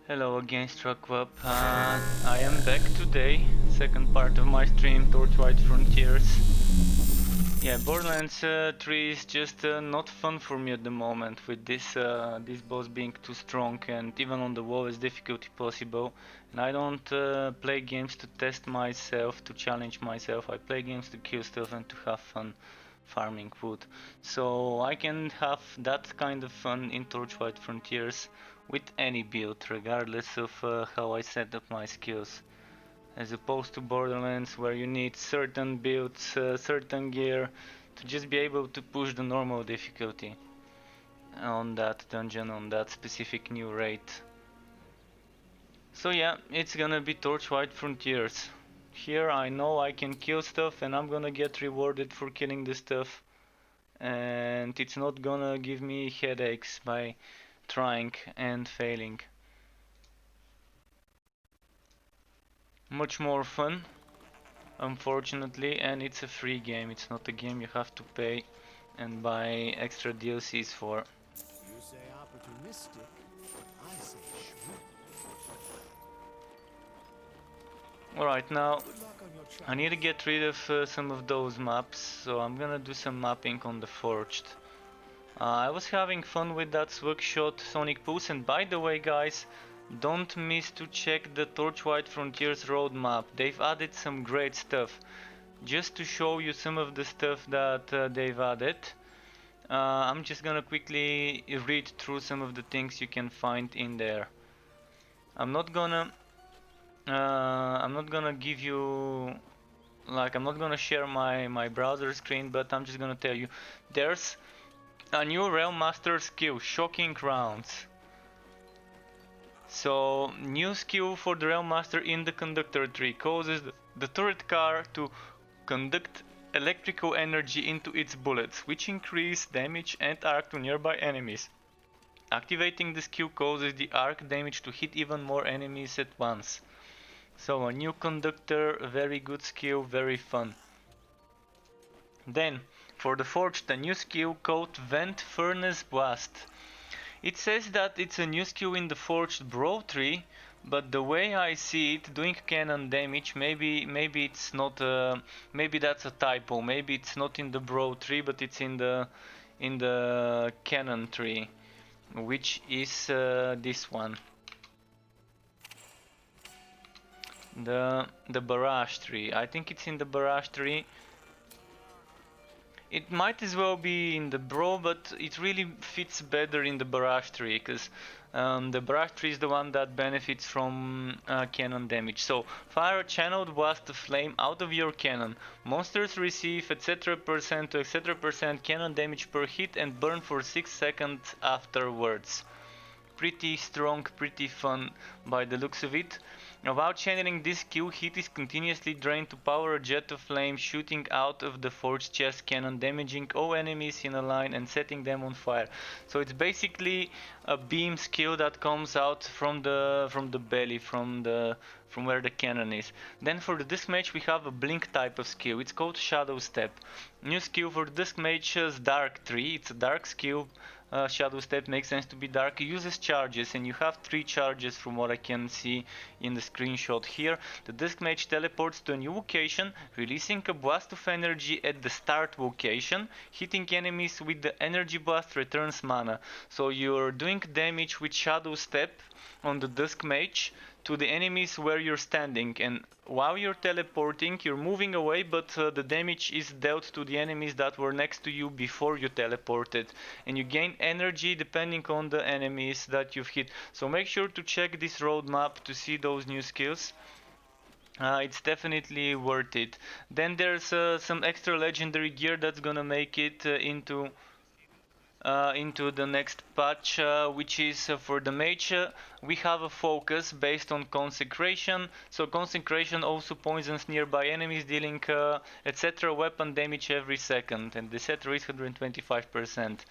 Hello again, Struckweb. I am back today, second part of my stream, Torchlight Frontiers. Yeah, Borderlands 3 is just not fun for me at the moment, with this boss being too strong and even on the lowest difficulty possible. And I don't play games to test myself, to challenge myself. I play games to kill stuff and to have fun farming wood. So I can have that kind of fun in Torchlight Frontiers with any build, regardless of how I set up my skills. As opposed to Borderlands, where you need certain builds, certain gear to just be able to push the normal difficulty on that dungeon, on that specific new raid. So yeah, it's gonna be Torchlight Frontiers. Here I know I can kill stuff and I'm gonna get rewarded for killing the stuff, and it's not gonna give me headaches by trying and failing. Much more fun, unfortunately, and it's a free game. It's not a game you have to pay and buy extra DLCs for. You say opportunistic, I say shrewd. Alright, now Good luck on your I need to travels. get rid of some of those maps, so I'm gonna do some mapping on the Forged. I was having fun with that Swagshot Sonic Pulse, and by the way guys, don't miss to check the Torchlight Frontiers roadmap. They've added some great stuff. Just to show you some of the stuff that they've added, I'm just gonna quickly read through some of the things you can find in there. I'm not gonna give you, like, I'm not gonna share my browser screen, but I'm just gonna tell you there's a new Realm Master skill, Shocking Rounds. So, new skill for the Realm Master in the Conductor tree causes the turret car to conduct electrical energy into its bullets, which increase damage and arc to nearby enemies. Activating the skill causes the arc damage to hit even more enemies at once. So a new conductor, very good skill, very fun. Then, for the Forged, a new skill called Vent Furnace Blast. It says that it's a new skill in the Forged Brawl tree, but the way I see it, doing cannon damage, maybe it's not. Maybe that's a typo. Maybe it's not in the Brawl tree, but it's in the cannon tree, which is this one, the barrage tree. I think it's in the barrage tree. It might as well be in the Brawl, but it really fits better in the barrage tree, because the barrage tree is the one that benefits from cannon damage. So fire a channeled blast of flame out of your cannon. Monsters receive etc% to etc% cannon damage per hit and burn for 6 seconds afterwards. Pretty strong, pretty fun by the looks of it. While channeling this skill, heat is continuously drained to power a jet of flame shooting out of the forged chest cannon, damaging all enemies in a line and setting them on fire. So it's basically a beam skill that comes out from the belly, from where the cannon is. Then for the disc mage we have a blink type of skill. It's called Shadow Step. New skill for the disc mage's Dark Tree. It's a dark skill. Shadow Step makes sense to be dark. It uses charges, and you have 3 charges from what I can see in the screenshot here. The Disc Mage teleports to a new location, releasing a blast of energy at the start location. Hitting enemies with the energy blast returns mana. So you're doing damage with Shadow Step on the Disc Mage to the enemies where you're standing, and while you're teleporting you're moving away, but the damage is dealt to the enemies that were next to you before you teleported, and you gain energy depending on the enemies that you've hit. So make sure to check this roadmap to see those new skills. It's definitely worth it. Then there's some extra legendary gear that's gonna make it into the next patch, which is for the mage. We have a focus based on consecration. So consecration also poisons nearby enemies, dealing etc. weapon damage every second, and the set is 125%.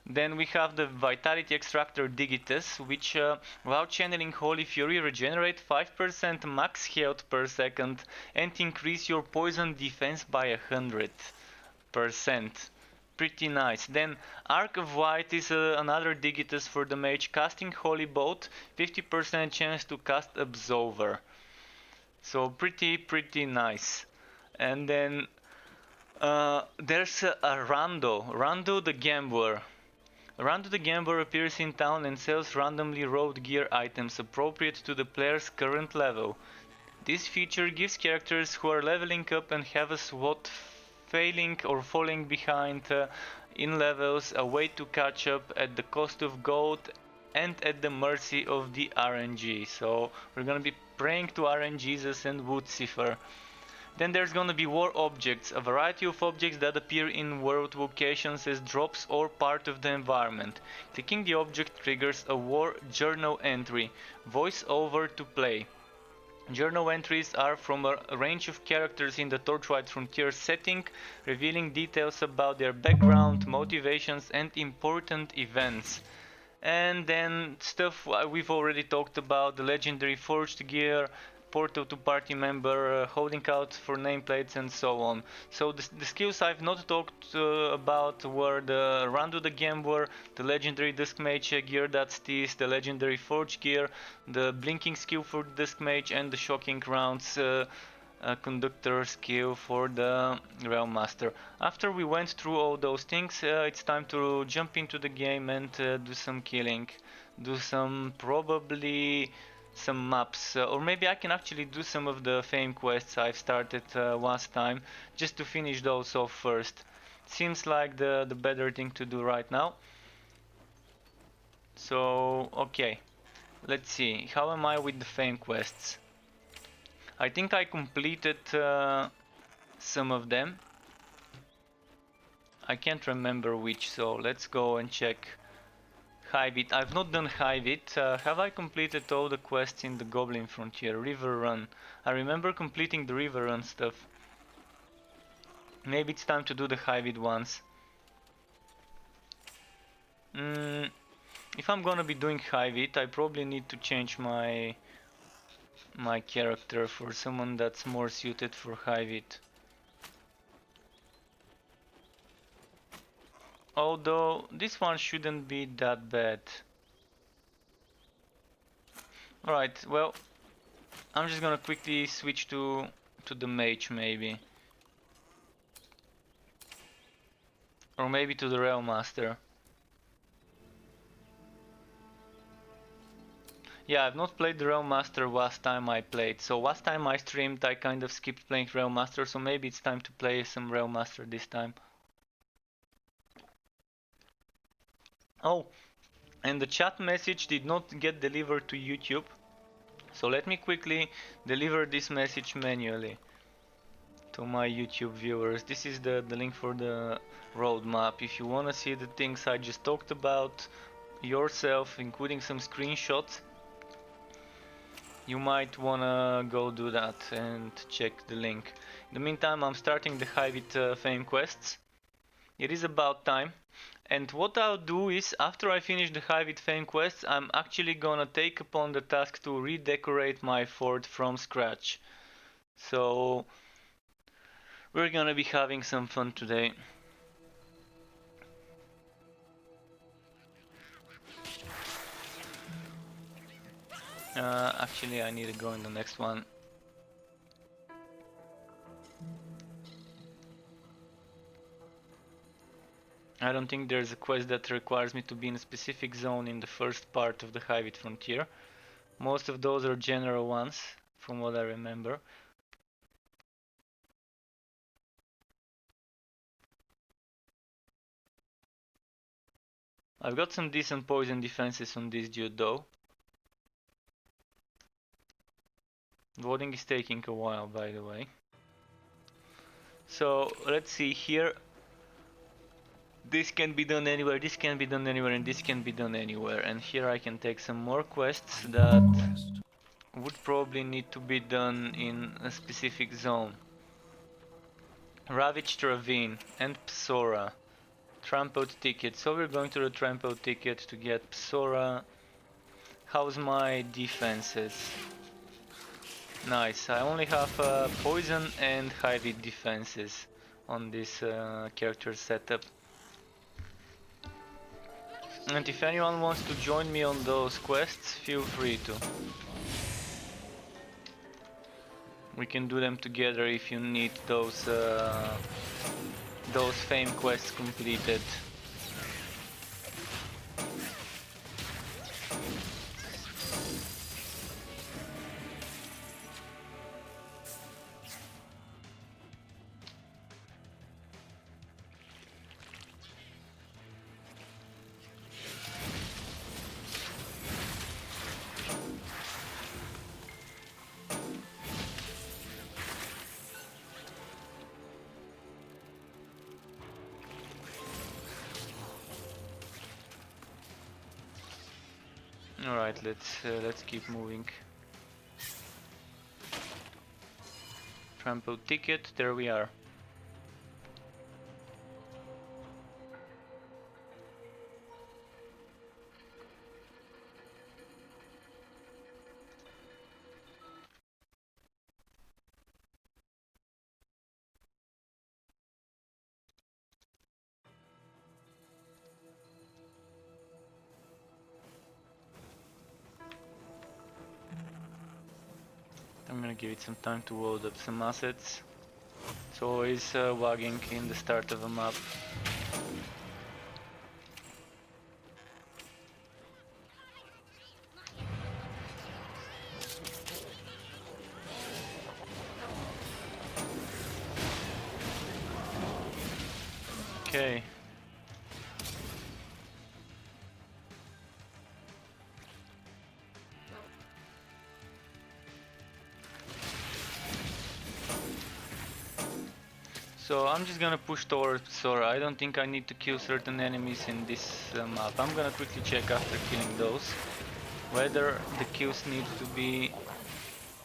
Then we have the Vitality Extractor Digitus, which while channeling Holy Fury regenerate 5% max health per second and increase your poison defense by 100%. Pretty nice. Then Arc of White is another Digitus for the mage. Casting Holy Bolt, 50% chance to cast Absolver. So pretty nice. And then there's a Rando the Gambler. Rando the Gambler appears in town and sells randomly rolled gear items appropriate to the player's current level. This feature gives characters who are leveling up and have a SWOT failing or falling behind in levels a way to catch up at the cost of gold and at the mercy of the RNG. So we're gonna be praying to RNGesus and Woodcipher. Then there's gonna be war objects, a variety of objects that appear in world locations as drops or part of the environment. Clicking the object triggers a war journal entry, voice over to play. Journal entries are from a range of characters in the Torchlight Frontiers setting, revealing details about their background, motivations, and important events. And then stuff we've already talked about, the legendary forged gear, portal to party member, holding out for nameplates and so on. So the skills I've not talked about were the Rando the Gambler, the legendary Dusk Mage gear that's this, the legendary forge gear, the blinking skill for Dusk Mage, and the shocking rounds conductor skill for the Realm Master. After we went through all those things, it's time to jump into the game and do some killing, do some probably some maps, or maybe I can actually do some of the fame quests I've started last time, just to finish those off first. Seems like the better thing to do right now. So okay, let's see, how am I with the fame quests? I think I completed some of them. I can't remember which, so let's go and check. Hivit. I've not done Hivit. Have I completed all the quests in the Goblin Frontier? River Run. I remember completing the River Run stuff. Maybe it's time to do the Hivit ones. If I'm gonna be doing Hivit, I probably need to change my character for someone that's more suited for Hivit. Although this one shouldn't be that bad. Alright, well, I'm just gonna quickly switch to the mage maybe. Or maybe to the Realm Master. Yeah, I've not played the Realm Master last time I played. So last time I streamed I kind of skipped playing Realm Master, so maybe it's time to play some Realm Master this time. Oh, and the chat message did not get delivered to YouTube. So let me quickly deliver this message manually to my YouTube viewers. This is the link for the roadmap. If you wanna see the things I just talked about yourself, including some screenshots, you might wanna go do that and check the link. In the meantime, I'm starting the Hivit fame quests. It is about time. And what I'll do is, after I finish the Hivit fame quests, I'm actually gonna take upon the task to redecorate my fort from scratch. So we're gonna be having some fun today. Actually, I need to go in the next one. I don't think there's a quest that requires me to be in a specific zone in the first part of the Hivit Frontier. Most of those are general ones, from what I remember. I've got some decent poison defenses on this dude though. Voting is taking a while, by the way. So let's see here. This can be done anywhere, this can be done anywhere, and this can be done anywhere. And here I can take some more quests that would probably need to be done in a specific zone. Ravaged Ravine and Psora. Trampled Ticket. So we're going to the Trampled Ticket to get Psora. How's my defenses? Nice. I only have poison and Hivit defenses on this character setup. And if anyone wants to join me on those quests, feel free to. We can do them together if you need those fame quests completed. All right, let's keep moving. Trample ticket. There we are. I'm gonna give it some time to load up some assets. It's always lagging in the start of a map. Okay. So I'm just gonna push towards Sora. I don't think I need to kill certain enemies in this map. I'm gonna quickly check after killing those whether the kills need to be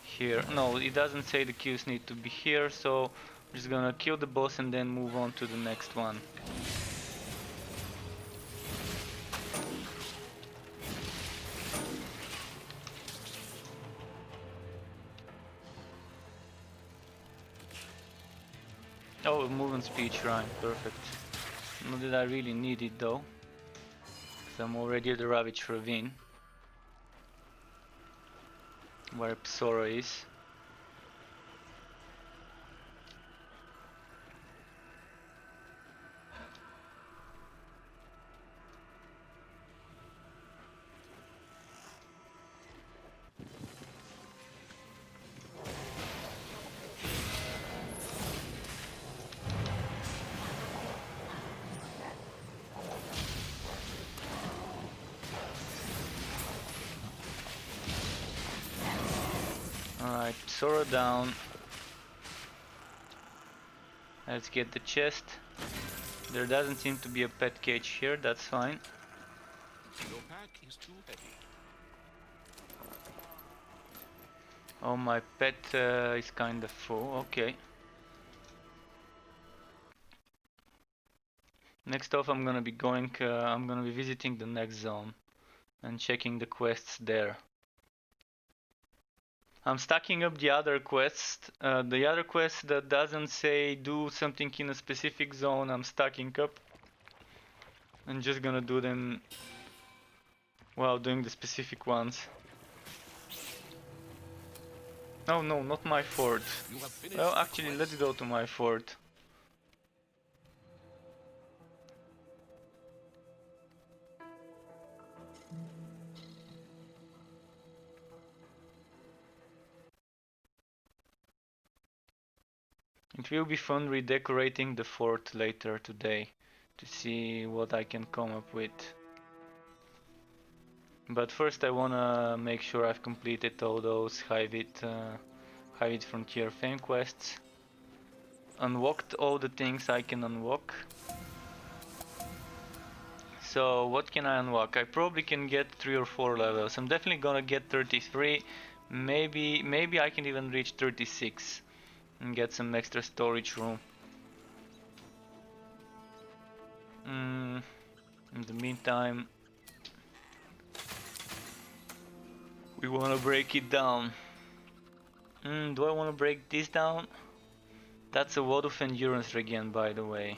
here. No, it doesn't say the kills need to be here, so I'm just gonna kill the boss and then move on to the next one. Oh, movement speed shrine, perfect. Not that I really need it though, because I'm already at the Ravage Ravine, where Sora is. Alright, Sora down. Let's get the chest. There doesn't seem to be a pet cage here, that's fine. Your pack is too heavy. Oh, my pet is kinda full, okay. Next off I'm gonna be visiting the next zone and checking the quests there. I'm stacking up the other quests. The other quest that doesn't say do something in a specific zone, I'm stacking up. I'm just gonna do them while doing the specific ones. Oh no, not my fort. Well, actually, let's go to my fort. It will be fun redecorating the fort later today to see what I can come up with. But first I wanna make sure I've completed all those Torchlight Frontier fame quests. Unlocked all the things I can unlock. So what can I unlock? I probably can get 3 or 4 levels. I'm definitely gonna get 33. Maybe I can even reach 36 and get some extra storage room. In the meantime, we wanna break it down. Do I wanna break this down? That's a lot of endurance regen, by the way.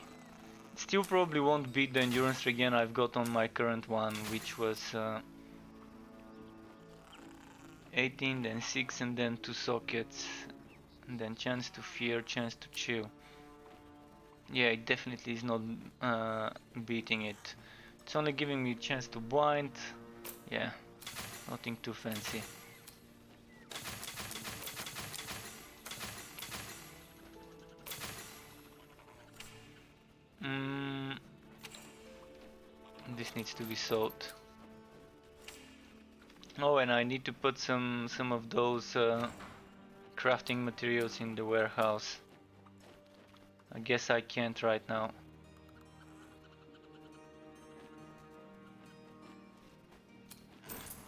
still probably won't beat the endurance regen I've got on my current one, which was 18, then 6, and then 2 sockets, and then chance to fear, chance to chill. Yeah, it definitely is not beating it. It's only giving me a chance to blind. Yeah, nothing too fancy. This needs to be sold. Oh, and I need to put some of those crafting materials in the warehouse. I guess I can't right now.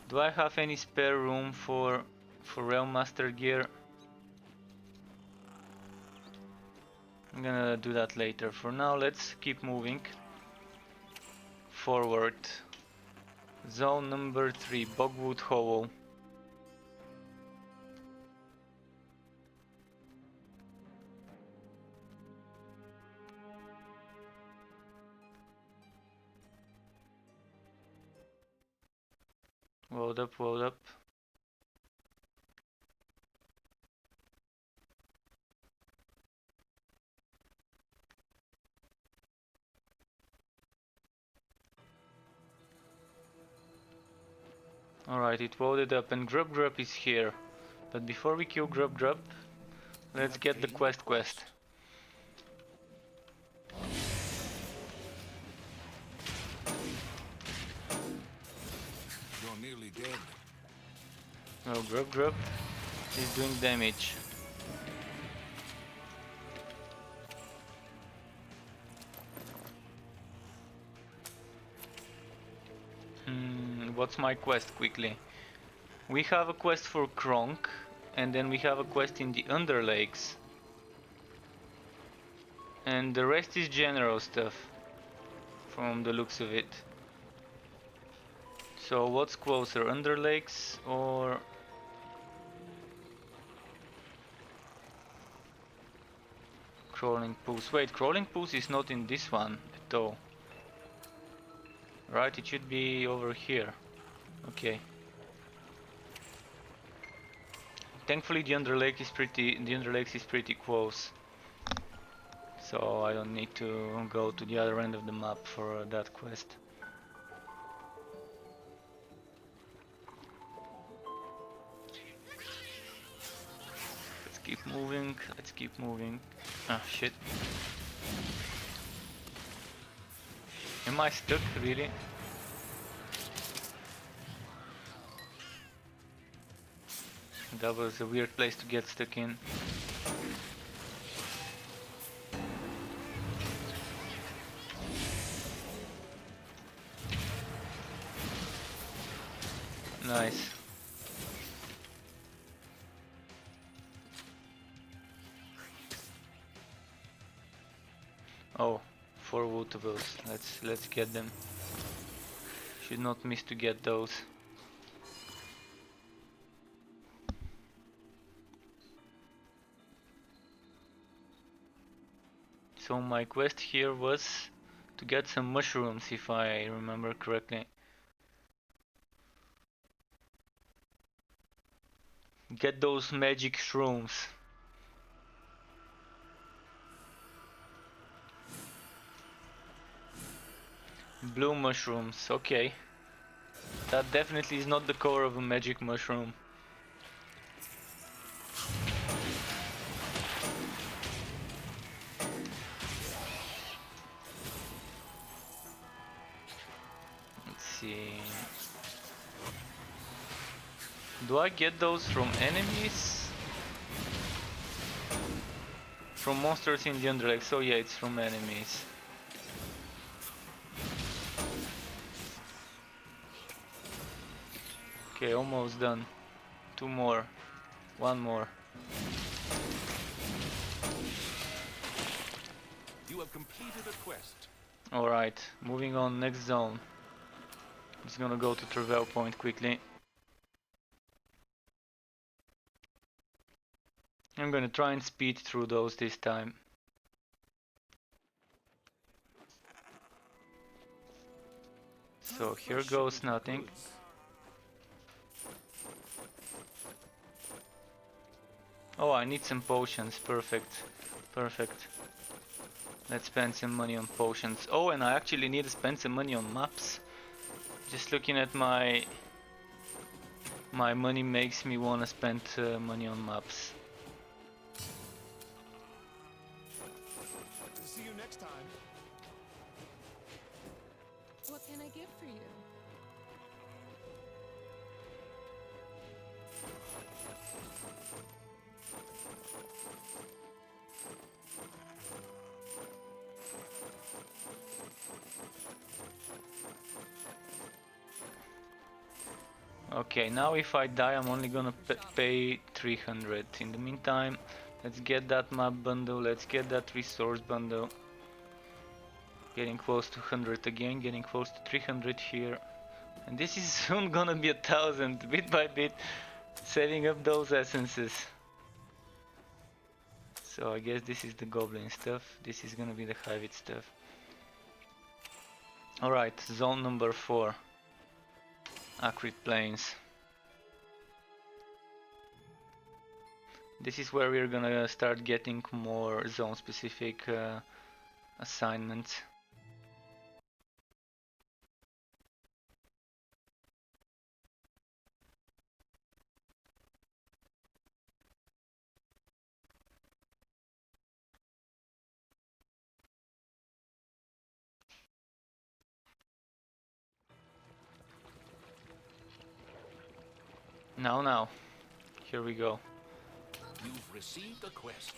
Do I have any spare room for Realm Master gear? I'm gonna do that later. For now, let's keep moving forward. Zone number 3, Bogwood Hollow. Load up, load up. Alright, it loaded up and Grub Grub is here. But before we kill Grub Grub, let's get the quest. You're nearly dead. Oh, Grub Grub is doing damage. What's my quest quickly? We have a quest for Kronk, and then we have a quest in the Underlakes. And the rest is general stuff, from the looks of it. So what's closer, Underlakes or... Crawling Pools? Wait, Crawling Pools is not in this one at all. Right, it should be over here. Okay. Thankfully the Underlakes is pretty close. So I don't need to go to the other end of the map for that quest. Let's keep moving. Ah, shit. Am I stuck, really? That was a weird place to get stuck in. Nice. Oh, 4 wootables. Let's get them. Should not miss to get those. So my quest here was to get some mushrooms, if I remember correctly. Get those magic shrooms. Blue mushrooms, okay. That definitely is not the core of a magic mushroom. Let's see. Do I get those from enemies? From monsters in the Underlake, so yeah, it's from enemies. Okay, almost done. 2 more. 1 more. You have completed a quest. Alright, moving on, next zone. Just gonna go to Travel Point quickly. I'm gonna try and speed through those this time. So here goes nothing. Oh, I need some potions. Perfect. Perfect. Let's spend some money on potions. Oh, and I actually need to spend some money on maps. Just looking at my money makes me want to spend money on maps. See you next time. What can I get for you? Okay, now if I die, I'm only gonna pay 300. In the meantime, let's get that map bundle, let's get that resource bundle. Getting close to 100 again, getting close to 300 here. And this is soon gonna be 1000, bit by bit, saving up those essences. So I guess this is the goblin stuff, this is gonna be the Hivit stuff. Alright, zone number 4. Acrid Plains. This is where we're gonna start getting more zone specific assignments. Now, here we go. You've received a quest.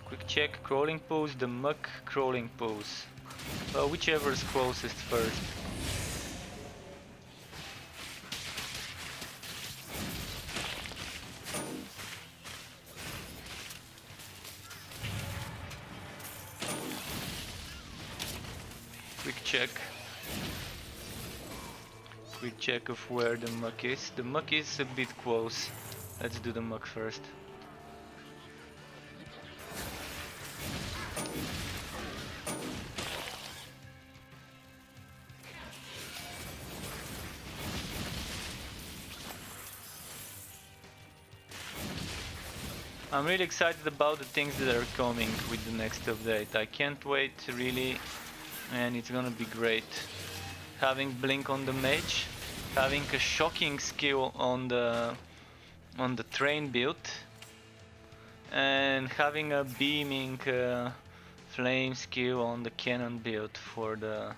Quick check, crawling pose, the muck crawling pose. Well, whichever's closest first. Quick check. Quick check of where the muck is. The muck is a bit close. Let's do the muck first. I'm really excited about the things that are coming with the next update. I can't wait really, and it's gonna be great. Having blink on the mage, having a shocking skill on the train build, and having a beaming flame skill on the cannon build for the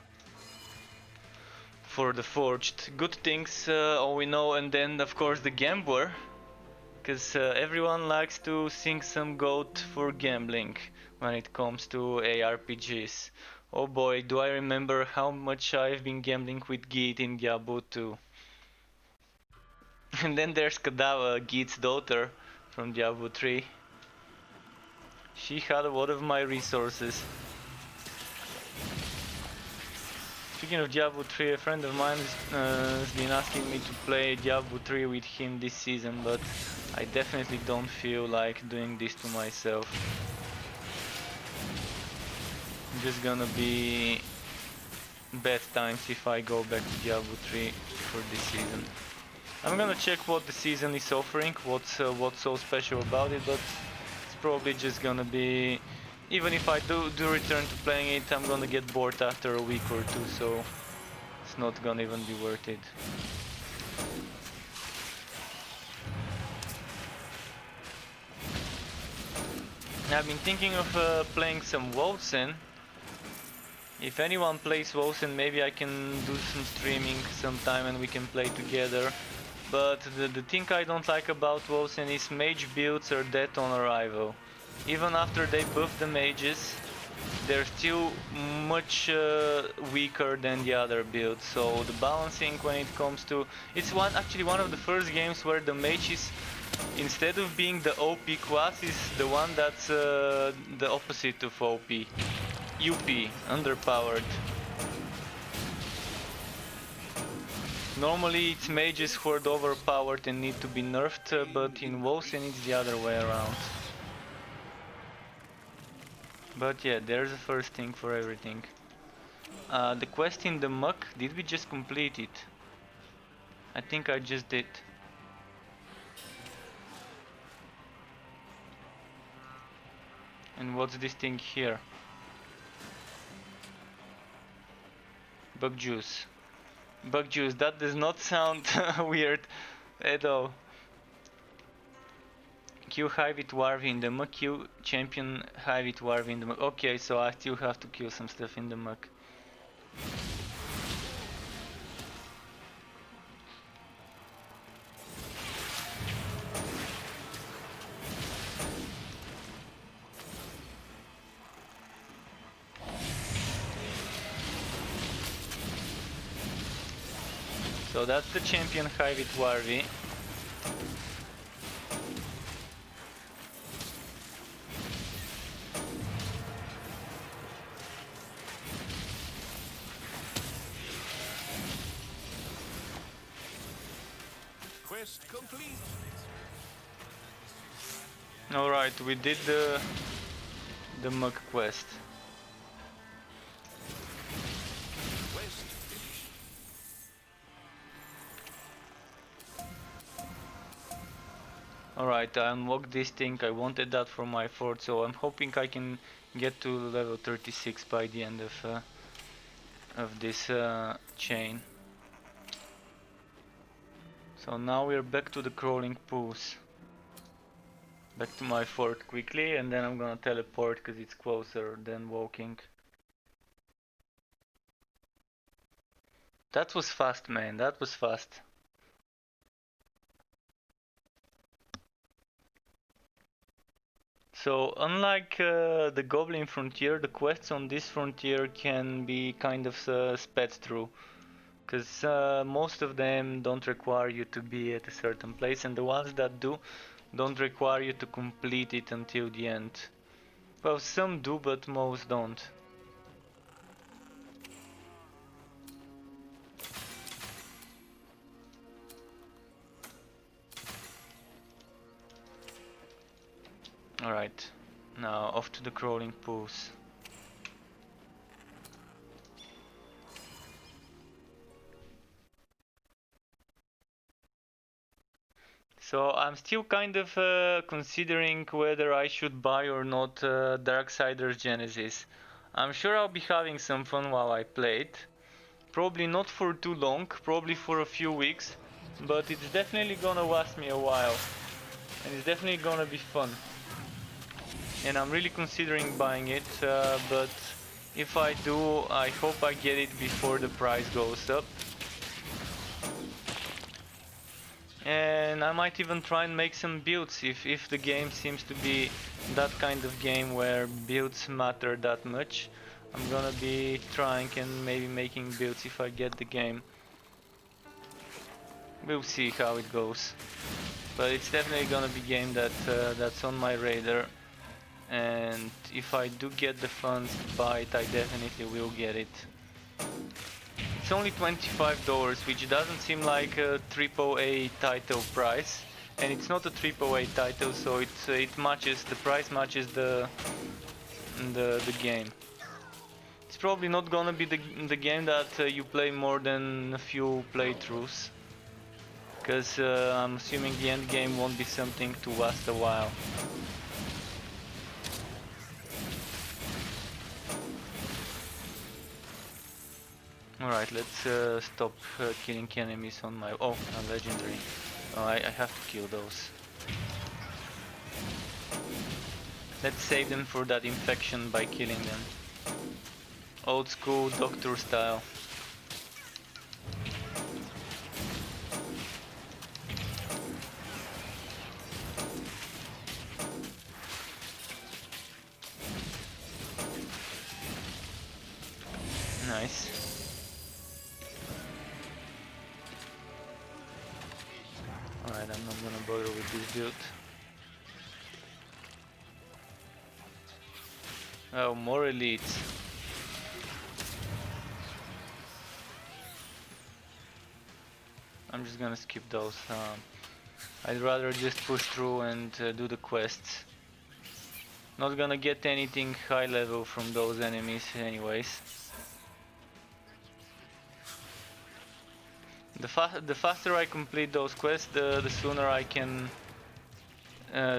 forged. Good things, all we know, and then of course the gambler. Because everyone likes to sing some goat for gambling when it comes to ARPGs. Oh boy, do I remember how much I've been gambling with Geet in Diablo 2. And then there's Kadava, Geet's daughter from Diablo 3. She had a lot of my resources. Speaking of Diablo 3, a friend of mine has been asking me to play Diablo 3 with him this season, but I definitely don't feel like doing this to myself. It's just gonna be bad times if I go back to Diablo 3 for this season. I'm gonna check what the season is offering, what's so special about it, but it's probably just gonna be... Even if I do return to playing it, I'm gonna get bored after a week or two, so it's not gonna even be worth it. I've been thinking of playing some Wolfsen. If anyone plays Wolfsen, maybe I can do some streaming sometime and we can play together. But the thing I don't like about Wolfsen is mage builds are dead on arrival. Even after they buff the mages, they're still much weaker than the other builds. So the balancing when it comes to... It's actually one of the first games where the mage is, instead of being the OP class, is the one that's the opposite of OP. UP, underpowered. Normally it's mages who are overpowered and need to be nerfed, but in Wolfsen it's the other way around. But yeah, there's a first thing for everything. The quest in the muck, did we just complete it? I think I just did. And what's this thing here? Bug juice. Bug juice, that does not sound weird at all. Kill Hivey Dwarf in the muck, kill champion Hivey Dwarf in the muck. Okay, so I still have to kill some stuff in the muck. So that's the champion Hivey Dwarvy. Quest complete. Alright, we did the muck quest. Quest finished. Alright, I unlocked this thing, I wanted that for my fort, so I'm hoping I can get to level 36 by the end of this chain. So now we're back to the crawling pools. Back to my fort quickly, and then I'm gonna teleport because it's closer than walking. That was fast, man, that was fast. So unlike the Goblin Frontier, the quests on this frontier can be kind of sped through. Because most of them don't require you to be at a certain place, and the ones that do don't require you to complete it until the end. Well, some do, but most don't. Alright, now off to the crawling pools. So I'm still kind of considering whether I should buy or not Darksiders Genesis. I'm sure I'll be having some fun while I play it. Probably not for too long, probably for a few weeks, but it's definitely gonna last me a while. And it's definitely gonna be fun. And I'm really considering buying it, but if I do, I hope I get it before the price goes up. And I might even try and make some builds if the game seems to be that kind of game where builds matter that much. I'm gonna be trying and maybe making builds if I get the game. We'll see how it goes. But it's definitely gonna be a game that's on my radar. And if I do get the funds to buy it, I definitely will get it. It's only $25, which doesn't seem like a AAA title price, and it's not a AAA title, so it matches the price matches the game. It's probably not gonna be the game that you play more than a few playthroughs, because I'm assuming the end game won't be something to last a while. Alright, let's stop killing enemies on my... Oh, a legendary. Oh, I have to kill those. Let's save them for that infection by killing them. Old school doctor style. Nice. Alright, I'm not gonna bother with this build. Oh, more elites. I'm just gonna skip those. I'd rather just push through and do the quests. Not gonna get anything high level from those enemies anyways. The faster I complete those quests, the sooner I can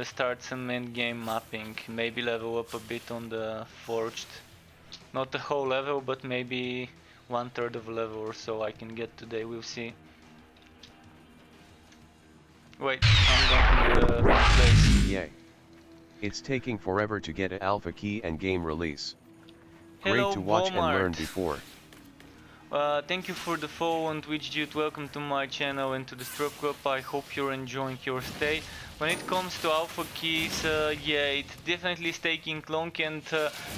start some endgame mapping. Maybe level up a bit on the forged. Not the whole level, but maybe 1/3 of a level or so I can get today. We'll see. Wait, I'm going to the wrong place. Yay. It's taking forever to get an alpha key and game release. Great Hello, to watch and learn Walmart. before. Thank you for the follow on Twitch, dude. Welcome to my channel and to the Strip Club. I hope you're enjoying your stay. When it comes to alpha keys, yeah, it definitely is taking long, and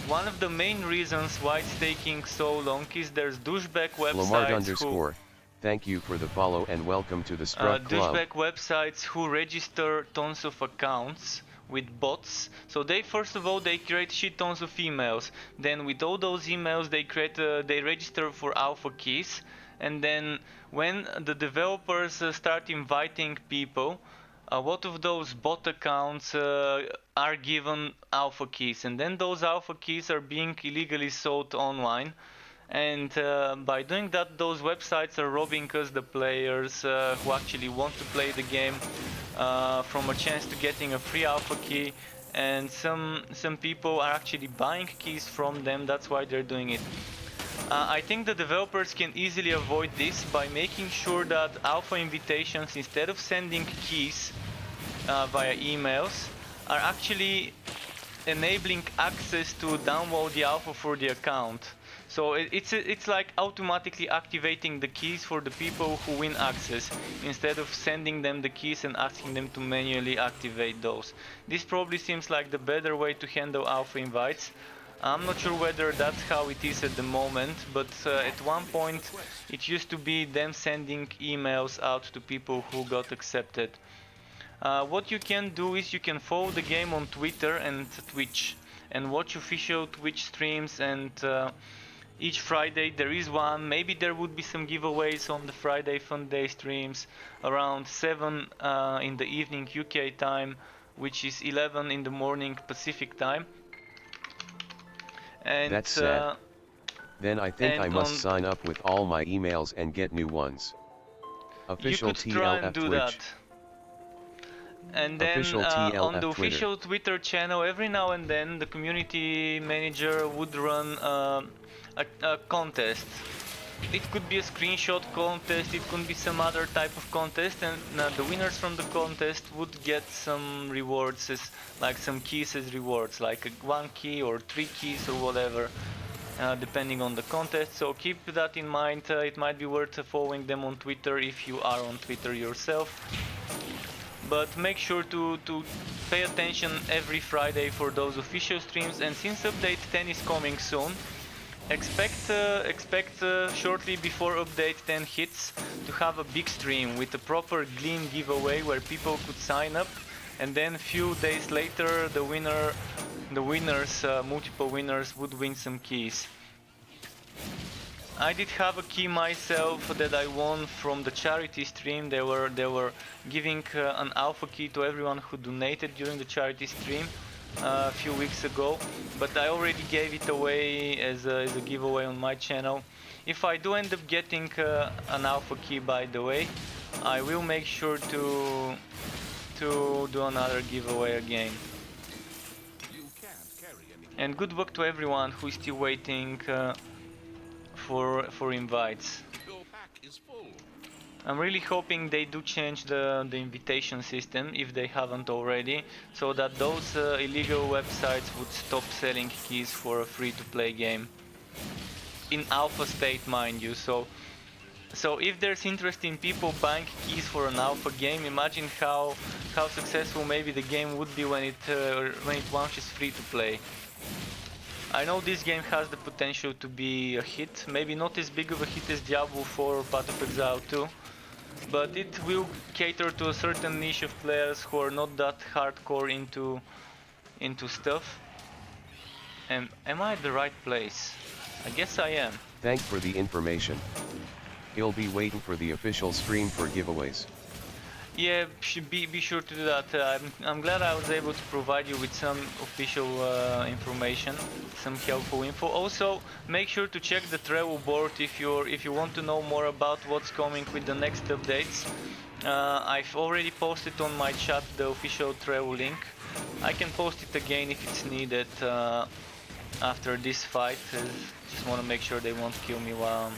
one of the main reasons why it's taking so long is there's douchebag websites who... Thank you for the follow and welcome to the Strut Club. douchebag websites who register tons of accounts with bots. So they first of all they create shit tons of emails. Then with all those emails they register for alpha keys. And then when the developers start inviting people, a lot of those bot accounts are given alpha keys, and then those alpha keys are being illegally sold online. And by doing that, those websites are robbing us, the players who actually want to play the game, from a chance to getting a free alpha key. And some people are actually buying keys from them. That's why they're doing it. I think the developers can easily avoid this by making sure that alpha invitations, instead of sending keys via emails, are actually enabling access to download the alpha for the account. So it's like automatically activating the keys for the people who win access, instead of sending them the keys and asking them to manually activate those. This probably seems like the better way to handle alpha invites. I'm not sure whether that's how it is at the moment, but at one point it used to be them sending emails out to people who got accepted. What you can do is you can follow the game on Twitter and Twitch and watch official Twitch streams, and each Friday there is one. Maybe there would be some giveaways on the Friday Fun Day streams around 7 in the evening UK time, which is 11 in the morning Pacific time. And that's sad. Then I think I must sign up with all my emails and get new ones. Official you could try and do Twitch. that. And then on the official Twitter channel, every now and then the community manager would run a contest. It could be a screenshot contest, it could be some other type of contest, and the winners from the contest would get some rewards, like some keys as rewards, like 1 key or 3 keys or whatever, depending on the contest. So keep that in mind. It might be worth following them on Twitter if you are on Twitter yourself. But make sure to pay attention every Friday for those official streams, and since update 10 is coming soon, expect shortly before update 10 hits to have a big stream with a proper Gleam giveaway where people could sign up, and then a few days later multiple winners would win some keys. I did have a key myself that I won from the charity stream. They were giving an alpha key to everyone who donated during the charity stream a few weeks ago, but I already gave it away as a giveaway on my channel. If I do end up getting an alpha key, by the way, I will make sure to do another giveaway again. And good luck to everyone who is still waiting for invites. I'm really hoping they do change the invitation system, if they haven't already, so that those illegal websites would stop selling keys for a free-to-play game. In alpha state, mind you. So if there's interest in people buying keys for an alpha game, imagine how successful maybe the game would be when it launches free-to-play. I know this game has the potential to be a hit, maybe not as big of a hit as Diablo 4 or Path of Exile 2, but it will cater to a certain niche of players who are not that hardcore into stuff. And am I at the right place? I guess I am. Thanks for the information. He'll be waiting for the official stream for giveaways. Yeah, be sure to do that. I'm glad I was able to provide you with some official information, some helpful info. Also, make sure to check the travel board if you want to know more about what's coming with the next updates. I've already posted on my chat the official travel link. I can post it again if it's needed after this fight. Just want to make sure they won't kill me while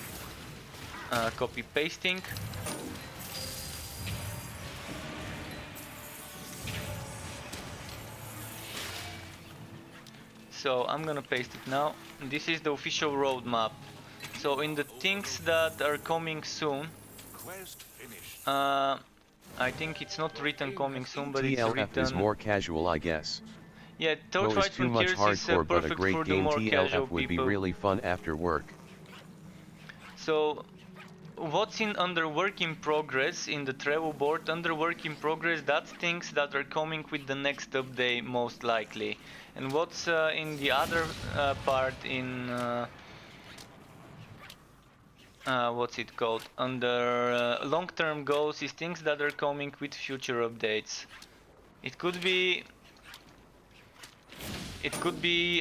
I'm copy pasting. So I'm gonna paste it now. This is the official roadmap. So in the things that are coming soon, Quest finished. I think it's not written coming soon, but it's TLF is written. more casual, I guess. Yeah, WoW is Torchlight too much Frontiers is hardcore, but a perfect great for the game. more casual TLF would be people. really fun after work. So what's in under work in progress in the travel board? Under work in progress, that's things that are coming with the next update most likely. And what's in the other part in what's it called? Under long-term goals is things that are coming with future updates. It could be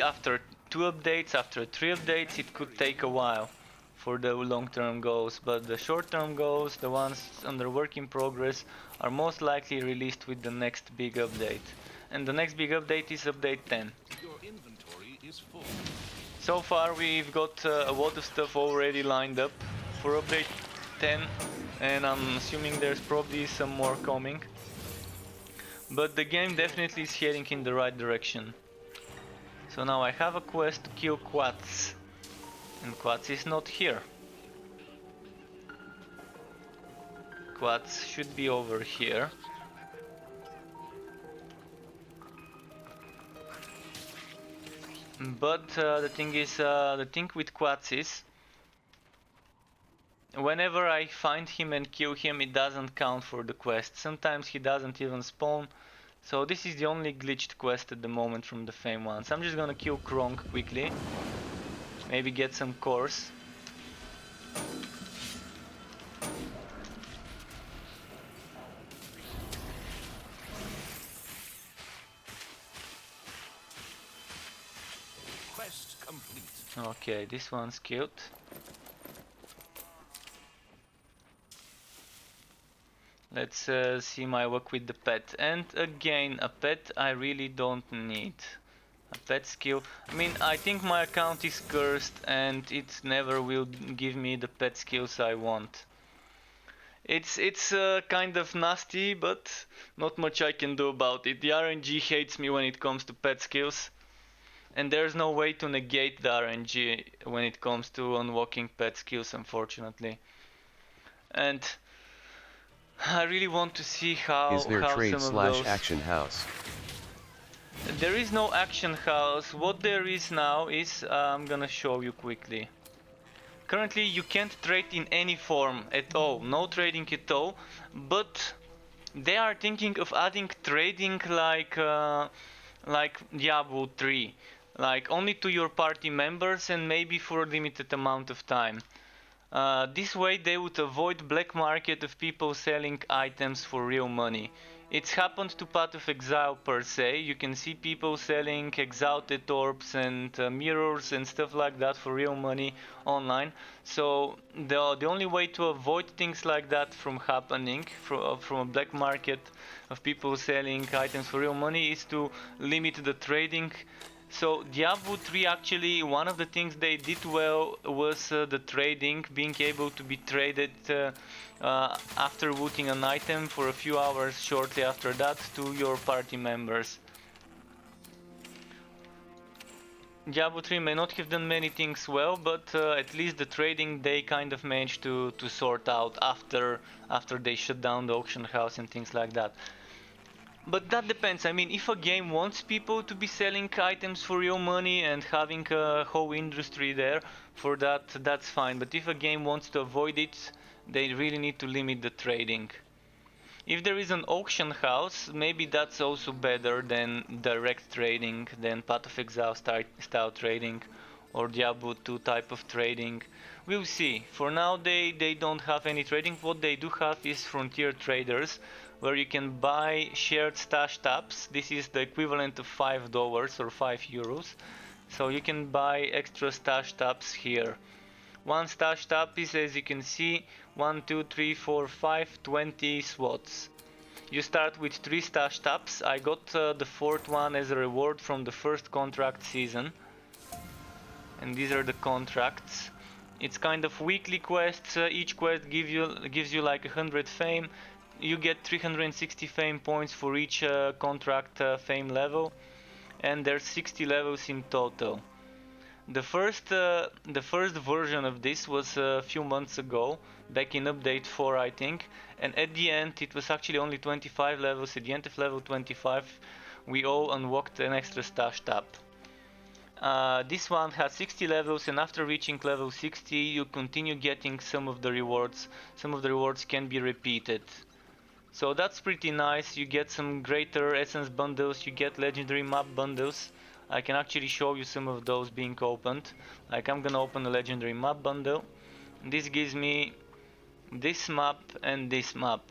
after 2 updates, after 3 updates. It could take a while for the long-term goals, but the short-term goals, the ones under work in progress, are most likely released with the next big update. And the next big update is update 10. Your inventory is full. So far we've got a lot of stuff already lined up for update 10, and I'm assuming there's probably some more coming. But the game definitely is heading in the right direction. So now I have a quest to kill Quats, and Quats is not here. Quats should be over here. But the thing with Quats is, whenever I find him and kill him, it doesn't count for the quest. Sometimes he doesn't even spawn. So this is the only glitched quest at the moment from the Fame ones. I'm just gonna kill Kronk quickly. Maybe get some cores. Quest complete. Okay, this one's killed. Let's see my work with the pet. And again, a pet I really don't need. A pet skill. I mean, I think my account is cursed and it never will give me the pet skills I want. It's kind of nasty, but not much I can do about it. The RNG hates me when it comes to pet skills. And there's no way to negate the RNG when it comes to unlocking pet skills, unfortunately. And I really want to see how Is there trade some of slash those... action house? There is no action house. What there is now is, I'm gonna show you quickly. Currently you can't trade in any form at all, no trading at all, but they are thinking of adding trading like Diablo 3, like only to your party members and maybe for a limited amount of time. This way they would avoid black market of people selling items for real money. It's happened to Path of Exile per se. You can see people selling exalted orbs and mirrors and stuff like that for real money online. So the only way to avoid things like that from happening from a black market of people selling items for real money is to limit the trading. So Diablo 3, actually one of the things they did well was the trading, being able to be traded after looting an item for a few hours shortly after that to your party members. Diablo 3 may not have done many things well, but at least the trading they kind of managed to sort out after they shut down the auction house and things like that. But that depends. I mean, if a game wants people to be selling items for real money and having a whole industry there, for that, that's fine. But if a game wants to avoid it, they really need to limit the trading. If there is an auction house, maybe that's also better than direct trading, than Path of Exile style trading or Diablo 2 type of trading, We'll see. For now they don't have any trading. What they do have is frontier traders, where you can buy shared stash tabs. This is the equivalent of $5 or €5. So you can buy extra stash tabs here. One stash tab is, as you can see, 1, 2, 3, 4, 5, 20 slots. You start with 3 stash tabs. I got the 4th one as a reward from the first contract season. And these are the contracts. It's kind of weekly quests. Each quest gives you like 100 fame. You get 360 fame points for each contract fame level, and there's 60 levels in total. The first version of this was a few months ago, back in update 4 I think, and at the end it was actually only 25 levels. At the end of level 25 we all unlocked an extra stash tab. This one has 60 levels, and after reaching level 60 you continue getting some of the rewards. Some of the rewards can be repeated. So that's pretty nice. You get some greater essence bundles, you get legendary map bundles. I can actually show you some of those being opened. Like I'm gonna open a legendary map bundle. This gives me this map and this map.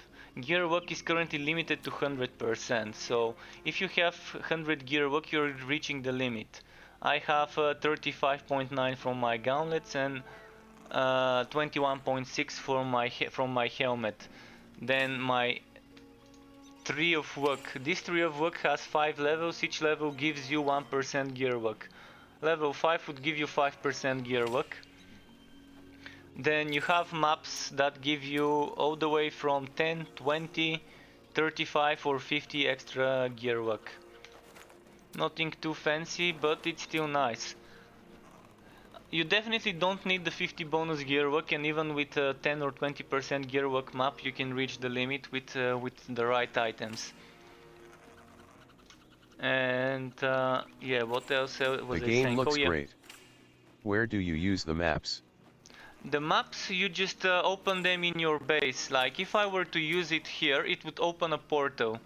Gear work is currently limited to 100%, so if you have 100 gear work you're reaching the limit. I have 35.9 from my gauntlets and 21.6 from my helmet. Then my tree of work. This tree of work has 5 levels. Each level gives you 1% gear work. Level 5 would give you 5% gear work. Then you have maps that give you all the way from 10, 20, 35 or 50 extra gear work. Nothing too fancy, but it's still nice. You definitely don't need the 50 bonus gear work, and even with 10 or 20% gear work map you can reach the limit with the right items. And yeah, what else was I saying? The game looks great. Where do you use the maps? The maps, you just open them in your base. Like if I were to use it here, it would open a portal.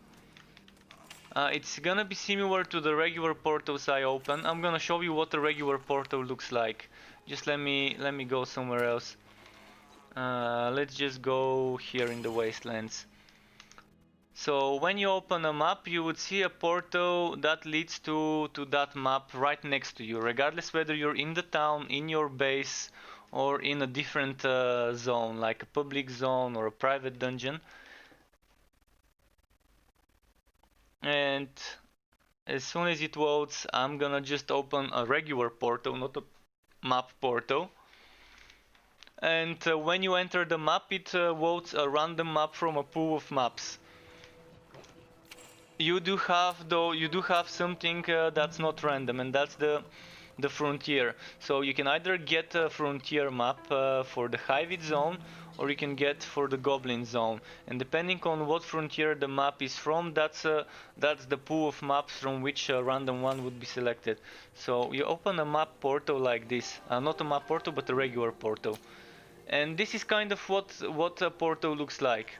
It's gonna be similar to the regular portals I open. I'm gonna show you what a regular portal looks like. Just let me go somewhere else. Let's just go here in the wastelands. So when you open a map, you would see a portal that leads to that map right next to you, regardless whether you're in the town, in your base, or in a different zone, like a public zone or a private dungeon. And as soon as it loads, I'm gonna just open a regular portal, not a map portal. And when you enter the map, it loads a random map from a pool of maps. You do have something that's not random, and that's the frontier. So you can either get a frontier map for the Hivid zone, or you can get for the Goblin zone. And depending on what frontier the map is from, that's the pool of maps from which a random one would be selected. So you open a map portal like this, not a map portal, but a regular portal. And this is kind of what a portal looks like.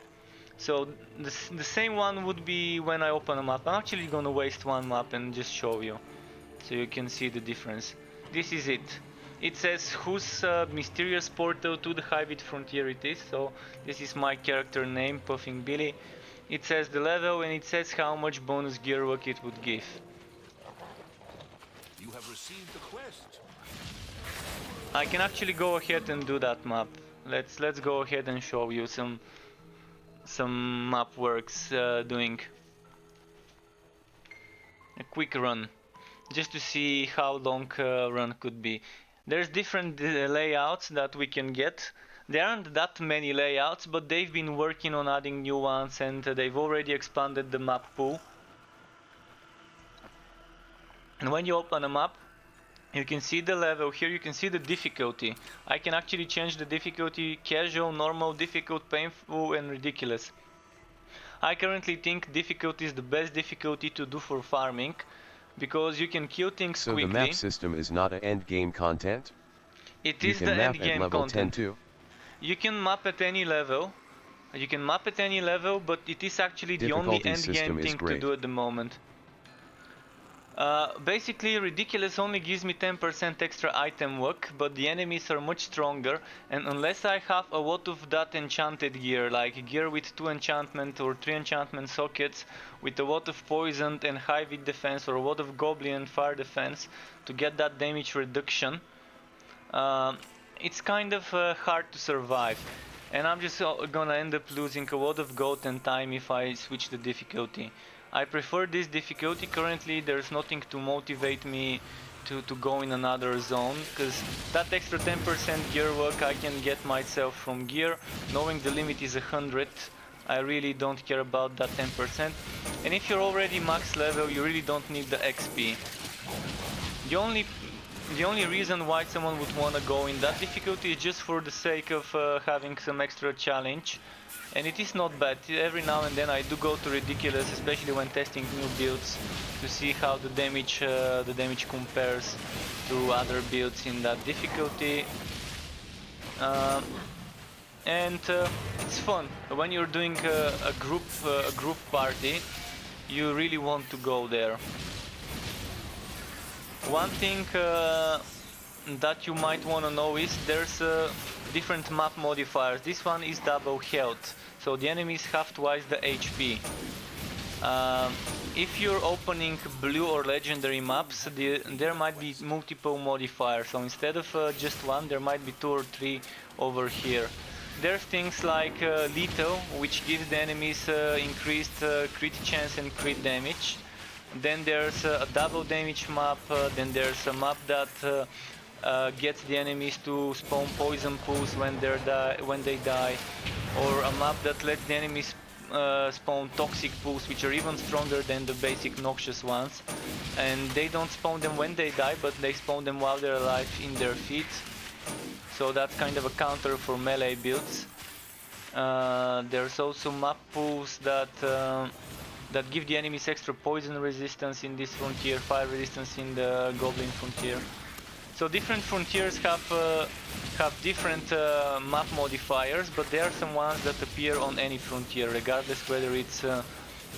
So the same one would be when I open a map. I'm actually gonna waste one map and just show you, so you can see the difference. This is it. It says whose mysterious portal to the Hivid frontier it is. So this is my character name, Puffing Billy. It says the level, and it says how much bonus gear work it would give. You have received the quest. I can actually go ahead and do that map. Let's go ahead and show you some map works doing a quick run, just to see how long a run could be. There's different layouts that we can get. There aren't that many layouts, but they've been working on adding new ones, and they've already expanded the map pool. And when you open a map, you can see the level. Here you can see the difficulty. I can actually change the difficulty: casual, normal, difficult, painful, and ridiculous. I currently think difficult is the best difficulty to do for farming, because you can kill things quickly. So the map system is not an end game content? It is the end game level content. 10 too? You can map at any level. But it is actually the only end game thing to do at the moment. Basically, Ridiculous only gives me 10% extra item luck, but the enemies are much stronger, and unless I have a lot of that enchanted gear, like gear with 2 enchantment or 3 enchantment sockets, with a lot of poison and high hit defense, or a lot of goblin and fire defense, to get that damage reduction, it's kind of hard to survive. And I'm just gonna end up losing a lot of gold and time if I switch the difficulty. I prefer this difficulty. Currently there's nothing to motivate me to go in another zone, because that extra 10% gear work I can get myself from gear. Knowing the limit is 100, I really don't care about that 10%. And if you're already max level, you really don't need the XP. The only reason why someone would want to go in that difficulty is just for the sake of having some extra challenge. And it is not bad. Every now and then I do go to Ridiculous, especially when testing new builds, to see how the damage compares to other builds in that difficulty. It's fun. When you're doing a group party, you really want to go there. One thing that you might want to know is there's different map modifiers. This one is double health, so the enemies have twice the HP. If you're opening blue or legendary maps, there might be multiple modifiers, so instead of just one, there might be 2 or 3 over here. There's things like lethal, which gives the enemies increased crit chance and crit damage. Then there's a double damage map, then there's a map that gets the enemies to spawn poison pools when they die, or a map that lets the enemies spawn toxic pools, which are even stronger than the basic noxious ones, and they don't spawn them when they die, but they spawn them while they're alive in their feet, so that's kind of a counter for melee builds. There's also map pools that give the enemies extra poison resistance in this frontier, fire resistance in the goblin frontier. So different frontiers have different map modifiers, but there are some ones that appear on any frontier, regardless whether it's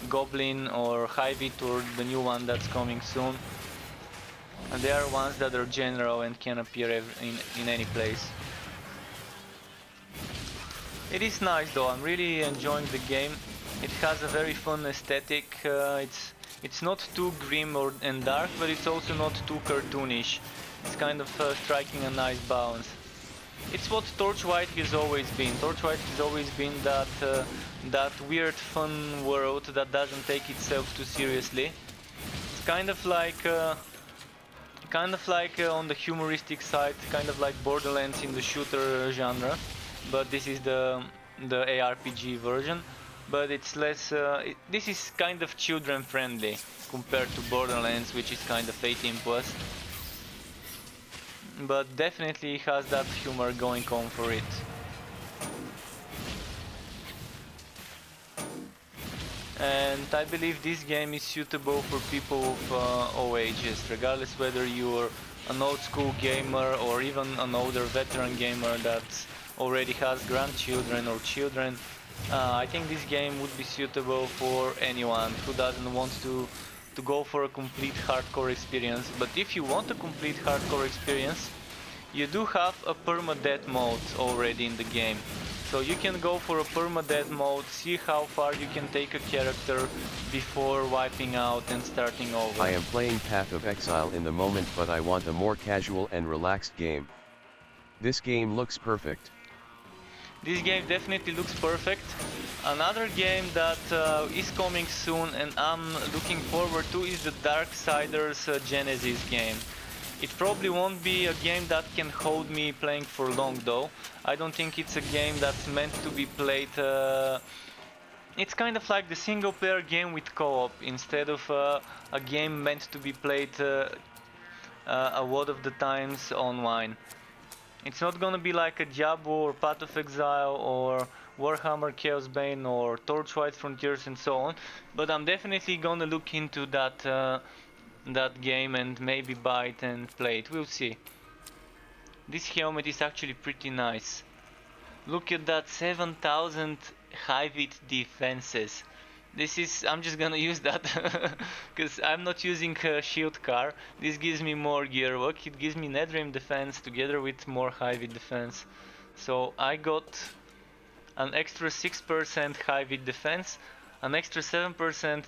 goblin or Hivit or the new one that's coming soon. And there are ones that are general and can appear in any place. It is nice though, I'm really enjoying the game. It has a very fun aesthetic. It's not too grim and dark, but it's also not too cartoonish. It's kind of striking a nice balance. It's what Torchlight has always been. Torchlight has always been that weird fun world that doesn't take itself too seriously. It's kind of like on the humoristic side, kind of like Borderlands in the shooter genre, but this is the ARPG version. But it's less. This is kind of children friendly compared to Borderlands, which is kind of 18+. But definitely has that humor going on for it. And I believe this game is suitable for people of all ages, regardless whether you're an old school gamer or even an older veteran gamer that already has grandchildren or children. I think this game would be suitable for anyone who doesn't want to go for a complete hardcore experience. But if you want a complete hardcore experience, you do have a permadeath mode already in the game. So you can go for a permadeath mode, see how far you can take a character before wiping out and starting over. I am playing Path of Exile in the moment, but I want a more casual and relaxed game. This game looks perfect. This game definitely looks perfect. Another game that is coming soon and I'm looking forward to is the Darksiders Genesis game. It probably won't be a game that can hold me playing for long though. I don't think it's a game that's meant to be played... It's kind of like the single player game with co-op instead of a game meant to be played a lot of the times online. It's not gonna be like a Diablo or Path of Exile or Warhammer Chaos Bane or Torchlight Frontiers and so on, but I'm definitely gonna look into that game and maybe buy it and play it. We'll see. This helmet is actually pretty nice. Look at that, 7000 high hit defenses. This is, I'm just gonna use that because I'm not using shield car. This gives me more gear work. It gives me Netherrealm defense together with more Heavy defense. So I got an extra 6% Heavy defense, an extra 7%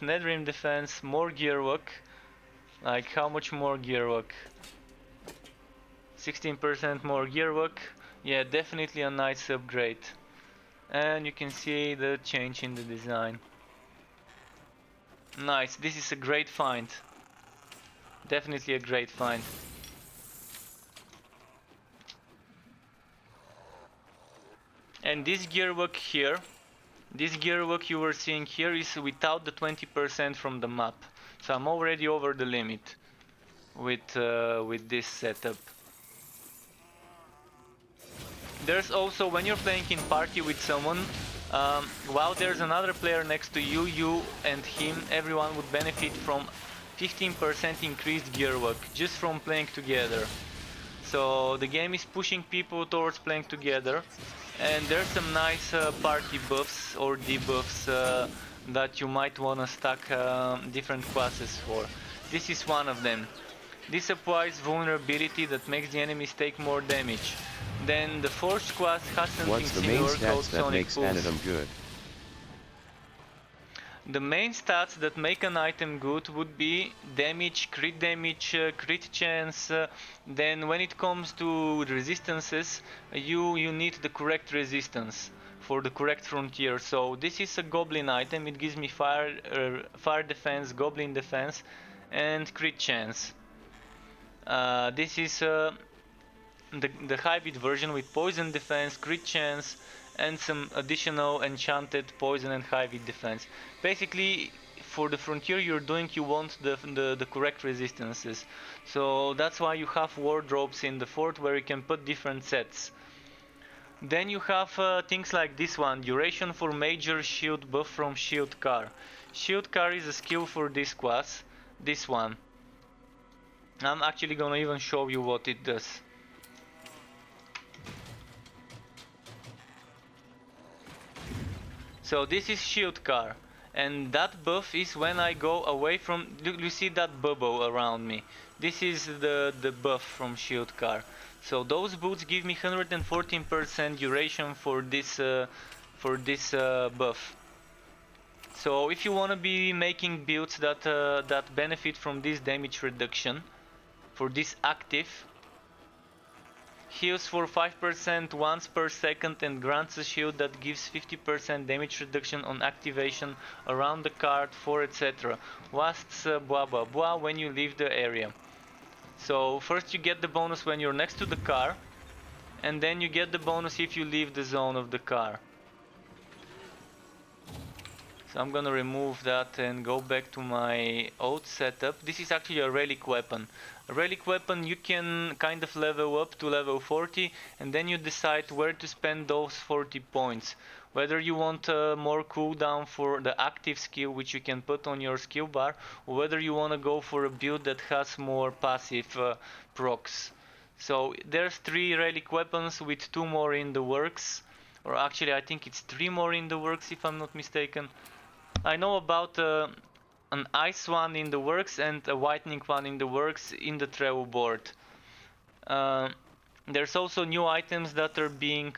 Netherrealm defense, more gear work. Like how much more gear work? 16% more gear work. Yeah, definitely a nice upgrade. And you can see the change in the design. Nice, this is a great find. Definitely a great find. And this gearwork here, this gearwork you were seeing here is without the 20% from the map. So I'm already over the limit with this setup. There's also, when you're playing in party with someone, while there's another player next to you, you and him, everyone would benefit from 15% increased gear work just from playing together. So the game is pushing people towards playing together, and there's some nice party buffs or debuffs that you might want to stack different classes for. This is one of them. This applies vulnerability that makes the enemies take more damage. Then the Forged class has something What's the main similar called stats that Sonic makes Pulse. an item good? The main stats that make an item good would be damage, crit chance. Then when it comes to resistances, you need the correct resistance for the correct frontier. So this is a goblin item. It gives me fire defense, goblin defense, and crit chance. This is the high bit version with poison defense, crit chance, and some additional enchanted poison and high bit defense. Basically, for the frontier you're doing, you want the correct resistances. So that's why you have wardrobes in the fort where you can put different sets. Then you have things like this one, duration for major shield buff from shield car. Shield car is a skill for this class, this one. I'm actually gonna even show you what it does. So this is shield car, and that buff is when I go away from, you see that bubble around me. This is the buff from shield car. So those boots give me 114% duration for this buff. So if you want to be making builds that benefit from this damage reduction, for this active, heals for 5% once per second and grants a shield that gives 50% damage reduction on activation around the card for etc. Lasts blah blah blah when you leave the area. So first you get the bonus when you're next to the car, and then you get the bonus if you leave the zone of the car. So I'm gonna remove that and go back to my old setup. This is actually a relic weapon. A relic weapon you can kind of level up to level 40, and then you decide where to spend those 40 points. Whether you want more cooldown for the active skill, which you can put on your skill bar, or whether you want to go for a build that has more passive procs. So there's 3 relic weapons with 2 more in the works. Or actually I think it's 3 more in the works if I'm not mistaken. I know about an ice one in the works and a whitening one in the works in the travel board. There's also new items that are being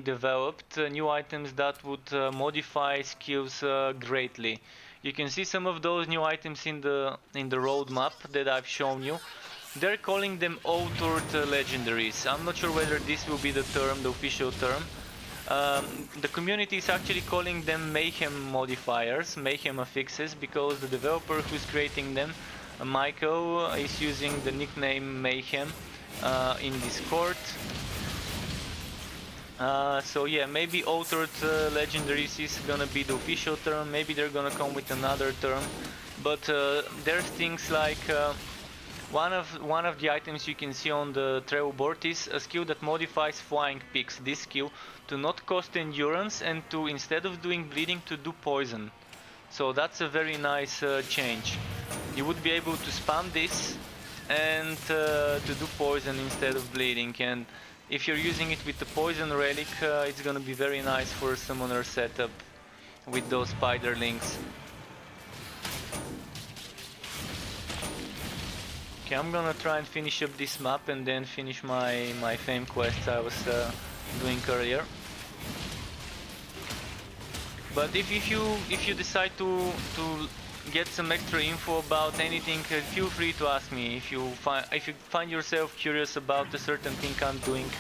developed, new items that would modify skills greatly. You can see some of those new items in the roadmap that I've shown you. They're calling them altered legendaries. I'm not sure whether this will be the term, the official term. The community is actually calling them mayhem modifiers, mayhem affixes, because the developer who's creating them, Michael, is using the nickname mayhem in Discord. So yeah, maybe altered legendaries is gonna be the official term, maybe they're gonna come with another term, but there's things like one of the items you can see on the travel board is a skill that modifies flying peaks. This skill to not cost endurance and to, instead of doing bleeding, to do poison. So that's a very nice change. You would be able to spam this and to do poison instead of bleeding, and if you're using it with the poison relic, it's gonna be very nice for a summoner setup. with those spiderlings. Okay, I'm gonna try and finish up this map and then finish my fame quests I was doing earlier. But if you decide to get some extra info about anything, feel free to ask me. If you find yourself curious about a certain thing I'm doing,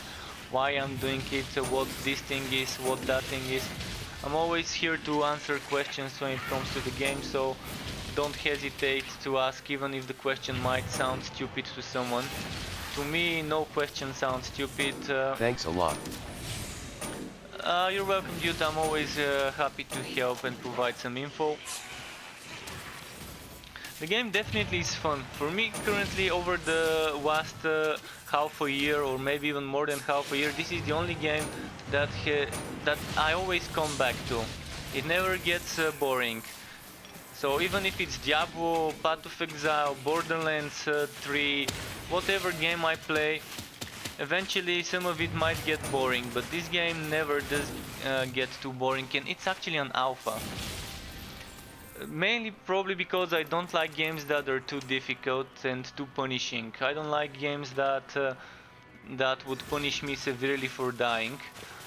why I'm doing it, what this thing is, what that thing is, I'm always here to answer questions when it comes to the game, so don't hesitate to ask, even if the question might sound stupid to someone. To me, no question sounds stupid. Thanks a lot. You're welcome, dude. I'm always happy to help and provide some info. The game definitely is fun. For me, currently, over the last half a year, or maybe even more than half a year, this is the only game that I always come back to. It never gets boring. So even if it's Diablo, Path of Exile, Borderlands 3, whatever game I play, eventually some of it might get boring, but this game never does get too boring, and it's actually an alpha. Mainly probably because I don't like games that are too difficult and too punishing. I don't like games that would punish me severely for dying.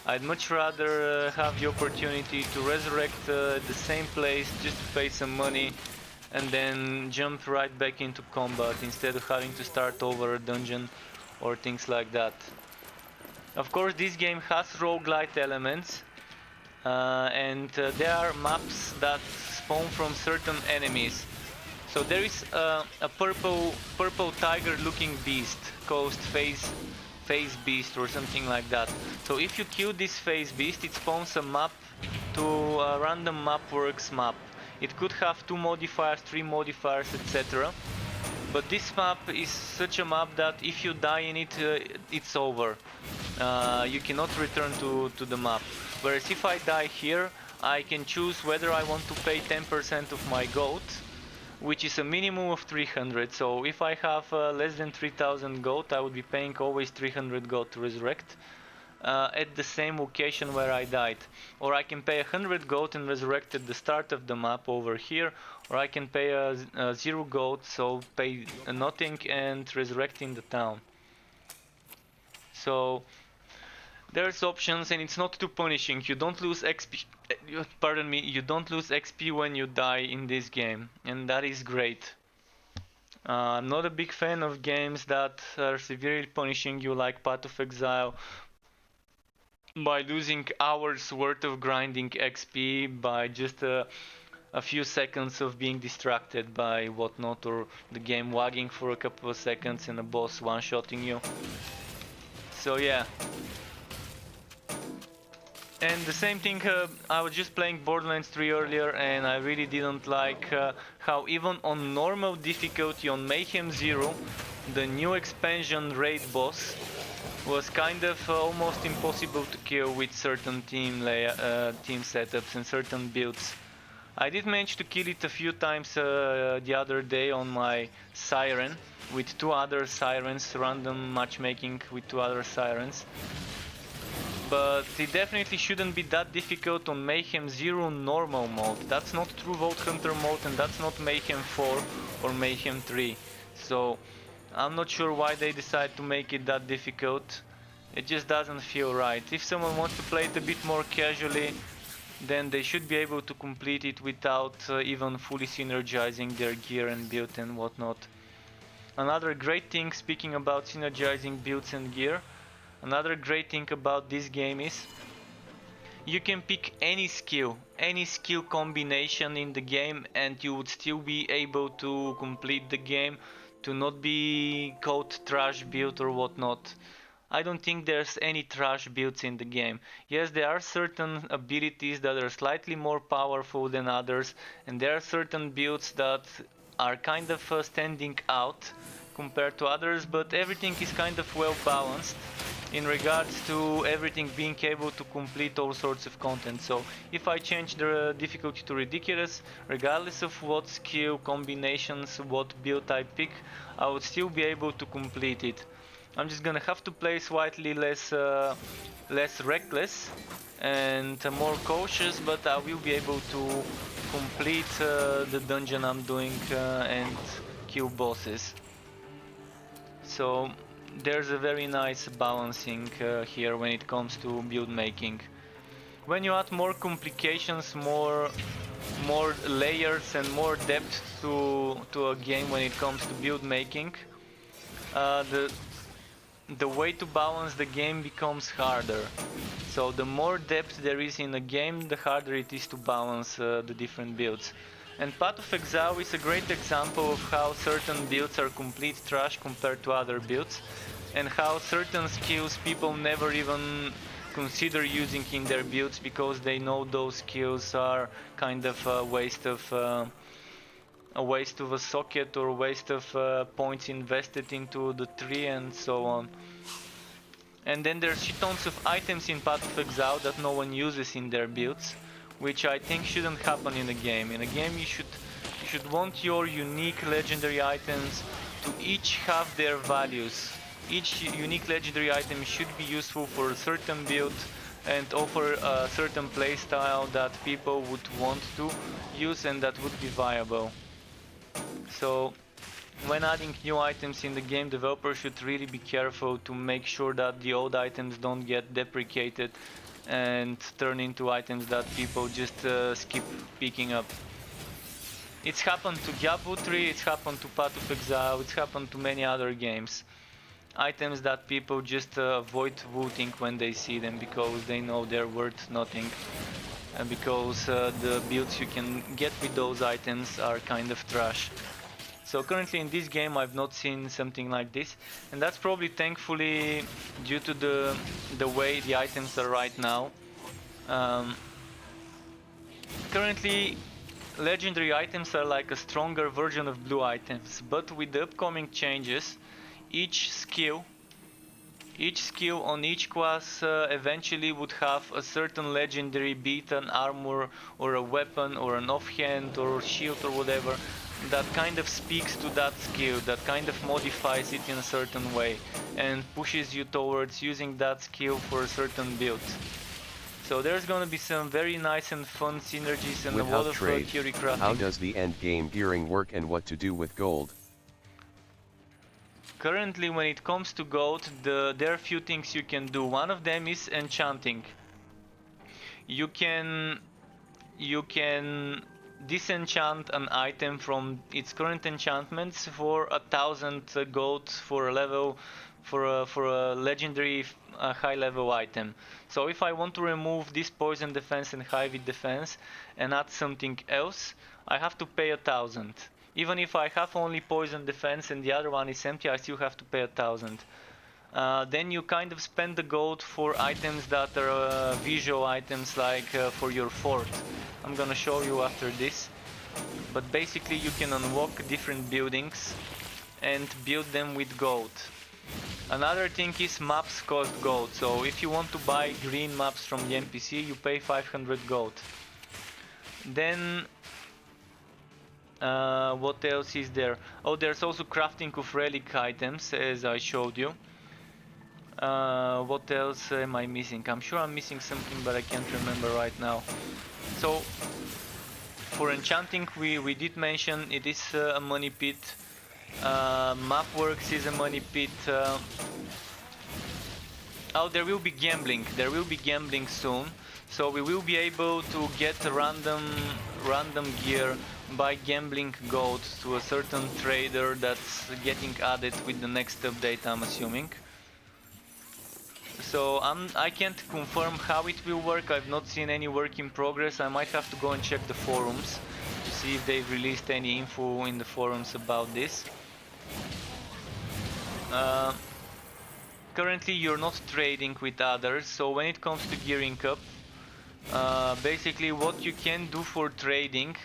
I'd much rather have the opportunity to resurrect the same place just to pay some money and then jump right back into combat instead of having to start over a dungeon or things like that. Of course, this game has roguelite elements, and there are maps that spawn from certain enemies. So there is a purple tiger looking beast called Phase Beast or something like that. So if you kill this Phase Beast, it spawns a map to a random mapworks map. It could have 2 modifiers, 3 modifiers, etc. But this map is such a map that if you die in it, it's over. You cannot return to the map. Whereas if I die here, I can choose whether I want to pay 10% of my gold, which is a minimum of 300. So if I have less than 3000 gold, I would be paying always 300 gold to resurrect at the same location where I died. Or I can pay 100 gold and resurrect at the start of the map over here, or I can pay 0 gold, so pay nothing and resurrect in the town. So there's options, and it's not too punishing. You don't lose XP, pardon me, you don't lose XP when you die in this game, and that is great. I'm not a big fan of games that are severely punishing you, like Path of Exile, by losing hours worth of grinding XP by just a few seconds of being distracted by whatnot, or the game lagging for a couple of seconds and a boss one-shotting you. So yeah. And the same thing, I was just playing Borderlands 3 earlier, and I really didn't like how even on normal difficulty on Mayhem 0, the new expansion raid boss was kind of almost impossible to kill with certain team setups and certain builds. I did manage to kill it a few times the other day on my Siren with 2 other Sirens, random matchmaking with 2 other Sirens. But it definitely shouldn't be that difficult on Mayhem 0 normal mode. That's not true Vault Hunter mode, and that's not Mayhem 4 or Mayhem 3. So I'm not sure why they decide to make it that difficult. It just doesn't feel right. If someone wants to play it a bit more casually, then they should be able to complete it without even fully synergizing their gear and build and whatnot. Another great thing, speaking about synergizing builds and gear, another great thing about this game is you can pick any skill combination in the game, and you would still be able to complete the game, to not be called trash build or whatnot. I don't think there's any trash builds in the game. Yes, there are certain abilities that are slightly more powerful than others, and there are certain builds that are kind of standing out compared to others, but everything is kind of well balanced in regards to everything being able to complete all sorts of content. So if I change the difficulty to ridiculous, regardless of what skill combinations, what build I pick, I would still be able to complete it. I'm just gonna have to play slightly less reckless and more cautious, but I will be able to complete the dungeon I'm doing and kill bosses. So there's a very nice balancing here when it comes to build making. When you add more complications, more layers and more depth to a game when it comes to build making, the way to balance the game becomes harder. So the more depth there is in a game, the harder it is to balance the different builds. And Path of Exile is a great example of how certain builds are complete trash compared to other builds, and how certain skills people never even consider using in their builds because they know those skills are kind of a waste of a socket or waste of points invested into the tree and so on. And then there's tons of items in Path of Exile that no one uses in their builds, which I think shouldn't happen in a game. In a game you should want your unique legendary items to each have their values. Each unique legendary item should be useful for a certain build and offer a certain playstyle that people would want to use and that would be viable. So when adding new items in the game, developers should really be careful to make sure that the old items don't get deprecated and turn into items that people just skip picking up. It's happened to Diablo 3, it's happened to Path of Exile, it's happened to many other games. Items that people just avoid looting when they see them because they know they're worth nothing. And because the builds you can get with those items are kind of trash. So currently in this game I've not seen something like this, and that's probably thankfully due to the way the items are right now. Currently legendary items are like a stronger version of blue items, but with the upcoming changes, each skill on each class eventually would have a certain legendary, be it an armor or a weapon or an offhand or shield or whatever, that kind of speaks to that skill, that kind of modifies it in a certain way and pushes you towards using that skill for a certain build. So there's gonna be some very nice and fun synergies and a lot of theory crafting. How does the end game gearing work and what to do with gold? Currently when it comes to gold, there are a few things you can do. One of them is enchanting. You can disenchant an item from its current enchantments for 1,000 gold for a level, for a legendary high level item. So if I want to remove this poison defense and heavy defense and add something else, I have to pay 1,000. Even if I have only poison defense and the other one is empty, I still have to pay 1,000. Then you kind of spend the gold for items that are visual items, like for your fort. I'm gonna show you after this. But basically you can unlock different buildings and build them with gold. Another thing is maps cost gold. So if you want to buy green maps from the NPC, you pay 500 gold. Then what else is there? Oh, there's also crafting of relic items, as I showed you. What else am I missing? I'm sure I'm missing something, but I can't remember right now. So for enchanting, we did mention it is a money pit. Mapworks is a money pit. Oh, there will be gambling. There will be gambling soon. So we will be able to get random gear by gambling gold to a certain trader that's getting added with the next update, I'm assuming. So I can't confirm how it will work. I've not seen any work in progress. I might have to go and check the forums to see if they've released any info in the forums about this. Currently you're not trading with others, so when it comes to gearing up, basically what you can do for trading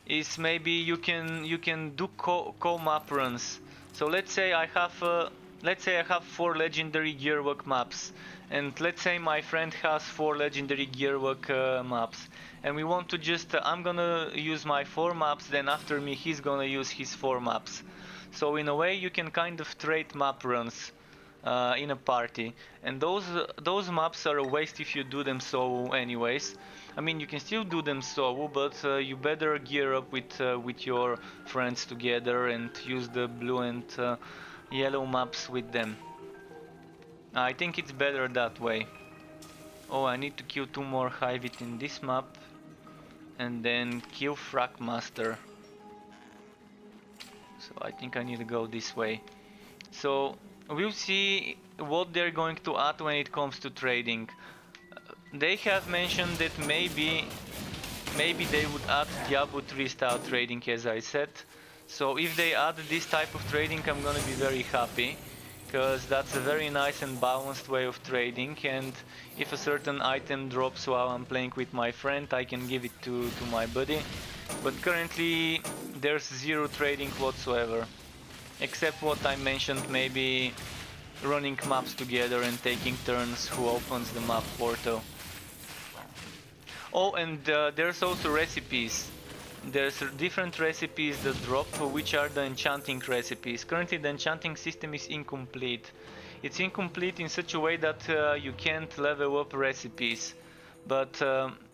is maybe you can do co-map runs. So let's say I have 4 legendary gearwork maps, and let's say my friend has 4 legendary gearwork maps, and we want to just I'm gonna use my 4 maps, then after me he's gonna use his 4 maps. So in a way you can kind of trade map runs. in a party, and those maps are a waste if you do them solo anyways. I mean, you can still do them solo, but you better gear up with your friends together and use the blue and yellow maps with them. I think it's better that way. Oh, I need to kill 2 more Hivit in this map and then kill Fragmaster. So I think I need to go this way. So we'll see what they're going to add when it comes to trading. They have mentioned that maybe they would add Diablo 3 style trading, as I said. So if they add this type of trading, I'm gonna be very happy, because that's a very nice and balanced way of trading, and if a certain item drops while I'm playing with my friend, I can give it to my buddy. But currently there's zero trading whatsoever, except what I mentioned, maybe running maps together and taking turns who opens the map portal. Oh, and there's also recipes. There's different recipes that drop, which are the enchanting recipes. Currently the enchanting system is incomplete. It's incomplete in such a way that you can't level up recipes. But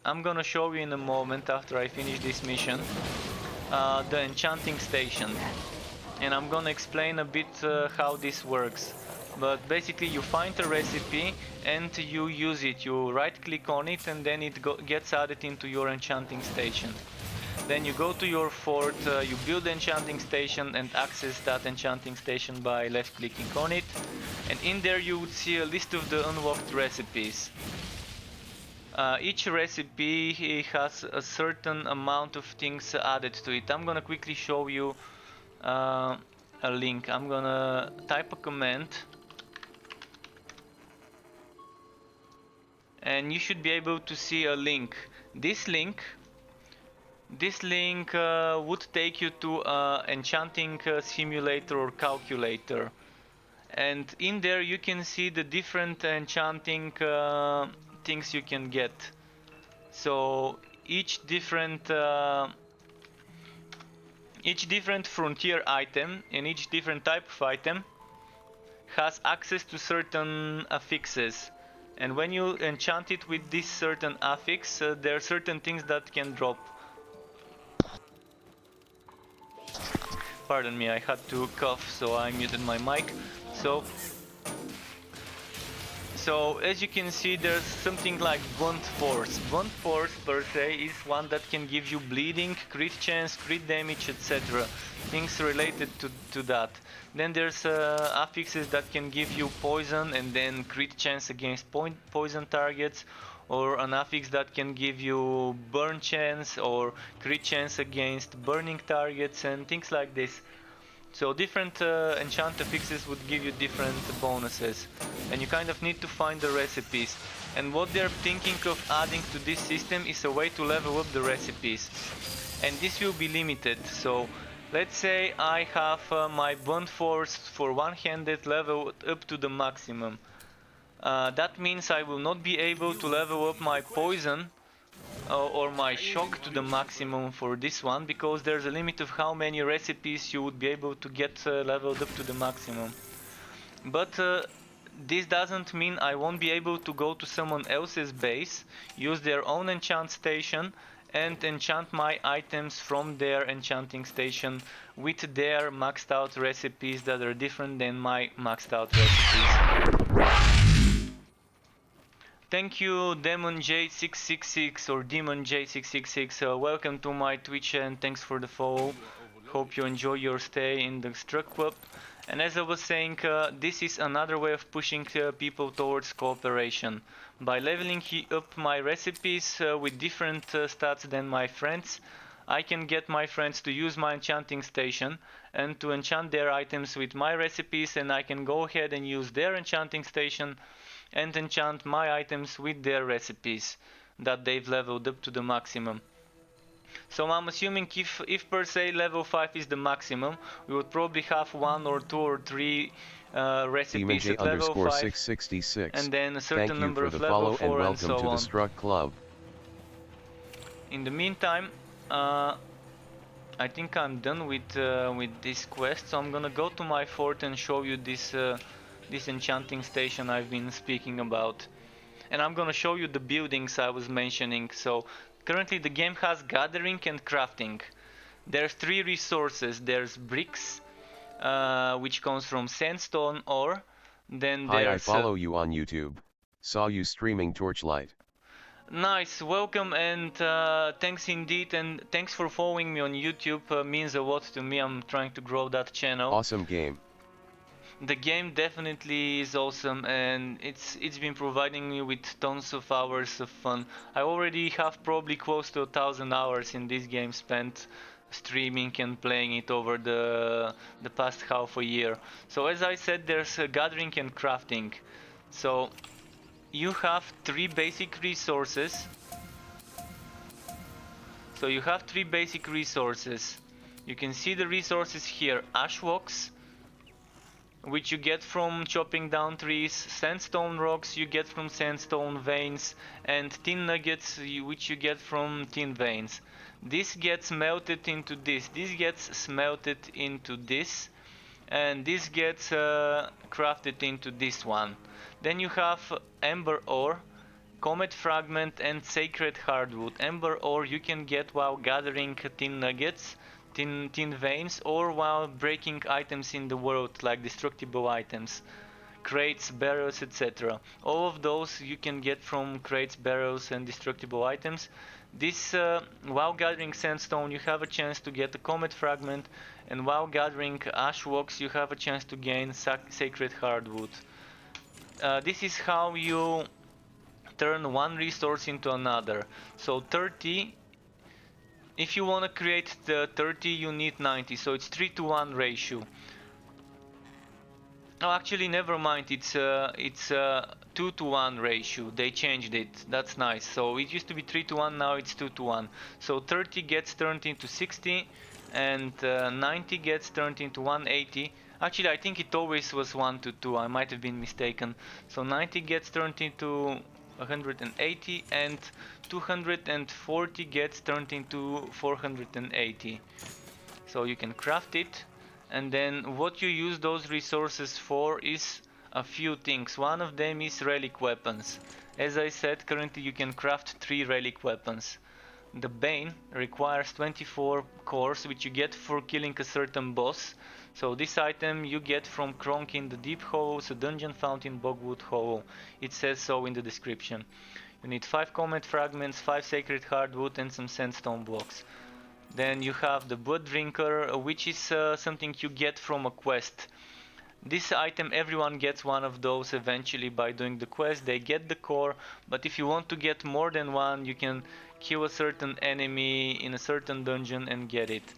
I'm gonna show you in a moment, after I finish this mission, the enchanting station. And I'm gonna explain a bit how this works. But basically you find a recipe and you use it. You right click on it and then it gets added into your enchanting station. Then you go to your fort, you build the enchanting station and access that enchanting station by left clicking on it. And in there you would see a list of the unlocked recipes. Each recipe has a certain amount of things added to it. I'm gonna quickly show you a link. I'm gonna type a command and you should be able to see a link. This link would take you to enchanting simulator or calculator, and in there you can see the different enchanting things you can get. So each different frontier item and each different type of item has access to certain affixes, and when you enchant it with this certain affix, there are certain things that can drop. Pardon me, I had to cough, so I muted my mic. So as you can see, there's something like blunt force. Blunt force per se is one that can give you bleeding, crit chance, crit damage, etc. Things related to that. Then there's affixes that can give you poison and then crit chance against poison targets, or an affix that can give you burn chance or crit chance against burning targets and things like this. So different enchant affixes would give you different bonuses, and you kind of need to find the recipes. And what they're thinking of adding to this system is a way to level up the recipes, and this will be limited. So let's say I have my blunt force for one-handed leveled up to the maximum. That means I will not be able to level up my poison or my shock to the maximum for this one, because there's a limit of how many recipes you would be able to get leveled up to the maximum. But this doesn't mean I won't be able to go to someone else's base, use their own enchant station and enchant my items from their enchanting station with their maxed out recipes that are different than my maxed out recipes. Thank you, Demon J666 or Demon J666. Welcome to my Twitch and thanks for the follow. Hope you enjoy your stay in the Struck Pub. And as I was saying, this is another way of pushing people towards cooperation. By leveling up my recipes with different stats than my friends, I can get my friends to use my enchanting station and to enchant their items with my recipes, and I can go ahead and use their enchanting station and enchant my items with their recipes that they've leveled up to the maximum. So I'm assuming if per se level 5 is the maximum, we would probably have 1 or 2 or 3 recipes at level 5, 666. and then a certain Thank you number for of the level follow 4 and and welcome so to the on. Struck Club. In the meantime, I think I'm done with this quest, so I'm gonna go to my fort and show you this this enchanting station I've been speaking about. And I'm gonna show you the buildings I was mentioning. So currently the game has gathering and crafting. There's 3 resources. There's bricks, which comes from sandstone ore. Then Hi, I there's follow you on YouTube. Saw you streaming Torchlight. nice, welcome, and thanks indeed, and thanks for following me on YouTube. Means a lot to me. I'm trying to grow that channel. Awesome game. The game definitely is awesome, and it's been providing me with tons of hours of fun. I already have probably close to 1,000 hours in this game spent streaming and playing it over the past half a year. So as I said, there's gathering and crafting. So you have 3 basic resources. So you have 3 basic resources. You can see the resources here: ash blocks, which you get from chopping down trees; sandstone rocks you get from sandstone veins; and tin nuggets which you get from tin veins. This gets melted into this gets smelted into this, and this gets crafted into this one. Then you have ember ore, comet fragment, and sacred hardwood. Ember ore you can get while gathering tin nuggets, tin veins, or while breaking items in the world, like destructible items, crates, barrels, etc. All of those you can get from crates, barrels, and destructible items. This while gathering sandstone you have a chance to get a comet fragment, and while gathering ash blocks you have a chance to gain sacred hardwood. This is how you turn one resource into another. So 30, if you want to create the 30 you need 90, so it's 3-to-1 ratio. Oh, actually never mind, it's 2-to-1 ratio. They changed it. That's nice. So it used to be 3-to-1, now it's 2-to-1. So 30 gets turned into 60, and 90 gets turned into 180. Actually, I think it always was 1-to-2. I might have been mistaken. So 90 gets turned into 180, and 240 gets turned into 480. So you can craft it, and then what you use those resources for is a few things. One of them is relic weapons. As I said, currently you can craft 3 relic weapons. The Bane requires 24 cores, which you get for killing a certain boss. So this item you get from Kronk in the Deep Hollows, a dungeon found in Bogwood Hollow. It says so in the description. You need 5 comet fragments, 5 sacred hardwood, and some sandstone blocks. Then you have the Blood Drinker, which is something you get from a quest. This item, everyone gets one of those eventually by doing the quest. They get the core, but if you want to get more than one, you can kill a certain enemy in a certain dungeon and get it.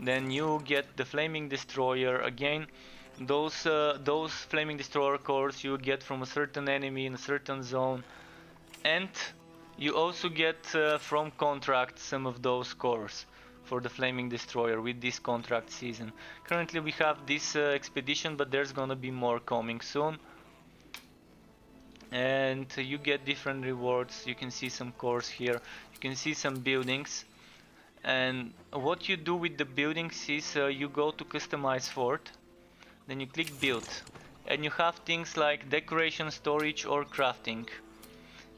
Then you get the Flaming Destroyer. Again, those Flaming Destroyer cores you get from a certain enemy in a certain zone, and you also get from contract some of those cores for the Flaming Destroyer with this contract season. Currently we have this expedition, but there's gonna be more coming soon. And you get different rewards. You can see some cores here. You can see some buildings. And what you do with the buildings is you go to customize fort, then you click build, and you have things like decoration, storage, or crafting.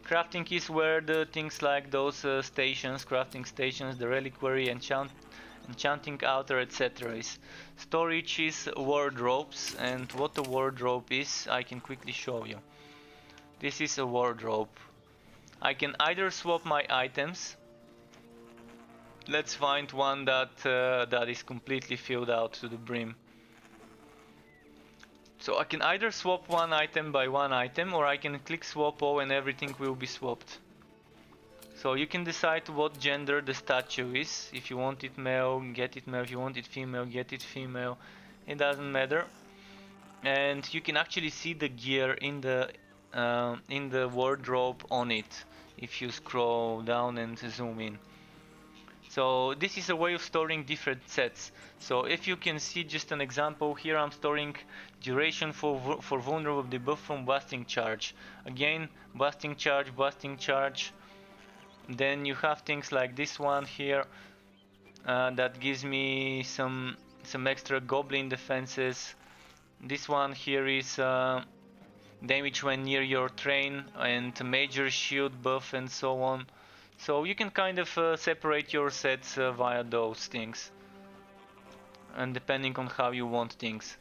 Crafting is where the things like those stations, crafting stations, the reliquary, enchanting altar, etc. is. Storage is wardrobes, and what a wardrobe is, I can quickly show you. This is a wardrobe. I can either swap my items. Let's find one that is completely filled out to the brim. So I can either swap one item by one item, or I can click swap all and everything will be swapped. So you can decide what gender the statue is. If you want it male, get it male. If you want it female, get it female. It doesn't matter. And you can actually see the gear in the wardrobe on it if you scroll down and zoom in. So this is a way of storing different sets. So if you can see just an example here, I'm storing duration for vulnerable debuff from blasting charge. Again, blasting charge. Then you have things like this one here that gives me some extra goblin defenses. This one here is damage when near your train and major shield buff and so on. So you can kind of separate your sets via those things, and depending on how you want things.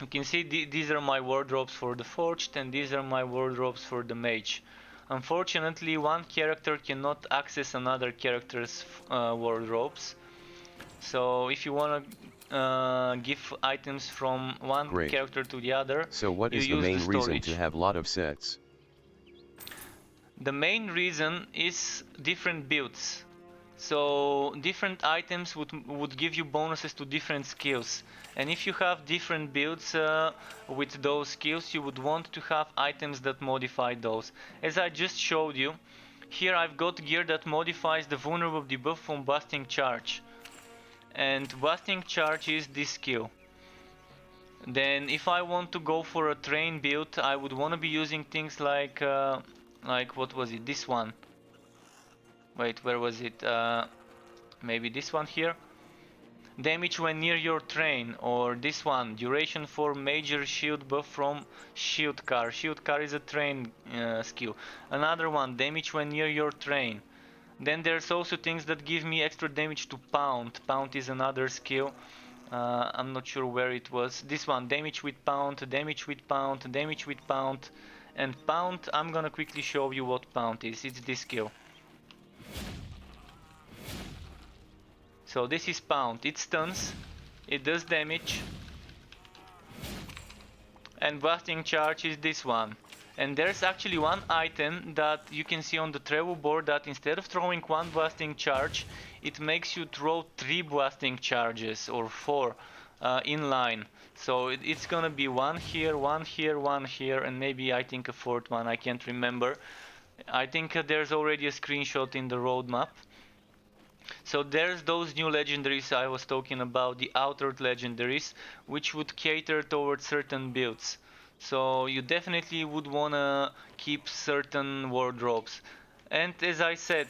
You can see these are my wardrobes for the forged, and these are my wardrobes for the mage. Unfortunately, one character cannot access another character's wardrobes. So if you want to give items from one Great. character to the other, So what you is the use the main reason to storage. have lot of sets? The main reason is different builds. So different items would give you bonuses to different skills, and if you have different builds with those skills, you would want to have items that modify those. As I just showed you, here I've got gear that modifies the vulnerable debuff from Busting Charge, and Busting Charge is this skill. Then if I want to go for a train build, I would want to be using things like what was it, this one. Wait, where was it? Maybe this one here. Damage when near your train, or this one, duration for major shield buff from shield car. Shield car is a train skill. Another one, damage when near your train. Then there's also things that give me extra damage to pound. Pound is another skill. I'm not sure where it was. This one, damage with pound, damage with pound, damage with pound. And pound, I'm gonna quickly show you what pound is. It's this skill. So this is pound, it stuns, it does damage, and Busting Charge is this one. And there's actually one item that you can see on the travel board that instead of throwing one Busting Charge, it makes you throw 3 Busting Charges, or 4, in line. So it's gonna be one here, one here, one here, and maybe I think a 4th one, I can't remember. I think there's already a screenshot in the roadmap. So there's those new legendaries I was talking about, the outered legendaries, which would cater towards certain builds. So you definitely would wanna keep certain wardrobes. And as I said,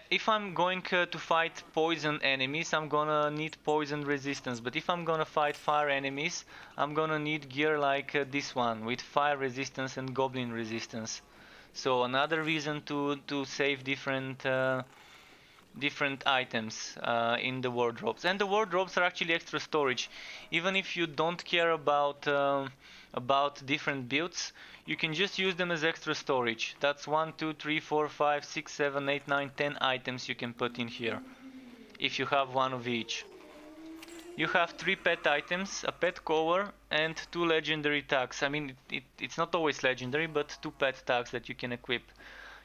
if I'm going to fight poison enemies, I'm gonna need poison resistance. But if I'm gonna fight fire enemies, I'm gonna need gear like this one, with fire resistance and goblin resistance. So another reason to save different items in the wardrobes, and the wardrobes are actually extra storage. Even if you don't care about different builds, you can just use them as extra storage. That's 1 2 3 4 5 6 7 8 9 10 items you can put in here if you have one of each. You have 3 pet items, a pet cover, and 2 legendary tags. I mean, it's not always legendary, but 2 pet tags that you can equip.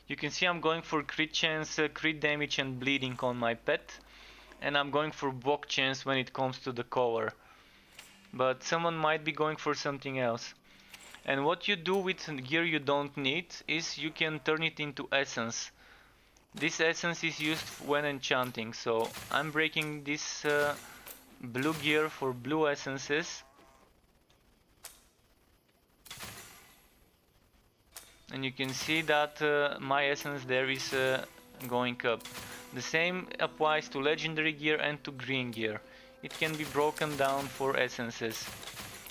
You can see I'm going for crit chance, crit damage and bleeding on my pet, and I'm going for block chance when it comes to the cover. But someone might be going for something else. And what you do with gear you don't need is you can turn it into essence. This essence is used when enchanting, so I'm breaking this blue gear for blue essences. And you can see that my essence there is going up. The same applies to legendary gear and to green gear. It can be broken down for essences,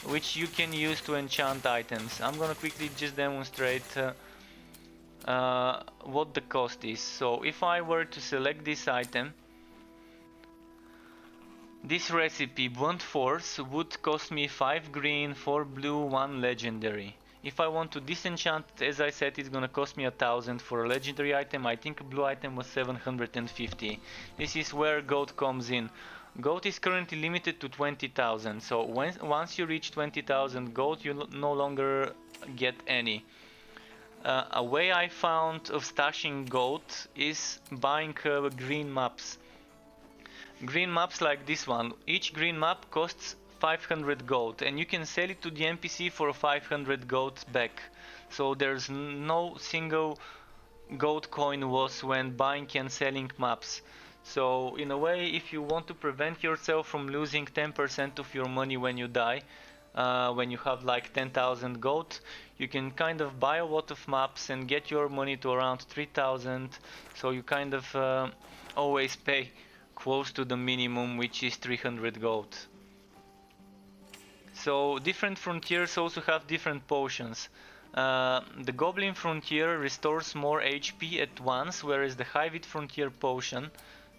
which you can use to enchant items. I'm gonna quickly just demonstrate what the cost is. So if I were to select this item, this recipe, Blunt Force, would cost me 5 green, 4 blue, 1 legendary. If I want to disenchant, as I said, it's gonna cost me 1000 for a legendary item. I think a blue item was 750. This is where goat comes in. Goat is currently limited to 20,000, so once you reach 20,000 goat, you no longer get any. A way I found of stashing goat is buying green maps. Green maps like this one. Each green map costs 500 gold, and you can sell it to the NPC for 500 gold back. So there's no single gold coin loss when buying and selling maps. So in a way, if you want to prevent yourself from losing 10% of your money when you die, when you have like 10,000 gold, you can kind of buy a lot of maps and get your money to around 3,000. So you kind of always pay close to the minimum, which is 300 gold. So different frontiers also have different potions. The Goblin Frontier restores more HP at once, whereas the Hivit Frontier potion,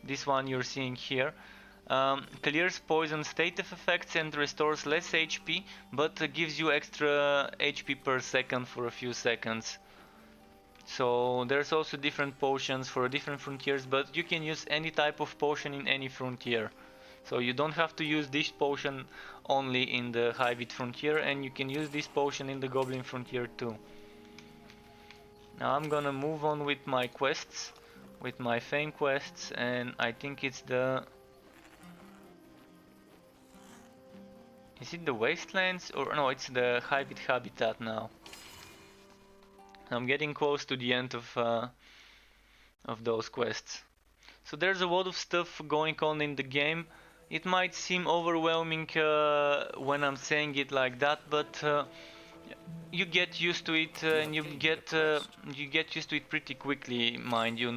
this one you're seeing here, clears poison status effects and restores less HP, but gives you extra HP per second for a few seconds. So there's also different potions for different frontiers, but you can use any type of potion in any frontier. So you don't have to use this potion only in the Hivit Frontier, and you can use this potion in the Goblin Frontier too. Now I'm gonna move on with my quests, with my fame quests, and I think it's the... Is it the Wastelands? Or no, it's the Hivit Habitat now. I'm getting close to the end of those quests. So there's a lot of stuff going on in the game. It might seem overwhelming when I'm saying it like that, but you get used to it, and you get used to it pretty quickly, mind you.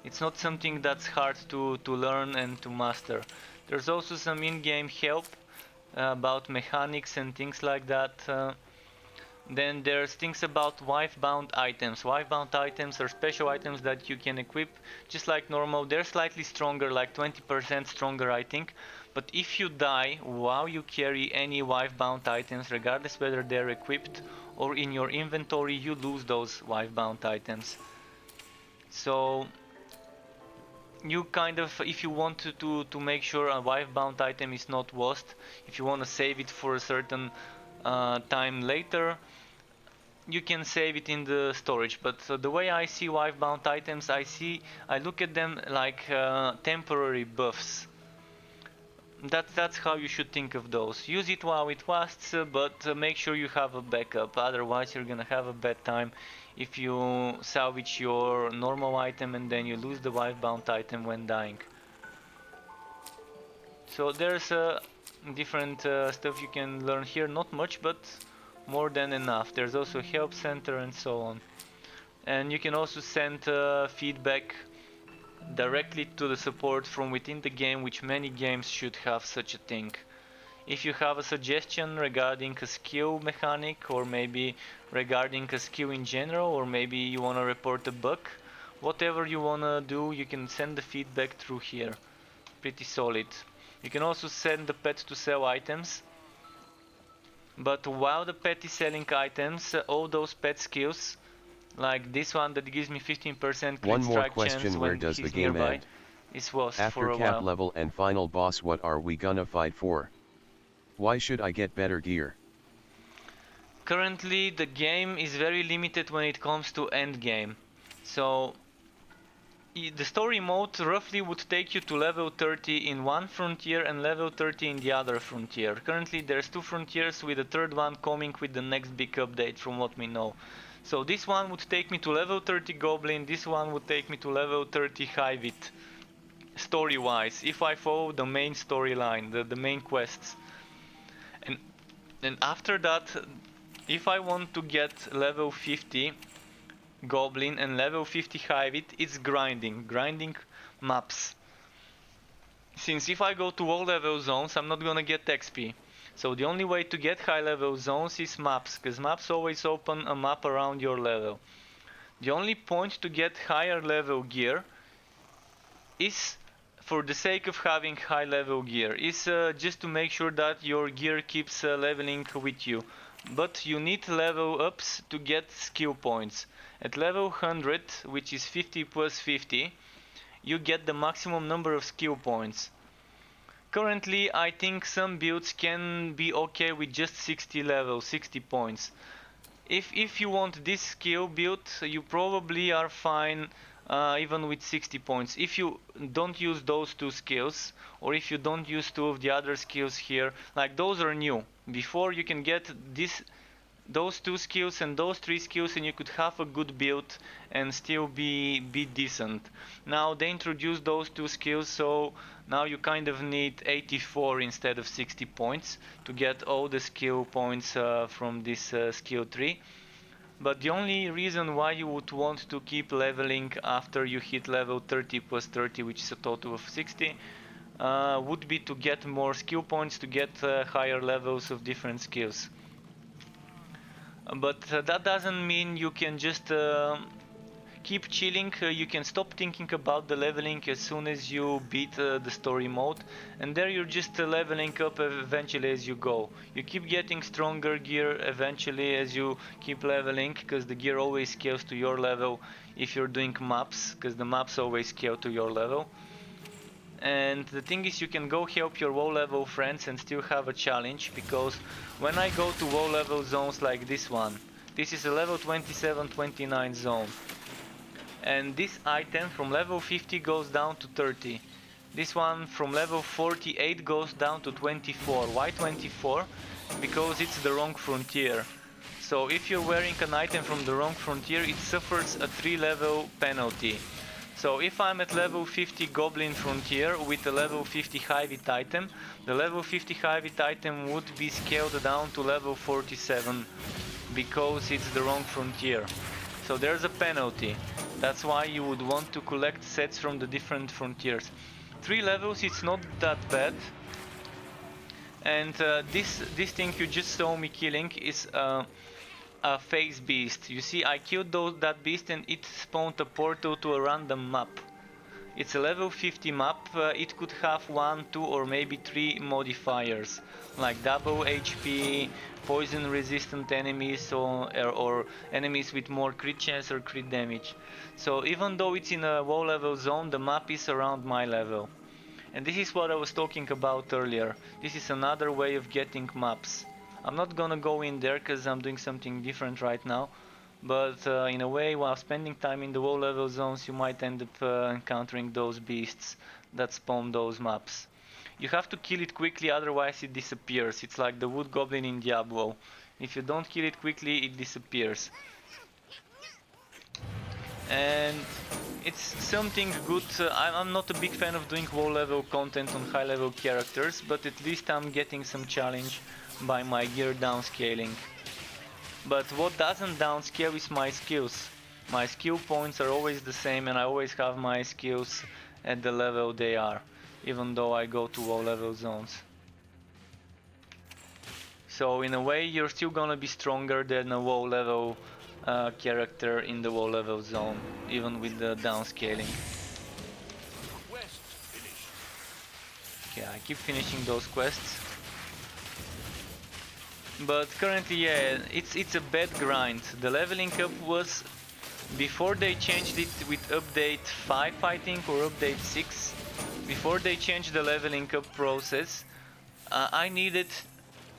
It's not something that's hard to learn and to master. There's also some in-game help about mechanics and things like that. Then there's things about wife-bound items. Wife-bound items are special items that you can equip just like normal. They're slightly stronger, like 20% stronger I think. But if you die while you carry any wife-bound items, regardless whether they're equipped or in your inventory, you lose those wife-bound items. So you kind of, if you want to make sure a wife-bound item is not lost, if you want to save it for a certain time later, you can save it in the storage. But the way I see wife-bound items, I look at them like temporary buffs. That's how you should think of those. Use it while it lasts, but make sure you have a backup. Otherwise, you're gonna have a bad time if you salvage your normal item and then you lose the wife-bound item when dying. So there's different stuff you can learn here. Not much, but more than enough. There's also a help center and so on. And you can also send feedback directly to the support from within the game, which many games should have such a thing. If you have a suggestion regarding a skill mechanic, or maybe regarding a skill in general, or maybe you want to report a bug, whatever you want to do, you can send the feedback through here. Pretty solid. You can also send the pet to sell items. But while the pet is selling items, all those pet skills, like this one that gives me 15% crit strike chance where when does he's the game nearby, end? is lost After for a cap while. level and final boss, what are we gonna fight for? Why should I get better gear? Currently the game is very limited when it comes to end game. So the story mode roughly would take you to level 30 in one frontier and level 30 in the other frontier. Currently there's two frontiers, with the third one coming with the next big update from what we know. So this one would take me to level 30 Goblin, this one would take me to level 30 Hivit, story-wise, if I follow the main storyline, the main quests. And after that, if I want to get level 50 Goblin and level 50 Hivit, it's grinding maps. Since if I go to all level zones, I'm not gonna get XP. So the only way to get high level zones is maps, because maps always open a map around your level. The only point to get higher level gear is, for the sake of having high level gear, is just to make sure that your gear keeps leveling with you. But you need level ups to get skill points. At level 100, which is 50 plus 50, you get the maximum number of skill points. Currently, I think some builds can be okay with just 60 points. If you want this skill build, you probably are fine even with 60 points. If you don't use those two skills, or if you don't use two of the other skills here, like those are new. Before you can get those two skills and those three skills, and you could have a good build and still be decent. Now they introduced those two skills, so now you kind of need 84 instead of 60 points to get all the skill points from this skill tree. But the only reason why you would want to keep leveling after you hit level 30 plus 30, which is a total of 60, would be to get more skill points, to get higher levels of different skills. But that doesn't mean you can just keep chilling. You can stop thinking about the leveling as soon as you beat the story mode, and there you're just leveling up eventually as you go. You keep getting stronger gear eventually as you keep leveling, because the gear always scales to your level if you're doing maps, because the maps always scale to your level. And the thing is, you can go help your low level friends and still have a challenge, because when I go to low level zones like this one, this is a level 27-29 zone, and this item from level 50 goes down to 30. This one from level 48 goes down to 24. Why 24? Because it's the wrong frontier. So if you're wearing an item from the wrong frontier, it suffers a 3 level penalty. So if I'm at level 50 Goblin Frontier with a level 50 Hivit item, the level 50 Hivit item would be scaled down to level 47 because it's the wrong frontier. So there's a penalty. That's why you would want to collect sets from the different frontiers. 3 levels, it's not that bad. And this thing you just saw me killing is a phase beast. You see, I killed that beast and it spawned a portal to a random map. It's a level 50 map. It could have 1, 2 or maybe 3 modifiers, like double HP, poison resistant enemies, or enemies with more crit chance or crit damage. So even though it's in a low level zone, the map is around my level. And this is what I was talking about earlier. This is another way of getting maps. I'm not gonna go in there because I'm doing something different right now. But in a way, while spending time in the low level zones, you might end up encountering those beasts that spawn those maps. You have to kill it quickly, otherwise it disappears. It's like the wood goblin in Diablo. If you don't kill it quickly, it disappears. And it's something good. I'm not a big fan of doing low level content on high level characters, but at least I'm getting some challenge by my gear downscaling. But what doesn't downscale is my skills. My skill points are always the same, and I always have my skills at the level they are, even though I go to low level zones. So in a way, you're still gonna be stronger than a low level character in the low level zone, even with the downscaling. Quest finished. Okay, I keep finishing those quests. But currently, yeah, it's a bad grind. The leveling up was, before they changed it with update 5, I think, or update 6, before they changed the leveling up process, I needed,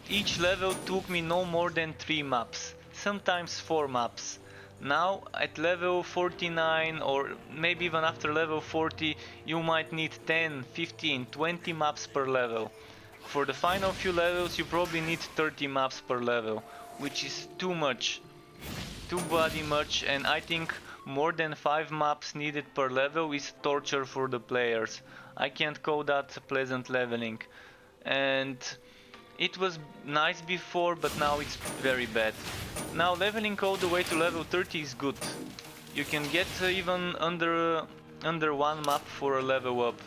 each level took me no more than 3 maps, sometimes 4 maps. Now at level 49 or maybe even after level 40, you might need 10, 15, 20 maps per level. For the final few levels you probably need 30 maps per level, which is too much. Too bloody much, and I think more than 5 maps needed per level is torture for the players. I can't call that pleasant leveling. And it was nice before, but now it's very bad. Now leveling all the way to level 30 is good. You can get even under 1 map for a level up,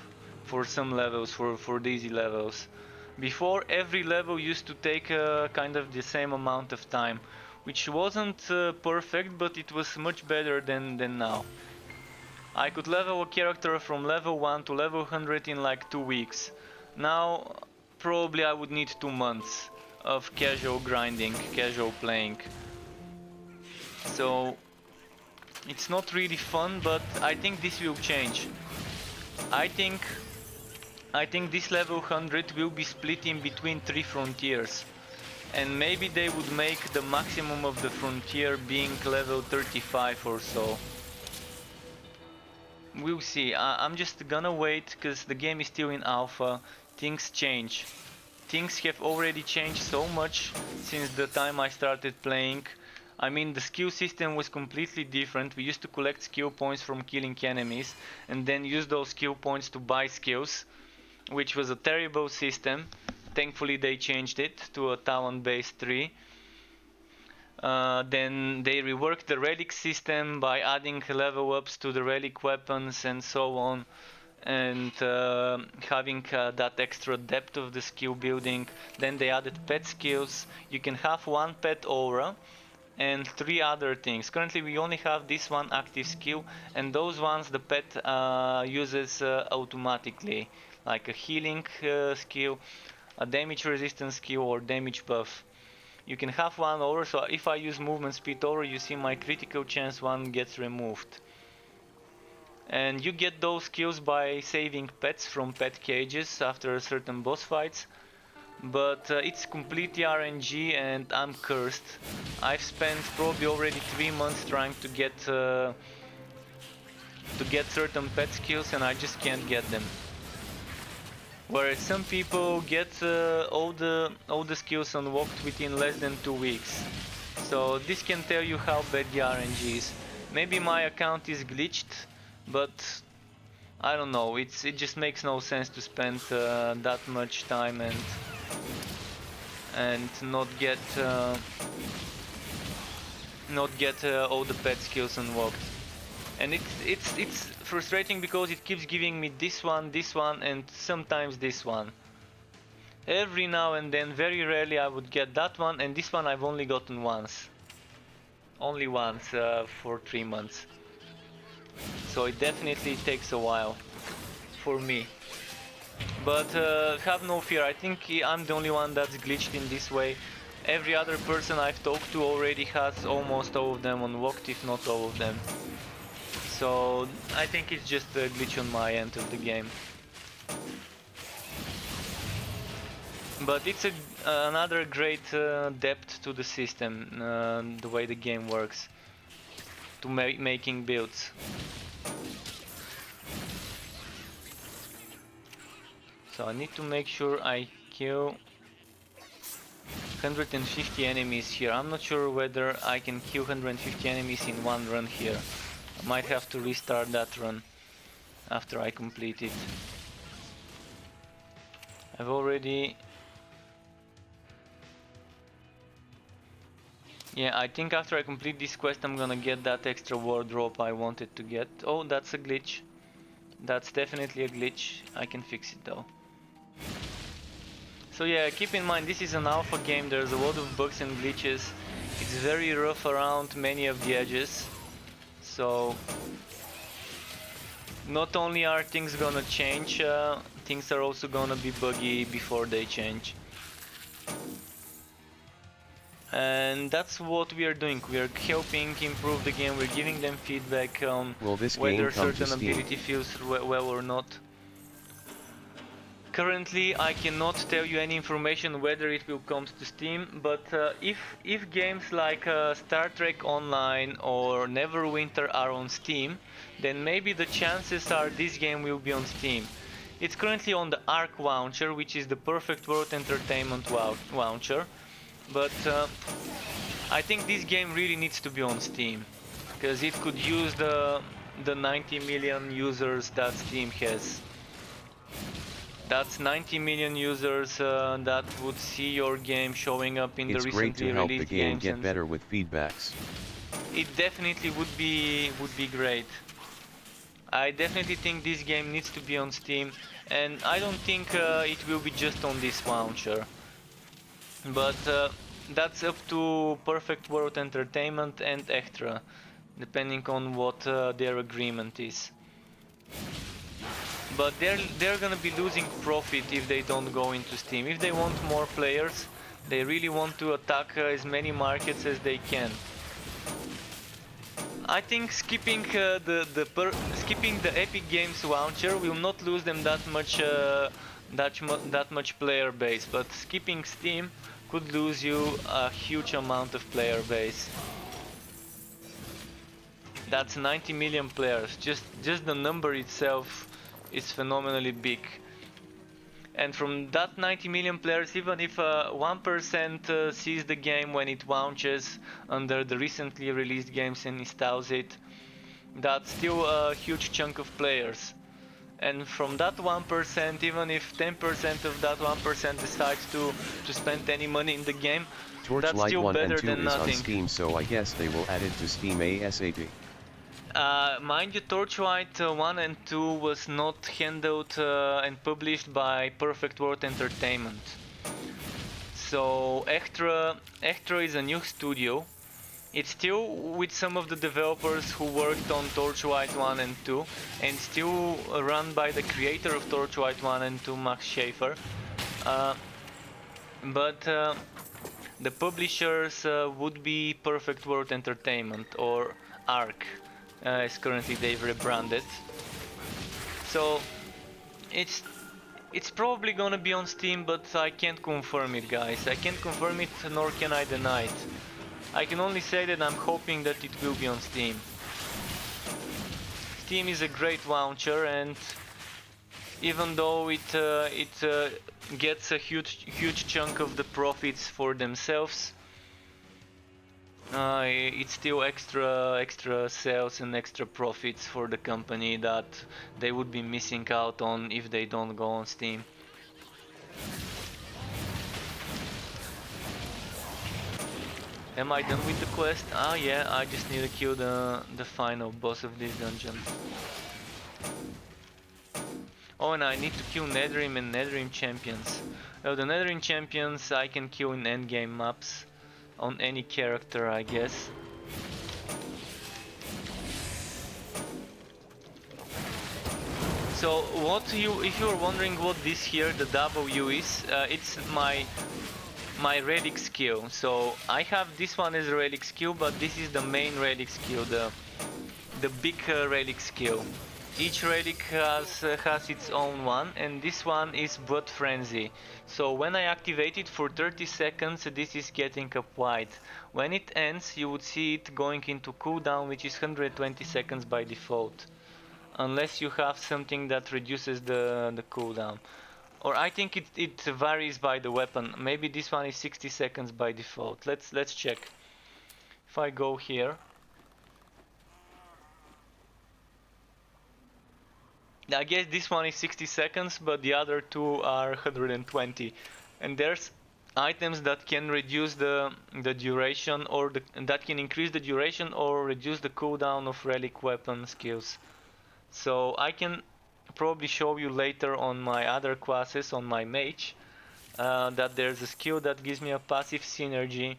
for some levels, for the easy levels. Before, every level used to take kind of the same amount of time, which wasn't perfect, but it was much better than now. I could level a character from level 1 to level 100 in like 2 weeks. Now probably I would need 2 months of casual grinding, casual playing. So it's not really fun, but I think this will change. I think this level 100 will be split in between 3 frontiers. And maybe they would make the maximum of the frontier being level 35 or so. We'll see. I'm just gonna wait, because the game is still in alpha. Things change. Things have already changed so much since the time I started playing. I mean, the skill system was completely different. We used to collect skill points from killing enemies and then use those skill points to buy skills, which was a terrible system. Thankfully they changed it to a talent-based tree. Then they reworked the relic system by adding level ups to the relic weapons and so on. and having that extra depth of the skill building. Then they added pet skills. You can have one pet aura and 3 other things. Currently we only have this one active skill, and those ones the pet uses automatically, like a healing skill, a damage resistance skill, or damage buff. You can have one aura, so if I use movement speed aura, you see my critical chance 1 gets removed. And you get those skills by saving pets from pet cages after certain boss fights. But it's completely RNG and I'm cursed. I've spent probably already 3 months trying to get certain pet skills, and I just can't get them. Whereas some people get all the skills unlocked within less than 2 weeks. So this can tell you how bad the RNG is. Maybe my account is glitched, but I don't know. It just makes no sense to spend that much time and not get all the pet skills unlocked. And it's frustrating because it keeps giving me this one, and sometimes this one. Every now and then, very rarely, I would get that one, and this one I've only gotten once. Only once for 3 months. So it definitely takes a while for me. But have no fear, I think I'm the only one that's glitched in this way. Every other person I've talked to already has almost all of them unlocked, if not all of them. So I think it's just a glitch on my end of the game. But it's another great depth to the system, the way the game works, to making builds. So I need to make sure I kill 150 enemies here. I'm not sure whether I can kill 150 enemies in one run here. I might have to restart that run after I complete it. I've already... Yeah, I think after I complete this quest I'm gonna get that extra wardrobe I wanted to get. Oh, that's a glitch. That's definitely a glitch. I can fix it though. So yeah, keep in mind this is an alpha game, there's a lot of bugs and glitches. It's very rough around many of the edges. So not only are things gonna change, things are also gonna be buggy before they change. And that's what we are doing. We are helping improve the game, we're giving them feedback on whether certain ability feels well or not. Currently I cannot tell you any information whether it will come to Steam, but if games like Star Trek Online or Neverwinter are on Steam, then maybe the chances are this game will be on Steam. It's currently on the Arc launcher, which is the Perfect World Entertainment launcher, but I think this game really needs to be on Steam, because it could use the 90 million users that Steam has. That's 90 million users that would see your game showing up in the recently released games. It's great to help the game get better with feedbacks. It definitely would be great. I definitely think this game needs to be on Steam, and I don't think it will be just on this launcher. But that's up to Perfect World Entertainment and Extra, depending on what their agreement is. But they're gonna be losing profit if they don't go into Steam. If they want more players, they really want to attack as many markets as they can. I think skipping the Epic Games launcher will not lose them that much player base, but skipping Steam could lose you a huge amount of player base. That's 90 million players. Just the number itself is phenomenally big. And from that 90 million players, even if 1% sees the game when it launches under the recently released games and installs it, that's still a huge chunk of players. And from that 1%, even if 10% of that 1% decides to spend any money in the game, Torchlight that's still 1 better and 2 than is nothing. on Steam, so I guess they will add it to Steam ASAP. Mind you, Torchlight 1 and 2 was not handled and published by Perfect World Entertainment. So Ectra is a new studio. It's still with some of the developers who worked on Torchlight 1 and 2, and still run by the creator of Torchlight 1 and 2, Max Schaefer. But the publishers would be Perfect World Entertainment, or ARC, as currently they've rebranded. So it's probably gonna be on Steam, but I can't confirm it, guys. I can't confirm it, nor can I deny it. I can only say that I'm hoping that it will be on Steam. Steam is a great launcher, and even though it gets a huge chunk of the profits for themselves, it's still extra sales and extra profits for the company that they would be missing out on if they don't go on Steam. Am I done with the quest? Ah yeah, I just need to kill the final boss of this dungeon. Oh, and I need to kill Netherrim and Netherrim champions. Well, the Netherrim champions I can kill in endgame maps on any character, I guess. So if you're wondering what this here, the W is, it's my relic skill. So I have this one as a relic skill, but this is the main relic skill, the big relic skill. Each relic has its own one, and this one is Blood Frenzy. So when I activate it for 30 seconds, this is getting applied. When it ends, you would see it going into cooldown, which is 120 seconds by default. Unless you have something that reduces the cooldown. Or I think it varies by the weapon. Maybe this one is 60 seconds by default. Let's check. If I go here, I guess this one is 60 seconds, but the other two are 120. And there's items that can reduce the duration, or that can increase the duration or reduce the cooldown of relic weapon skills. So I can probably show you later on my other classes, on my mage, that there's a skill that gives me a passive synergy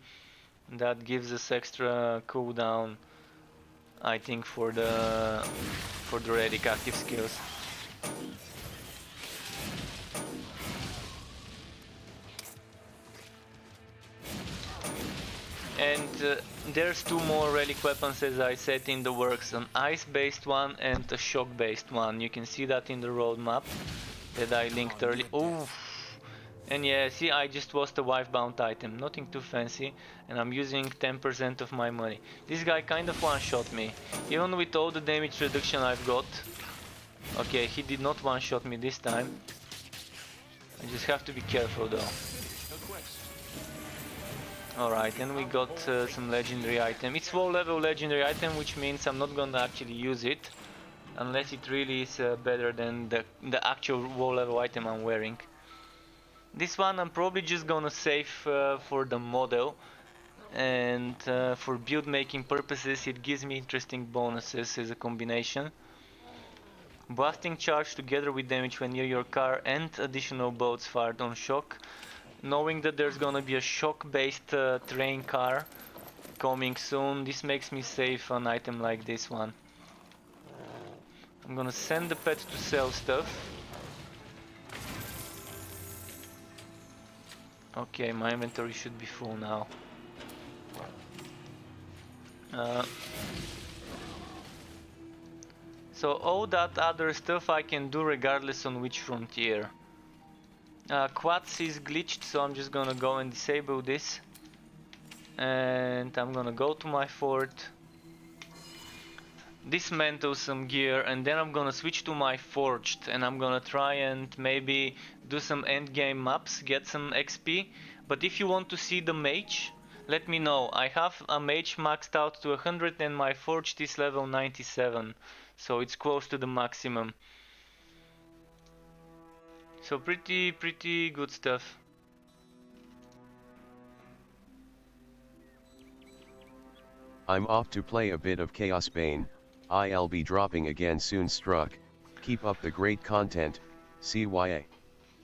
that gives us extra cooldown, I think, for the relic active skills. And there's two more relic weapons, as I said, in the works, an ice-based one and a shock-based one. You can see that in the roadmap that I linked earlier. Oh, and yeah, see, I just lost a wife-bound item, nothing too fancy, and I'm using 10% of my money. This guy kind of one-shot me, even with all the damage reduction I've got. Okay, he did not one-shot me this time. I just have to be careful though. Alright, and we got some legendary item. It's low level legendary item, which means I'm not gonna actually use it unless it really is better than the actual low level item I'm wearing. This one I'm probably just gonna save for the model, and for build making purposes it gives me interesting bonuses as a combination. Blasting charge together with damage when near your car, and additional bolts fired on shock. Knowing that there's gonna be a shock-based train car coming soon, this makes me save an item like this one. I'm gonna send the pet to sell stuff. Okay, my inventory should be full now. So all that other stuff I can do regardless on which frontier. Quads is glitched, so I'm just gonna go and disable this, and I'm gonna go to my fort, dismantle some gear, and then I'm gonna switch to my forged, and I'm gonna try and maybe do some endgame maps, get some XP. But if you want to see the mage, let me know. I have a mage maxed out to 100 and my forged is level 97, so it's close to the maximum. So pretty good stuff. I'm off to play a bit of Chaos Bane. I'll be dropping again soon. Struck. Keep up the great content. CYA.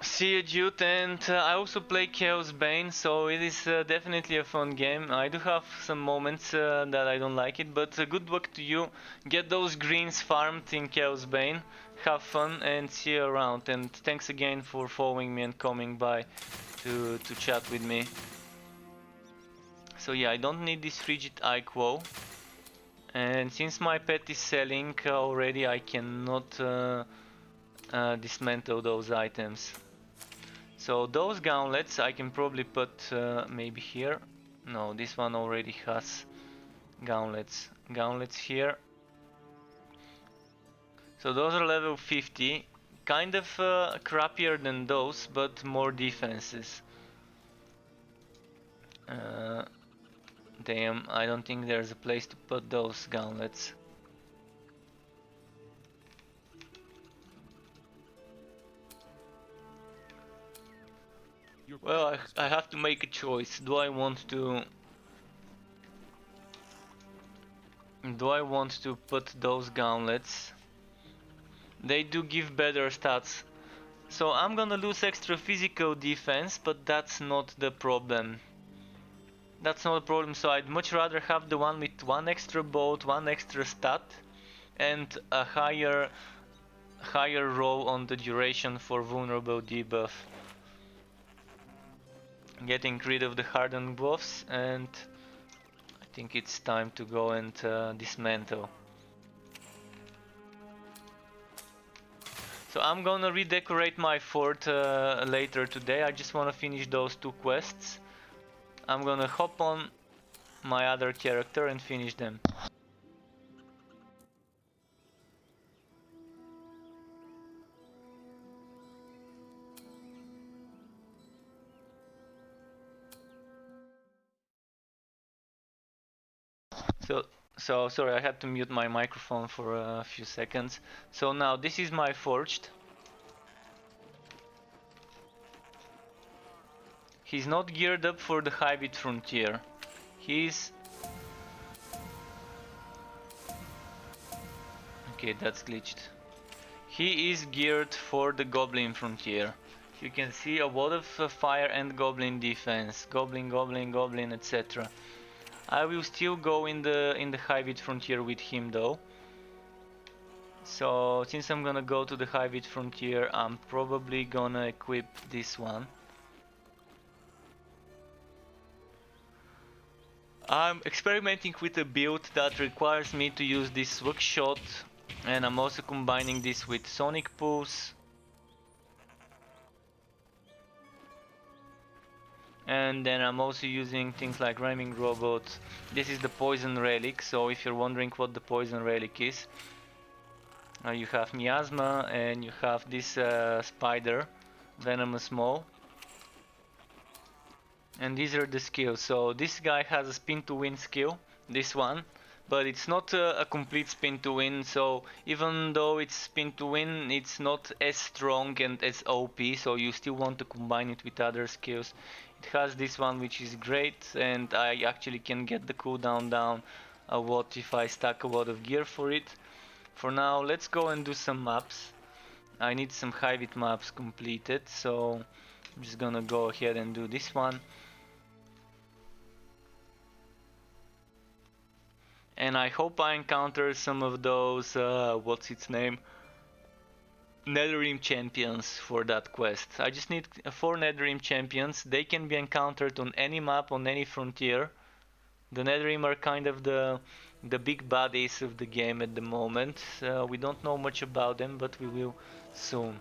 See you, Jude, and I also play Chaos Bane, so it is definitely a fun game. I do have some moments that I don't like it, but good luck to you. Get those greens farmed in Chaos Bane, have fun, and see you around. And thanks again for following me and coming by to chat with me. So yeah, I don't need this Frigid Iquo. And since my pet is selling already, I cannot dismantle those items. So those gauntlets I can probably put maybe here. No, this one already has gauntlets. Gauntlets here. So those are level 50. Kind of crappier than those, but more defenses. Damn, I don't think there's a place to put those gauntlets. Well, I have to make a choice. Do I want to put those gauntlets? They do give better stats. So I'm gonna lose extra physical defense, but that's not the problem. That's not a problem, so I'd much rather have the one with one extra bolt, one extra stat, and a higher roll on the duration for vulnerable debuff. Getting rid of the hardened buffs, and I think it's time to go and dismantle. So I'm gonna redecorate my fort later today. I just wanna finish those two quests. I'm gonna hop on my other character and finish them. So sorry, I had to mute my microphone for a few seconds. So now this is my forged. He's not geared up for the Hybrid Frontier. He's... Okay, that's glitched. He is geared for the Goblin Frontier. You can see a lot of fire and Goblin defense. Goblin, Goblin, Goblin, etc. I will still go in the Hybrid Frontier with him though. So since I'm gonna go to the Hybrid Frontier, I'm probably gonna equip this one. I'm experimenting with a build that requires me to use this Swag Shot, and I'm also combining this with Sonic Pulse. And then I'm also using things like Ramming Robot. This is the Poison Relic, so if you're wondering what the Poison Relic is, you have Miasma and you have this Spider, Venomous Maw. And these are the skills. So this guy has a spin to win skill, this one, but it's not a complete spin to win. So even though it's spin to win, it's not as strong and as OP, so you still want to combine it with other skills. It has this one, which is great, and I actually can get the cooldown down a lot if I stack a lot of gear for it. For now, let's go and do some maps. I need some Hybrid maps completed, so I'm just gonna go ahead and do this one. And I hope I encounter some of those, what's its name? Netherrealm champions for that quest. I just need 4 Netherrealm champions. They can be encountered on any map, on any frontier. The Netherrealm are kind of the big baddies of the game at the moment. We don't know much about them, but we will soon.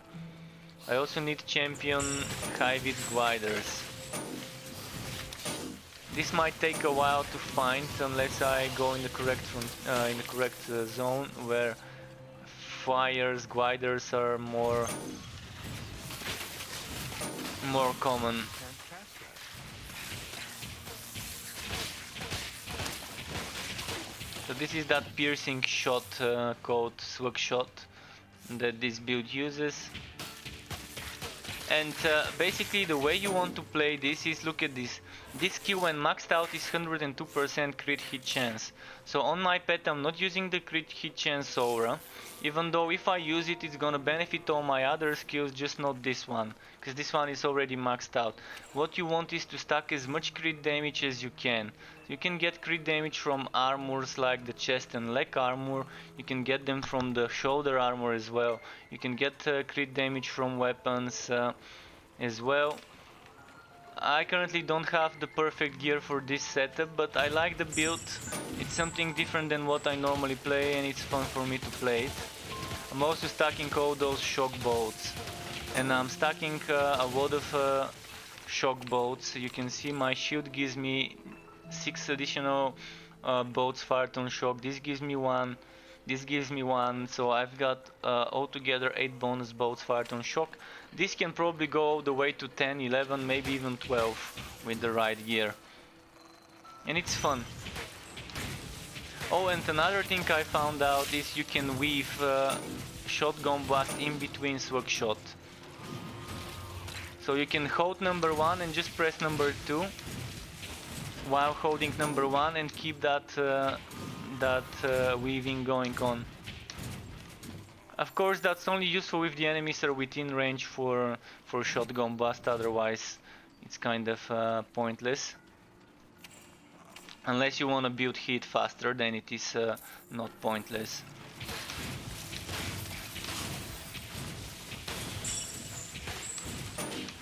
I also need champion Hybrid gliders. This might take a while to find unless I go in the correct zone where flyers, gliders are more common. So this is that piercing shot called Swag Shot that this build uses. And basically the way you want to play this is, look at this. This skill when maxed out is 102% crit hit chance. So on my pet I'm not using the crit hit chance aura, even though if I use it, it's gonna benefit all my other skills, just not this one, because this one is already maxed out. What you want is to stack as much crit damage as you can. You can get crit damage from armors like the chest and leg armor. You can get them from the shoulder armor as well. You can get crit damage from weapons as well. I currently don't have the perfect gear for this setup, but I like the build. It's something different than what I normally play, and it's fun for me to play it. I'm also stacking all those shock bolts, and I'm stacking a lot of shock bolts. You can see my shield gives me 6 additional bolts fired on shock. This gives me 1. This gives me 1, so I've got altogether 8 bonus bolts fired on shock. This can probably go all the way to 10, 11, maybe even 12 with the right gear. And it's fun. Oh, and another thing I found out is you can weave shotgun blast in between swag shot. So you can hold number 1 and just press number 2 while holding number 1 and keep that weaving going on. Of course, that's only useful if the enemies are within range for shotgun blast, otherwise it's kind of pointless. Unless you want to build heat faster, then it is not pointless.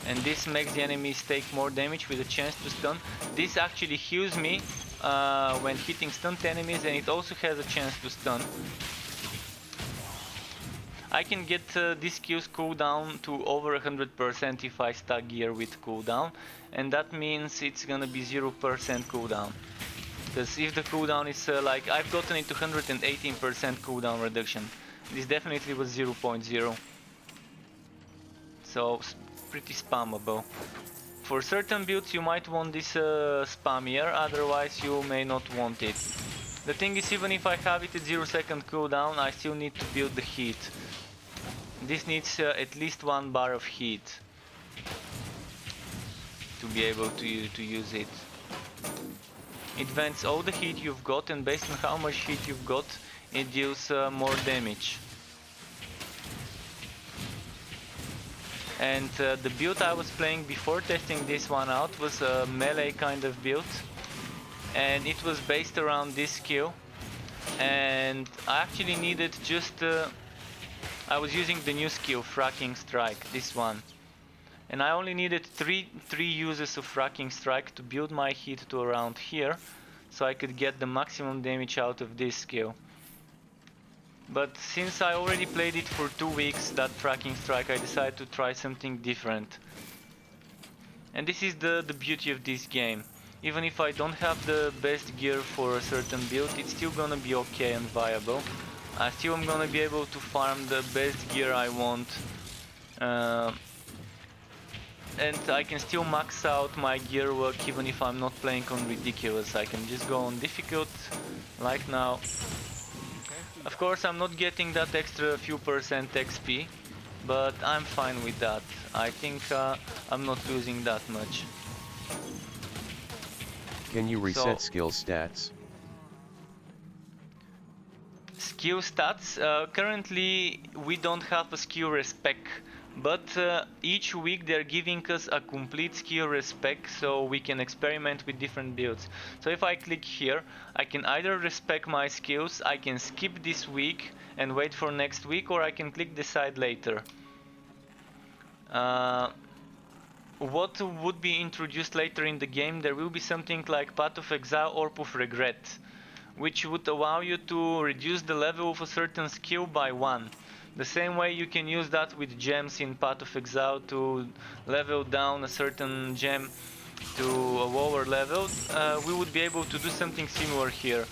And this makes the enemies take more damage with a chance to stun. This actually heals me when hitting stunned enemies, and it also has a chance to stun. I can get this skill's cooldown to over 100% if I stack gear with cooldown, and that means it's gonna be 0% cooldown. Because if the cooldown is like, I've gotten it to 118% cooldown reduction. This definitely was 0.0. So pretty spammable. For certain builds you might want this spammier, otherwise you may not want it. The thing is, even if I have it at 0-second cooldown, I still need to build the heat. This needs at least 1 bar of heat to be able to use it. It vents all the heat you've got, and based on how much heat you've got, it deals more damage. And the build I was playing before testing this one out was a melee kind of build, and it was based around this skill, and I actually needed just I was using the new skill, Fracking Strike, this one, and I only needed three uses of Fracking Strike to build my heat to around here, so I could get the maximum damage out of this skill. But since I already played it for 2 weeks, that Fracking Strike, I decided to try something different. And this is the beauty of this game. Even if I don't have the best gear for a certain build, it's still gonna be okay and viable. I still am gonna be able to farm the best gear I want. And I can still max out my gear work even if I'm not playing on ridiculous. I can just go on difficult, like now. Of course, I'm not getting that extra few percent XP, but I'm fine with that. I think I'm not losing that much. Can you reset skill stats? Skill stats? Currently, we don't have a skill respec, but each week they're giving us a complete skill respec, so we can experiment with different builds. So if I click here, I can either respec my skills, I can skip this week and wait for next week, or I can click decide later. What would be introduced later in the game, there will be something like Path of Exile or Path of Regret, which would allow you to reduce the level of a certain skill by 1. The same way you can use that with gems in Path of Exile to level down a certain gem to a lower level, we would be able to do something similar here.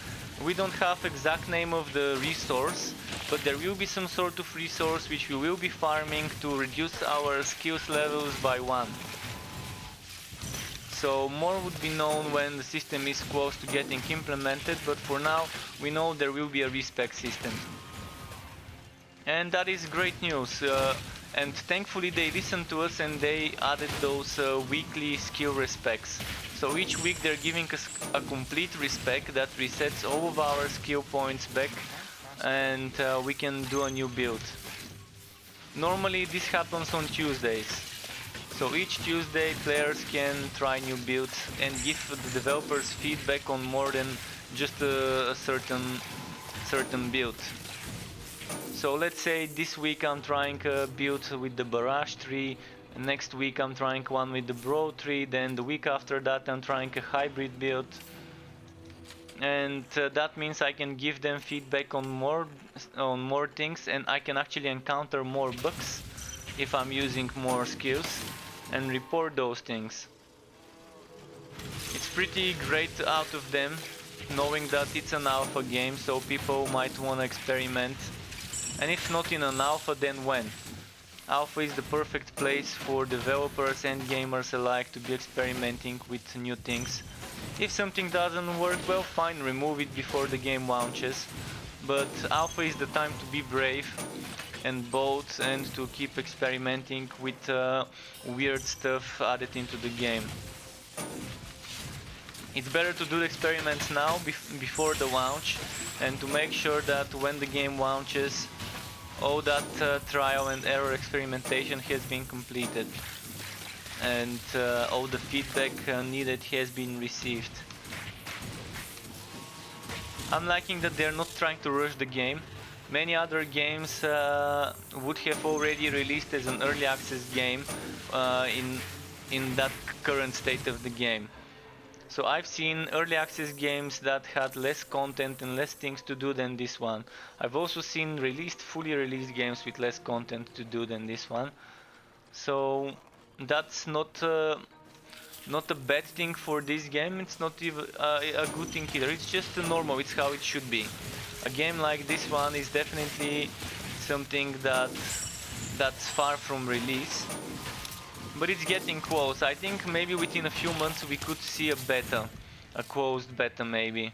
We don't have exact name of the resource, but there will be some sort of resource which we will be farming to reduce our skills levels by 1. So more would be known when the system is close to getting implemented, but for now we know there will be a respec system. And that is great news. And thankfully they listened to us and they added those weekly skill respects. So each week they're giving us a complete respec that resets all of our skill points back, and we can do a new build. Normally this happens on Tuesdays. So each Tuesday players can try new builds and give the developers feedback on more than just a certain build. So let's say this week I'm trying a build with the barrage tree, next week I'm trying one with the broad tree, then the week after that I'm trying a hybrid build. And that means I can give them feedback on more things, and I can actually encounter more bugs if I'm using more skills and report those things. It's pretty great out of them, knowing that it's an alpha game, so people might want to experiment. And if not in an alpha, then when? Alpha is the perfect place for developers and gamers alike to be experimenting with new things. If something doesn't work, well, fine, remove it before the game launches. But alpha is the time to be brave and bold and to keep experimenting with weird stuff added into the game. It's better to do the experiments now before the launch, and to make sure that when the game launches, all that trial and error experimentation has been completed, and all the feedback needed has been received. I'm liking that they're not trying to rush the game. Many other games would have already released as an early access game in that current state of the game. So I've seen early access games that had less content and less things to do than this one. I've also seen fully released games with less content to do than this one. So that's not a bad thing for this game. It's not even a good thing either. It's just normal. It's how it should be. A game like this one is definitely something that's far from release. But it's getting close. I think maybe within a few months we could see a beta, a closed beta maybe.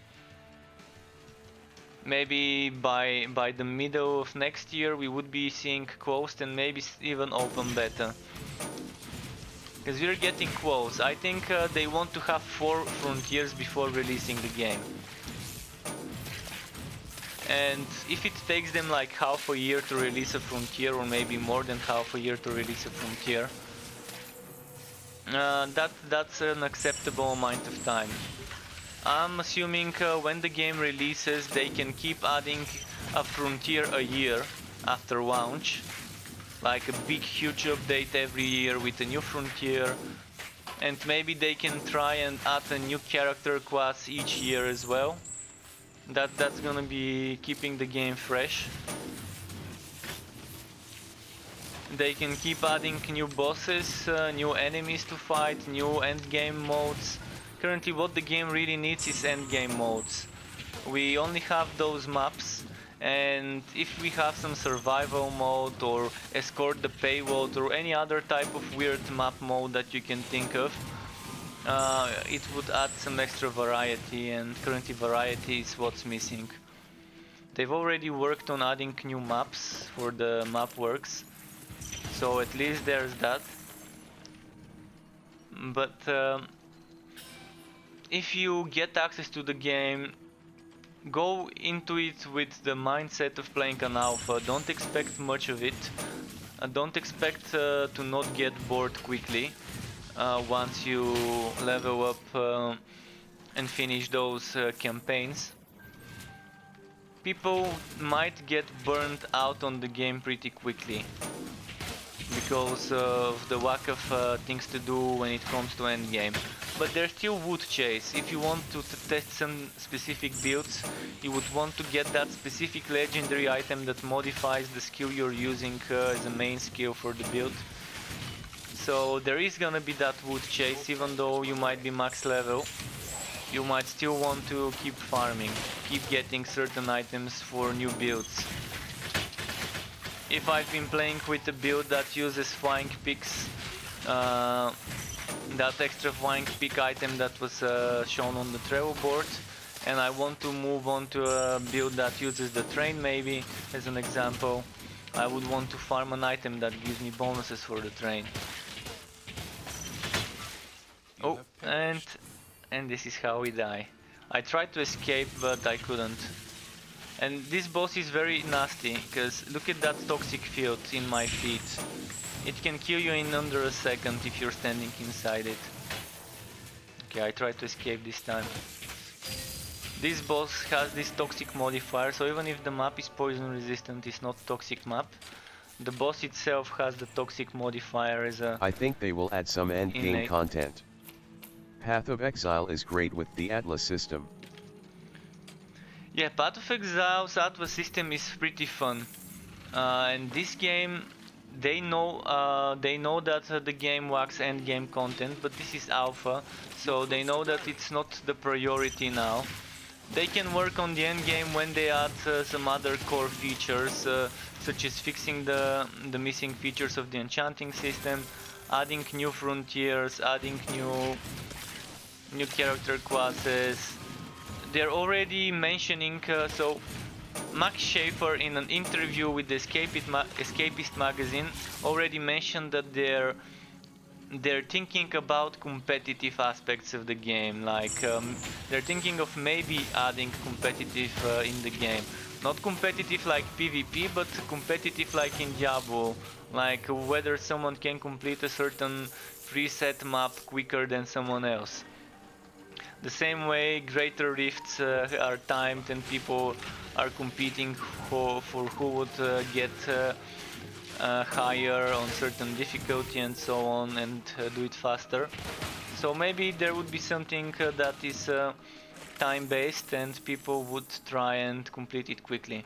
Maybe by the middle of next year we would be seeing closed and maybe even open beta. Because we're getting close. I think they want to have 4 frontiers before releasing the game. And if it takes them like half a year to release a frontier, or maybe more than half a year to release a frontier, that's an acceptable amount of time. I'm assuming when the game releases they can keep adding a frontier a year after launch, like a big huge update every year with a new frontier, and maybe they can try and add a new character class each year as well. That's gonna be keeping the game fresh. They can keep adding new bosses, new enemies to fight, new endgame modes. Currently what the game really needs is endgame modes. We only have those maps, and if we have some survival mode or escort the payload or any other type of weird map mode that you can think of, it would add some extra variety, and currently variety is what's missing. They've already worked on adding new maps for the map works. So at least there's that. But if you get access to the game, go into it with the mindset of playing an alpha. Don't expect much of it. Don't expect to not get bored quickly once you level up and finish those campaigns. People might get burned out on the game pretty quickly because of the lack of things to do when it comes to endgame. But there still would chase. If you want to test some specific builds, you would want to get that specific legendary item that modifies the skill you're using as a main skill for the build. So there is gonna be that wood chase, even though you might be max level. You might still want to keep farming, keep getting certain items for new builds. If I've been playing with a build that uses flying picks, that extra flying pick item that was shown on the travel board, and I want to move on to a build that uses the train maybe, as an example, I would want to farm an item that gives me bonuses for the train. You Oh, have and perished. this is how we die. I tried to escape, but I couldn't. And this boss is very nasty, because look at that toxic field in my feet. It can kill you in under a second if you're standing inside it. Okay, I tried to escape this time. This boss has this toxic modifier, so even if the map is poison resistant, it's not toxic map. The boss itself has the toxic modifier as a I think they will add some end game innate. content. Path of Exile is great with the Atlas system. Yeah, Path of Exile's Atlas system is pretty fun. And this game, they know that the game lacks end game content, but this is alpha, so they know that it's not the priority now. They can work on the end game when they add some other core features, such as fixing the missing features of the enchanting system, adding new frontiers, adding new character classes. They're already mentioning so Max Schaefer in an interview with the Escapist magazine already mentioned that they're thinking about competitive aspects of the game, like they're thinking of maybe adding competitive in the game. Not competitive like PvP, but competitive like in Diablo, like whether someone can complete a certain preset map quicker than someone else. The same way greater rifts are timed and people are competing for who would get higher on certain difficulty and so on, and do it faster. So maybe there would be something that is time based and people would try and complete it quickly.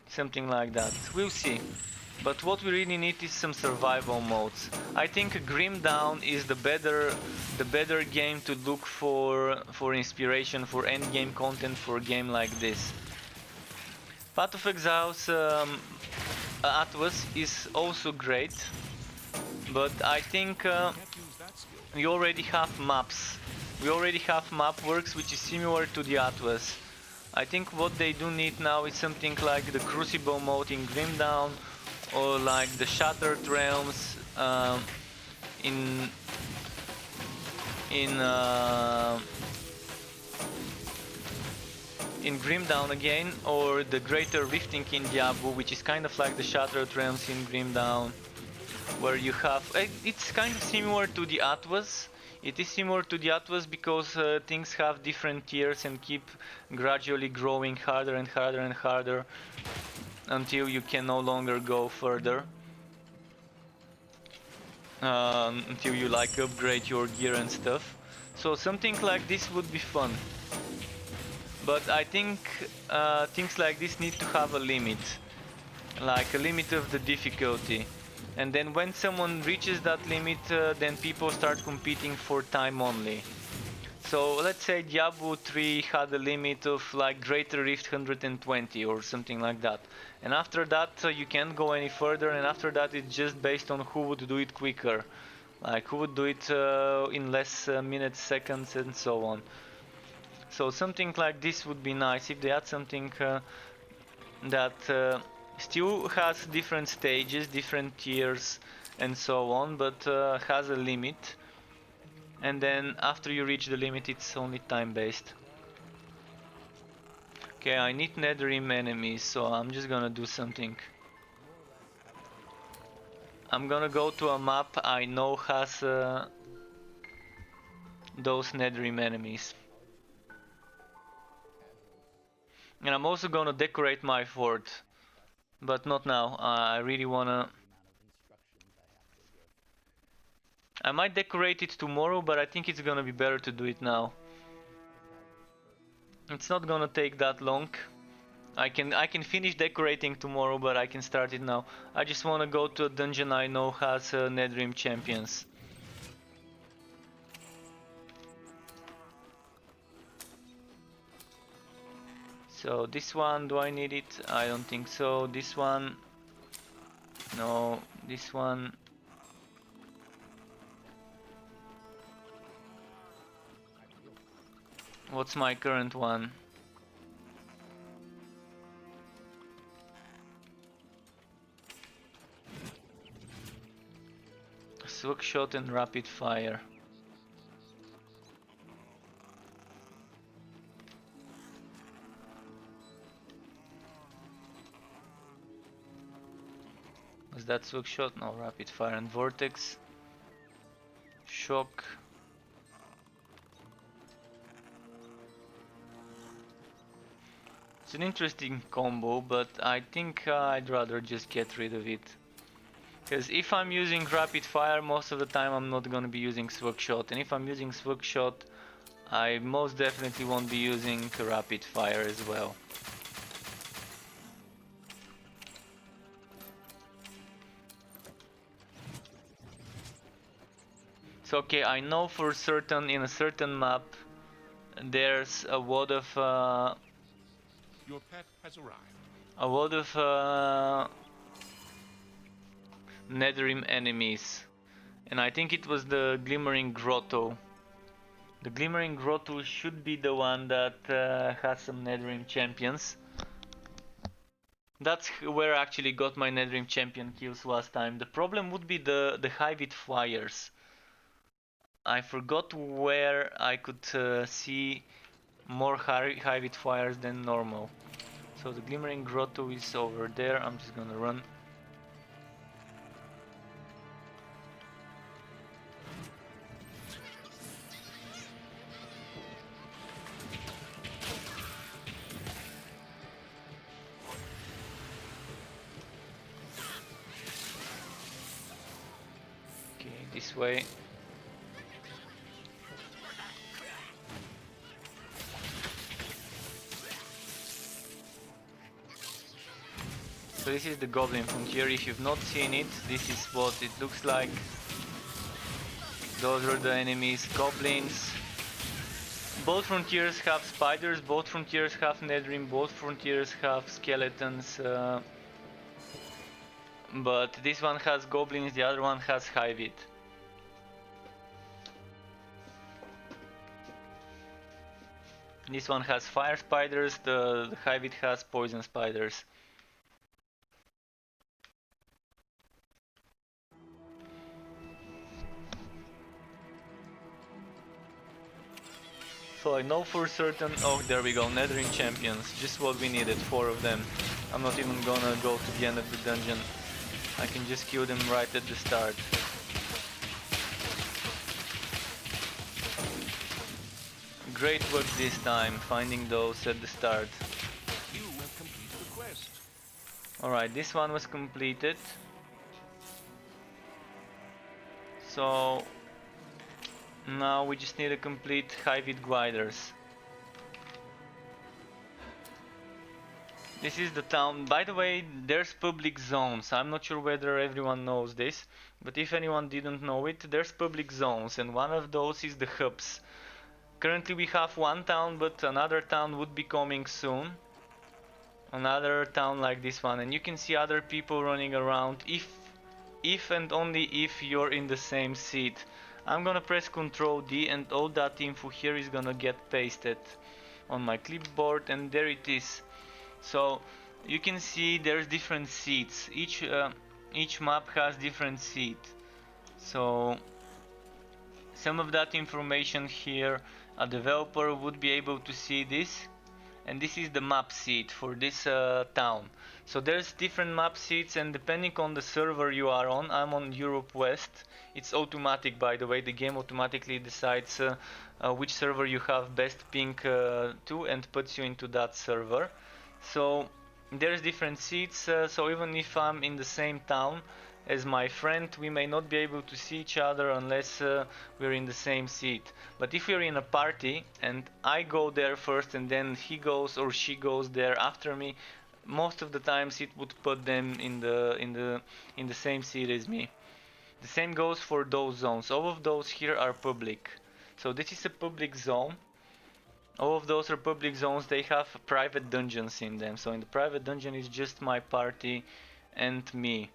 Something like that. We'll see. But what we really need is some survival modes. I think Grim Dawn is the better game to look for inspiration for end game content for a game like this. Path of Exile's Atlas is also great, but I think Can't use that skill. we already have maps. We already have map works which is similar to the Atlas. I think what they do need now is something like the Crucible mode in Grim Dawn, or like the Shattered Realms in in uh, in Grim Dawn again, or the Greater Rifting in Diablo, which is kind of like the Shattered Realms in Grim Dawn, where you have it's kind of similar to the Atlas. It is similar to the Atlas because things have different tiers and keep gradually growing harder and harder and harder until you can no longer go further. Until you like upgrade your gear and stuff. So something like this would be fun. But I think things like this need to have a limit. Like a limit of the difficulty. And then when someone reaches that limit, then people start competing for time only. So let's say Diablo 3 had a limit of like Greater Rift 120 or something like that. And after that you can't go any further, and after that it's just based on who would do it quicker. Like who would do it in less minutes, seconds and so on. So something like this would be nice if they add something that still has different stages, different tiers and so on, but has a limit. And then after you reach the limit it's only time based. Okay, I need Netherrim enemies, so I'm just gonna do something. I'm gonna go to a map I know has those Netherrim enemies. And I'm also gonna decorate my fort. But not now, I really wanna... I might decorate it tomorrow, but I think it's gonna be better to do it now. It's not gonna take that long. I can finish decorating tomorrow, but I can start it now. I just wanna go to a dungeon I know has Netherrim champions. So this one, do I need it? I don't think so. This one, no. This one, what's my current one? Hook shot and rapid fire. Was that hook shot? No, rapid fire and vortex. Shock. It's an interesting combo, but I think I'd rather just get rid of it. Because if I'm using rapid fire, most of the time I'm not gonna be using Swag Shot, and if I'm using Swag Shot, I most definitely won't be using rapid fire as well. So okay, I know for certain in a certain map there's a lot of Your pet has arrived. Netherrim enemies, and I think it was the Glimmering Grotto. The Glimmering Grotto should be the one that has some Netherrim champions. That's where I actually got my Netherrim champion kills last time. The problem would be the Hivit flyers. I forgot where I could see more Hivit flyers than normal. So the Glimmering Grotto is over there. I'm just gonna run. Okay, this way. So this is the Goblin Frontier. If you've not seen it, this is what it looks like. Those are the enemies, goblins. Both frontiers have spiders, both frontiers have Netherrim, both frontiers have skeletons. But this one has goblins, the other one has Hivit. This one has fire spiders, the Hivit has poison spiders. So I know for certain, oh there we go, Netherrim champions, just what we needed, 4 of them. I'm not even gonna go to the end of the dungeon, I can just kill them right at the start. Great work this time, finding those at the start. You have completed the quest. Alright, this one was completed. So now we just need to complete Hivit gliders. This is the town. By the way, there's public zones. I'm not sure whether everyone knows this, but if anyone didn't know it, there's public zones, and one of those is the hubs. Currently we have one town, but another town would be coming soon. Another town like this one, and you can see other people running around if and only if you're in the same seat. I'm gonna press Ctrl D and all that info here is gonna get pasted on my clipboard, and there it is. So you can see there's different seats. Each map has different seat. So some of that information here, a developer would be able to see this, and this is the map seat for this town. So there's different map seats, and depending on the server you are on, I'm on Europe West. It's automatic, by the way, the game automatically decides which server you have best ping to and puts you into that server. So there's different seats, so even if I'm in the same town as my friend, we may not be able to see each other unless we're in the same seat. But if we're in a party and I go there first and then he goes or she goes there after me, most of the times it would put them in the same seat as me. The same goes for those zones. All of those here are public. So this is a public zone. All of those are public zones. They have private dungeons in them. So in the private dungeon is just my party and me.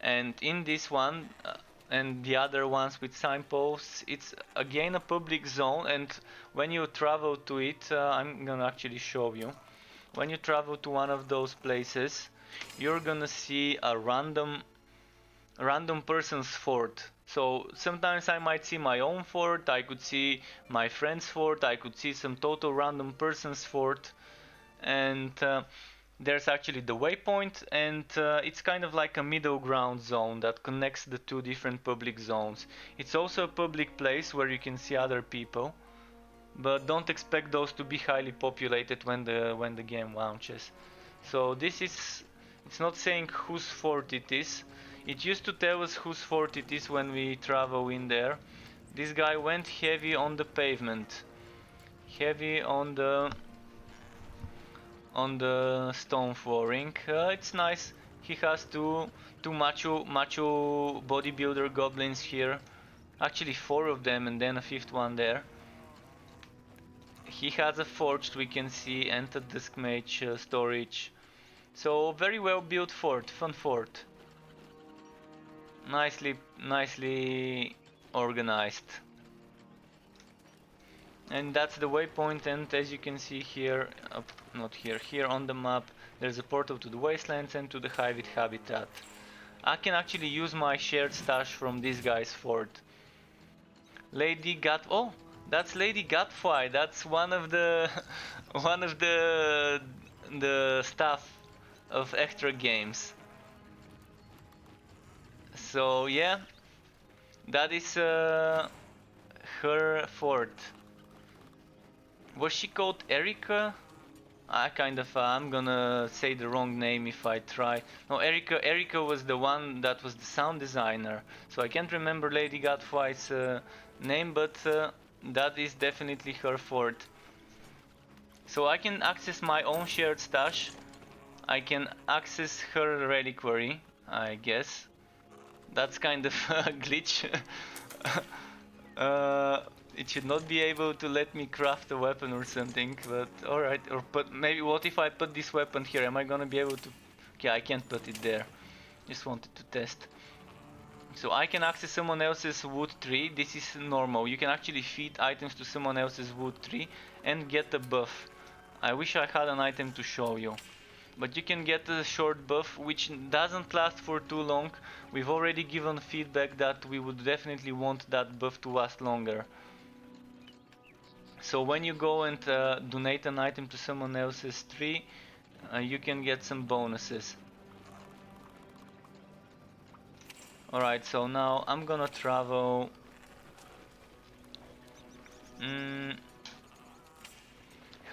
And in this one and the other ones with signposts, it's again a public zone, and when you travel to it, I'm gonna actually show you. When you travel to one of those places, you're gonna see a random random person's fort. So sometimes I might see my own fort, I could see my friend's fort, I could see some total random person's fort, and there's actually the waypoint, and it's kind of like a middle ground zone that connects the two different public zones. It's also a public place where you can see other people, but don't expect those to be highly populated when the game launches. So this is, it's not saying whose fort it is. It used to tell us whose fort it is when we travel in there. This guy went heavy on the pavement, heavy on the stone flooring. It's nice. He has two macho bodybuilder goblins here. Actually, four of them, and then a fifth one there. He has a forge, we can see, and a disk mage storage. So very well built fort, fun fort. Nicely organized. And that's the waypoint, and as you can see here, not here, here on the map, there's a portal to the wastelands and to the Hivit habitat. I can actually use my shared stash from this guy's fort. Lady Gat, oh, that's Lady Godfly. That's one of the one of the staff of extra games. So yeah, that is her fort. Was she called Erica? I'm gonna say the wrong name if I try. No, Erica was the one that was the sound designer. So I can't remember Lady Godfly's name, but that is definitely her fort. So I can access my own shared stash. I can access her reliquary, I guess. That's kind of a glitch. It should not be able to let me craft a weapon or something, but alright. Or put, maybe, what if I put this weapon here? Am I gonna be able to? Okay, I can't put it there. Just wanted to test. So I can access someone else's wood tree. This is normal. You can actually feed items to someone else's wood tree and get a buff. I wish I had an item to show you. But you can get a short buff which doesn't last for too long. We've already given feedback that we would definitely want that buff to last longer. So when you go and donate an item to someone else's tree, you can get some bonuses. Alright, so now I'm gonna travel...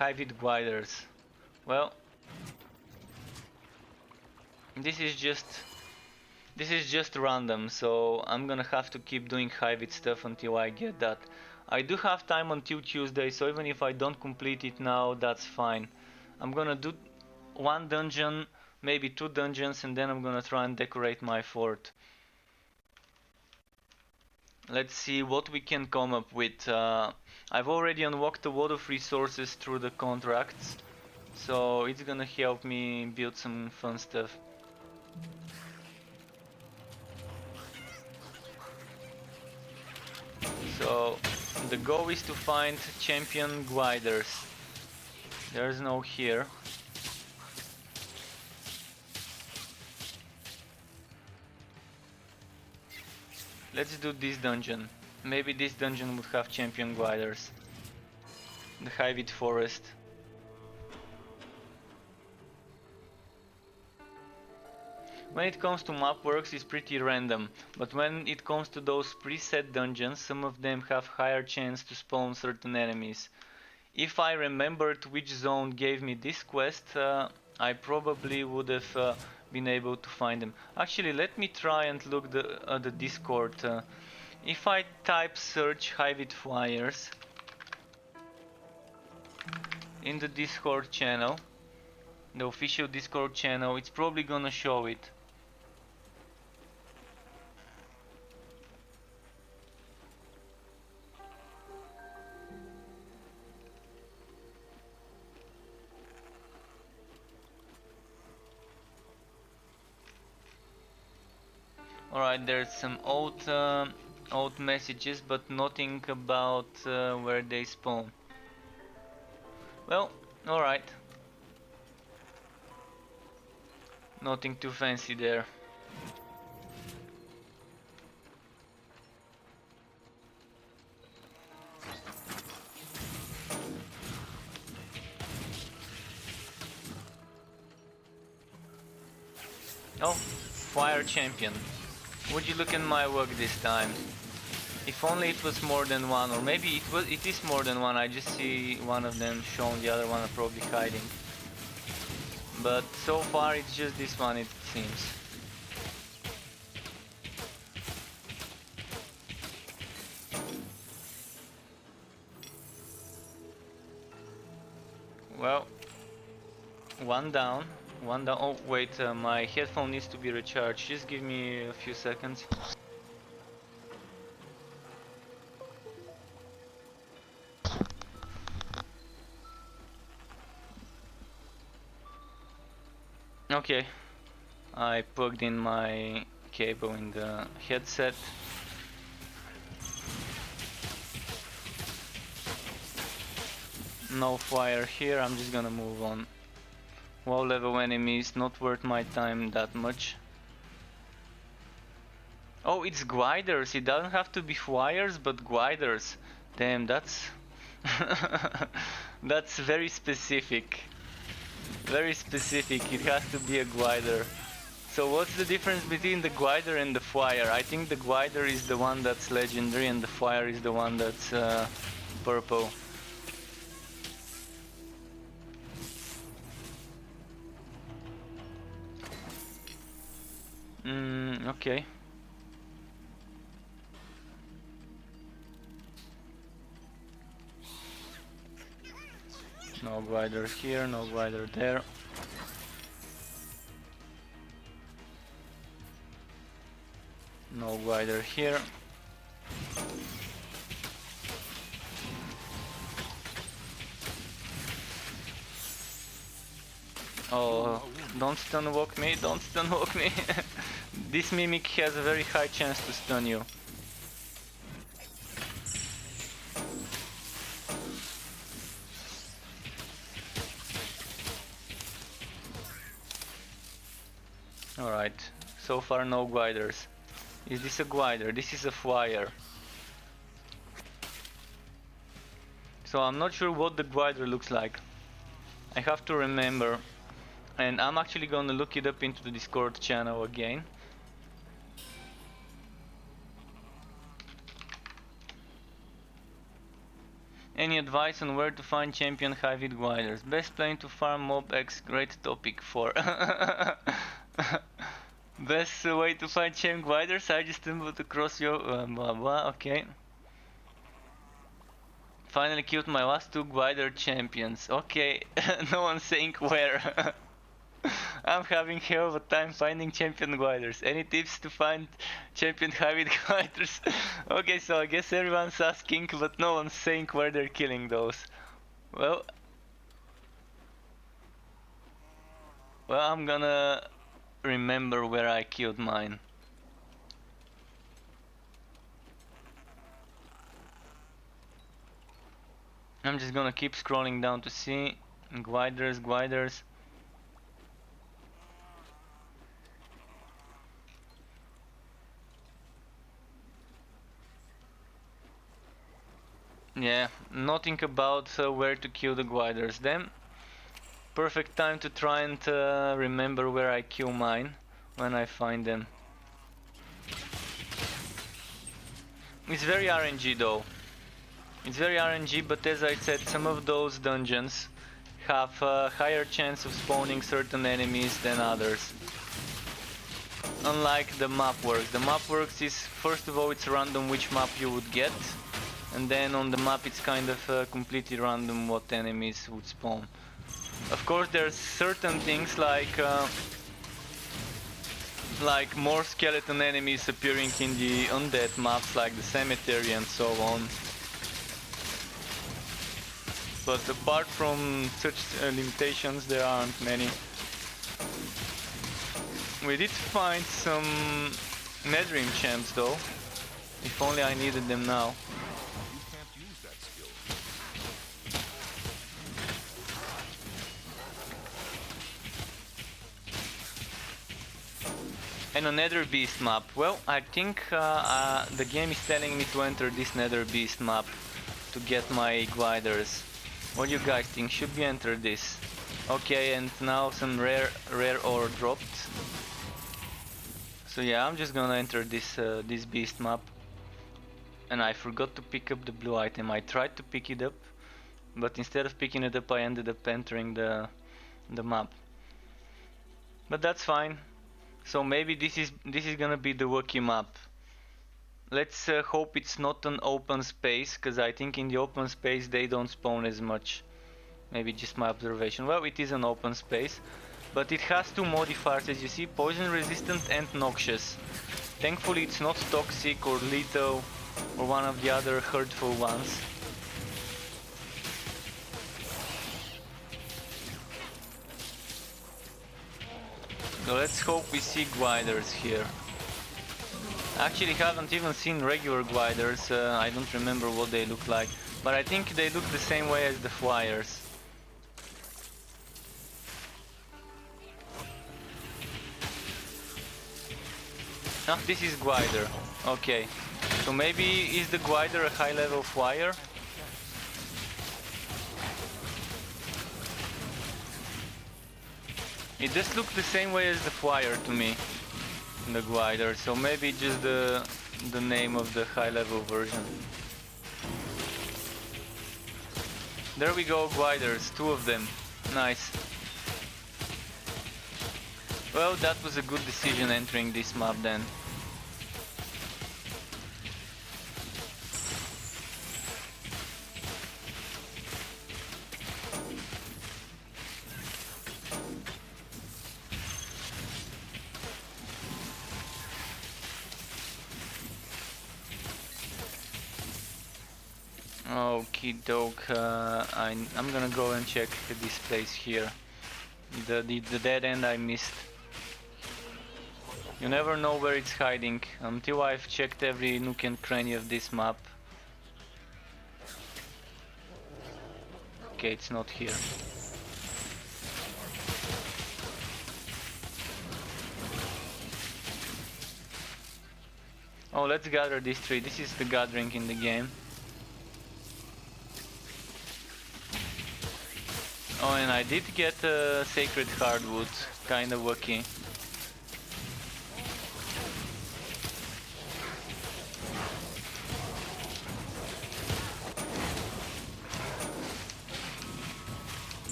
Hivit gliders. Well, this is just random, so I'm gonna have to keep doing Hivit stuff until I get that. I do have time until Tuesday, so even if I don't complete it now, that's fine. I'm gonna do one dungeon, maybe two dungeons, and then I'm gonna try and decorate my fort. Let's see what we can come up with. I've already unlocked a lot of resources through the contracts, so it's gonna help me build some fun stuff. So the goal is to find champion gliders. There's no here. Let's do this dungeon. Maybe this dungeon would have champion gliders. The Hivit Forest. When it comes to map works, it's pretty random, but when it comes to those preset dungeons, some of them have higher chance to spawn certain enemies. If I remembered which zone gave me this quest, I probably would have been able to find them. Actually, let me try and look at the Discord. If I type search Hivit Flyers in the Discord channel, the official Discord channel, it's probably gonna show it. Alright, there's some old messages, but nothing about where they spawn. Well, alright. Nothing too fancy there. Oh, fire champion. Would you look at my work this time? If only it was more than one, or maybe it is more than one. I just see one of them shown, the other one are probably hiding. But so far it's just this one, it seems. Well, one down. Oh wait, my headphone needs to be recharged. Just give me a few seconds. Okay, I plugged in my cable in the headset. No fire here, I'm just gonna move on. Low level enemies, not worth my time that much. Oh, it's gliders, it doesn't have to be flyers, but gliders. Damn, that's... that's very specific. Very specific, it has to be a glider. So what's the difference between the glider and the flyer? I think the glider is the one that's legendary and the flyer is the one that's purple. Okay. No glider here, no glider there. No glider here. Oh, don't stun walk me, don't stun walk me. This mimic has a very high chance to stun you. Alright, so far no gliders. Is this a glider? This is a flyer. So I'm not sure what the glider looks like. I have to remember. And I'm actually gonna look it up into the Discord channel again. Any advice on where to find champion high-vid gliders? Best plane to farm mob X, great topic for... Best way to find champ gliders? I just stumbled across your... blah blah, okay. Finally killed my last two glider champions. Okay, no one's saying where. I'm having hell of a time finding champion gliders. Any tips to find champion high-vid gliders? Okay, so I guess everyone's asking, but no one's saying where they're killing those. Well, I'm gonna remember where I killed mine. I'm just gonna keep scrolling down to see gliders. Yeah, nothing about where to kill the gliders. Then, perfect time to try and remember where I kill mine when I find them. It's very RNG though. It's very RNG, but as I said, some of those dungeons have a higher chance of spawning certain enemies than others. Unlike the map works. The map works is, first of all, it's random which map you would get. And then on the map it's kind of completely random what enemies would spawn. Of course there's certain things like more skeleton enemies appearing in the undead maps like the cemetery and so on. But apart from such limitations there aren't many. We did find some Netherrealm champs though. If only I needed them now. And a Nether Beast map. Well, I think the game is telling me to enter this Nether Beast map to get my gliders. What do you guys think? Should we enter this? Okay, and now some rare ore dropped. So yeah, I'm just gonna enter this beast map. And I forgot to pick up the blue item. I tried to pick it up, but instead of picking it up, I ended up entering the map. But that's fine. So maybe this is gonna be the Wookiee map. Let's hope it's not an open space, because I think in the open space they don't spawn as much. Maybe just my observation. Well, it is an open space, but it has two modifiers, as you see, poison resistant and noxious. Thankfully it's not toxic or lethal or one of the other hurtful ones. So let's hope we see gliders here. Actually haven't even seen regular gliders, I don't remember what they look like, but I think they look the same way as the flyers. Ah, this is glider. Okay. So maybe is the glider a high level flyer? It just looks the same way as the flyer to me, the glider, so maybe just the name of the high level version. There we go, gliders, two of them. Nice. Well, that was a good decision entering this map then. Okie doke, I'm gonna go and check this place here. The dead end I missed. You never know where it's hiding until I've checked every nook and cranny of this map. Okay, it's not here. Oh, let's gather this tree. This is the gathering in the game. Oh, and I did get sacred hardwood, kinda lucky.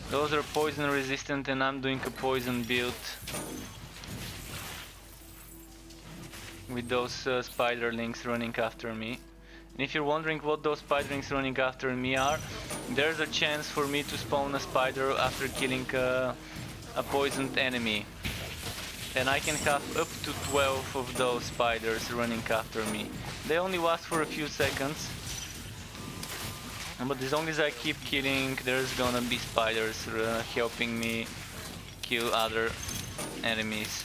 Those are poison resistant and I'm doing a poison build with those spiderlings running after me. And if you're wondering what those spiderlings running after me are, there's a chance for me to spawn a spider after killing a poisoned enemy. And I can have up to 12 of those spiders running after me. They only last for a few seconds. But as long as I keep killing, there's gonna be spiders helping me kill other enemies.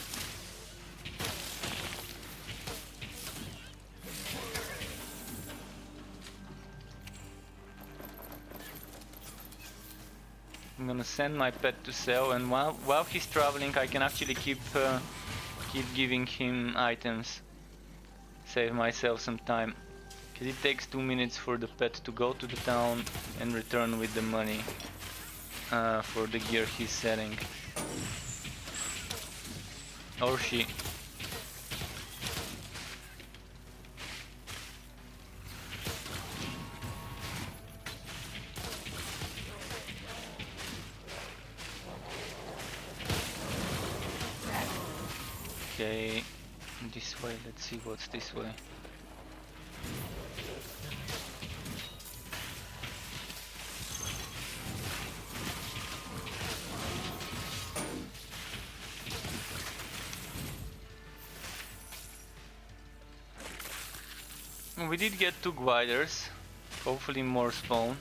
I'm gonna send my pet to sell, and while he's traveling I can actually keep giving him items. Save myself some time. Because it takes 2 minutes for the pet to go to the town and return with the money for the gear he's selling. Or she. Okay, this way, let's see what's this way. We did get 2 gliders, hopefully more spawn.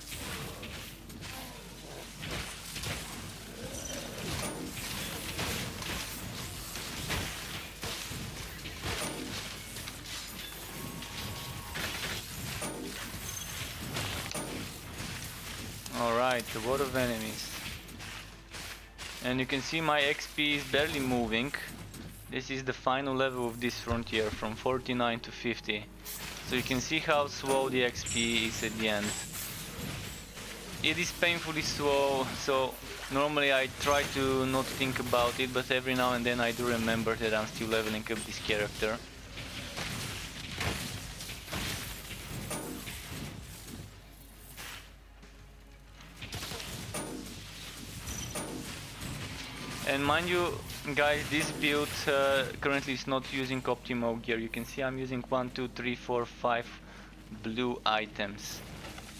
Alright, a lot of enemies. And you can see my XP is barely moving. This is the final level of this frontier, from 49 to 50. So you can see how slow the XP is at the end. It is painfully slow, so normally I try to not think about it, but every now and then I do remember that I'm still leveling up this character. And mind you, guys, this build currently is not using optimal gear. You can see I'm using 1, 2, 3, 4, 5 blue items.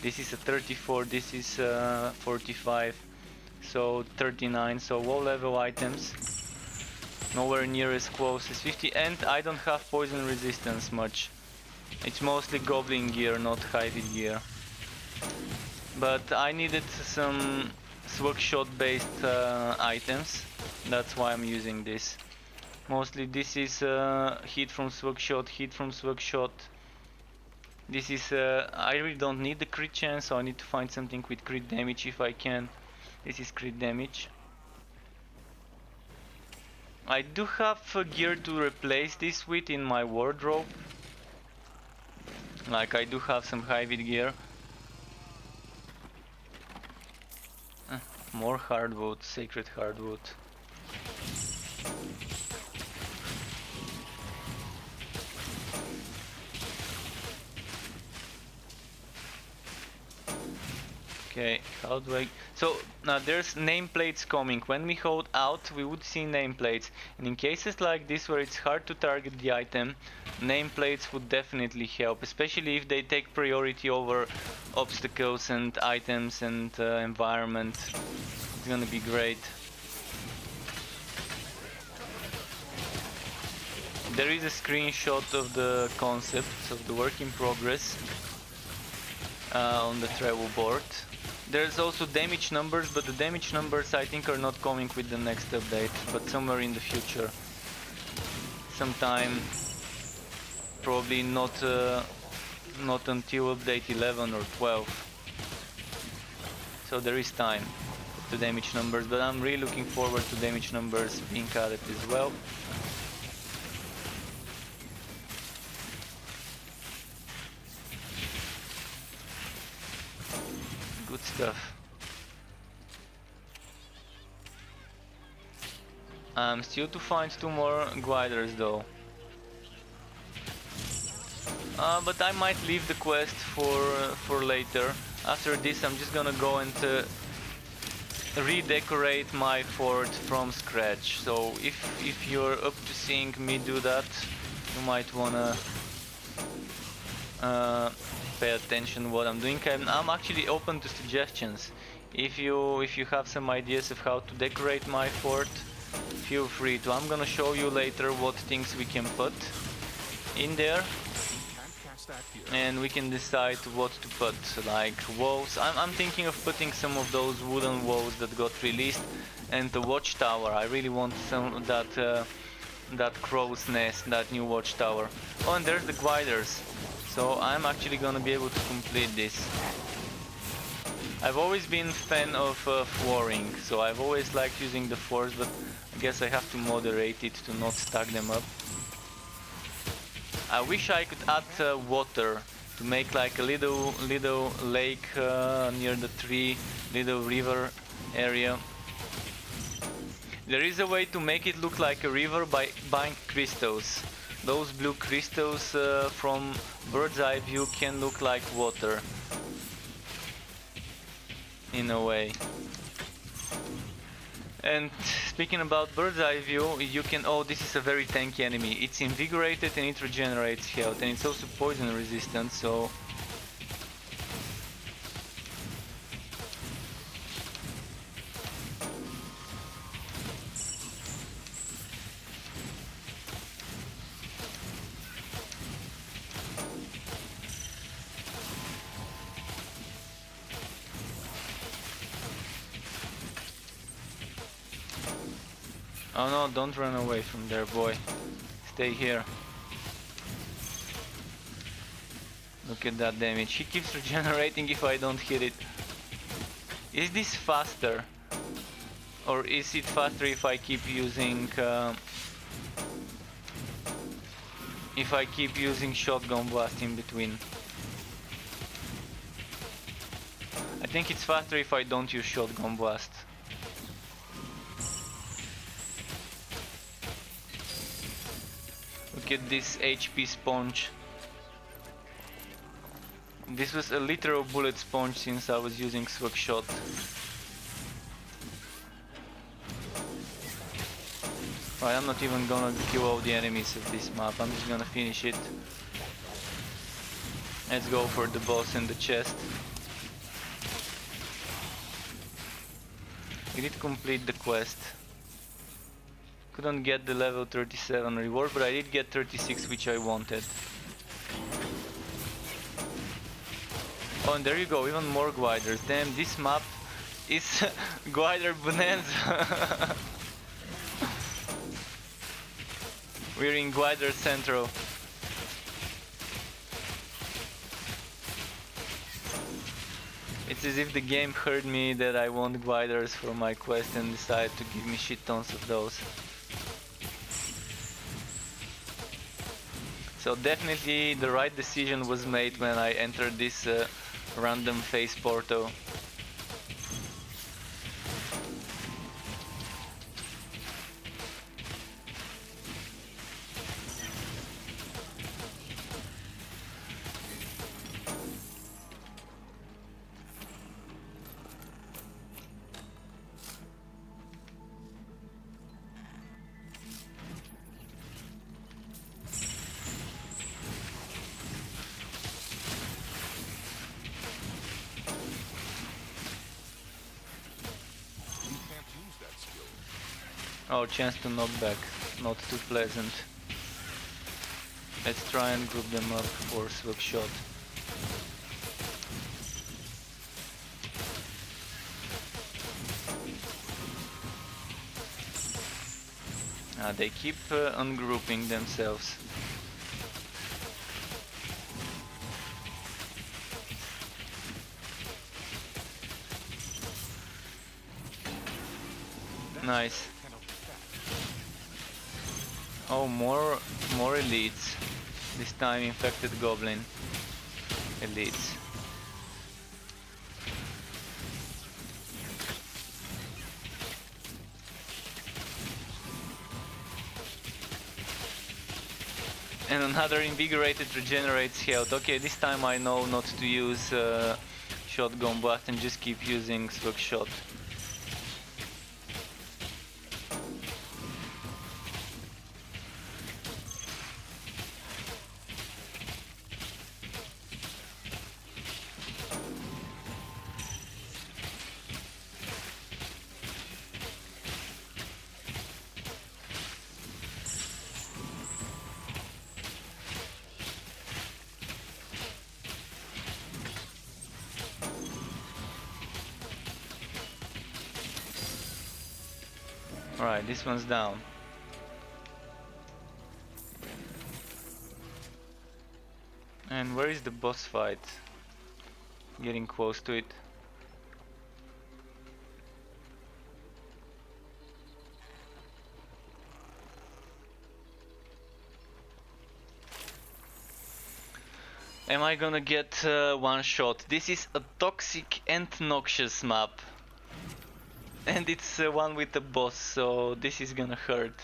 This is a 34, this is 45, so 39, so low level items. Nowhere near as close as 50, and I don't have poison resistance much. It's mostly goblin gear, not heavy gear. But I needed some swag shot based items. That's why I'm using this. Mostly this is hit from swag shot, hit from swag shot. This is I really don't need the crit chance, so I need to find something with crit damage if I can. This is crit damage. I do have gear to replace this with in my wardrobe. Like I do have some heavy gear. More hardwood, sacred hardwood. Okay, how do I... So now there's nameplates coming. When we hold out, we would see nameplates. And in cases like this where it's hard to target the item, nameplates would definitely help, especially if they take priority over obstacles and items and environment. It's gonna be great. There is a screenshot of the concept of the work in progress on the travel board. There's also damage numbers, but the damage numbers I think are not coming with the next update, but somewhere in the future. Sometime, probably not until update 11 or 12. So there is time to damage numbers, but I'm really looking forward to damage numbers being added as well. Good stuff. I'm still to find 2 more gliders though. But I might leave the quest for later. After this I'm just gonna go and redecorate my fort from scratch. So if you're up to seeing me do that, you might wanna pay attention what I'm doing. I'm actually open to suggestions. If you have some ideas of how to decorate my fort, feel free to. I'm gonna show you later what things we can put in there, and we can decide what to put, like walls. I'm thinking of putting some of those wooden walls that got released, and the watchtower. I really want some that crow's nest, that new watchtower. Oh, and there's the gliders. So I'm actually gonna be able to complete this. I've always been a fan of flooring, so I've always liked using the floors, but I guess I have to moderate it to not stack them up. I wish I could add water to make like a little lake near the tree, little river area. There is a way to make it look like a river by buying crystals. Those blue crystals from bird's eye view can look like water, in a way. And speaking about bird's eye view, you can... Oh, this is a very tanky enemy. It's invigorated and it regenerates health, and it's also poison resistant, so... Oh no, don't run away from there, boy. Stay here. Look at that damage. He keeps regenerating if I don't hit it. Is this faster? Or is it faster if I keep using... if I keep using shotgun blast in between? I think it's faster if I don't use shotgun blast. Look at this HP sponge. This was a literal bullet sponge since I was using swag shot. Right, I'm not even gonna kill all the enemies of this map, I'm just gonna finish it. Let's go for the boss in the chest. We did complete the quest. Couldn't get the level 37 reward, but I did get 36, which I wanted. Oh, and there you go, even more gliders. Damn, this map is glider bonanza. We're in glider central. It's as if the game heard me that I want gliders for my quest and decided to give me shit tons of those. So definitely the right decision was made when I entered this random phase portal. You can't use that skill. Oh, chance to knock back, not too pleasant. Let's try and group them up for swag shot. They keep ungrouping themselves. Nice. Oh, more elites. This time infected goblin elites. And another invigorated regenerates health. Okay, this time I know not to use shotgun blast and just keep using swag shot. Alright, this one's down. And where is the boss fight? Getting close to it. Am I gonna get one shot? This is a toxic and noxious map. And it's one with the boss, so this is gonna hurt.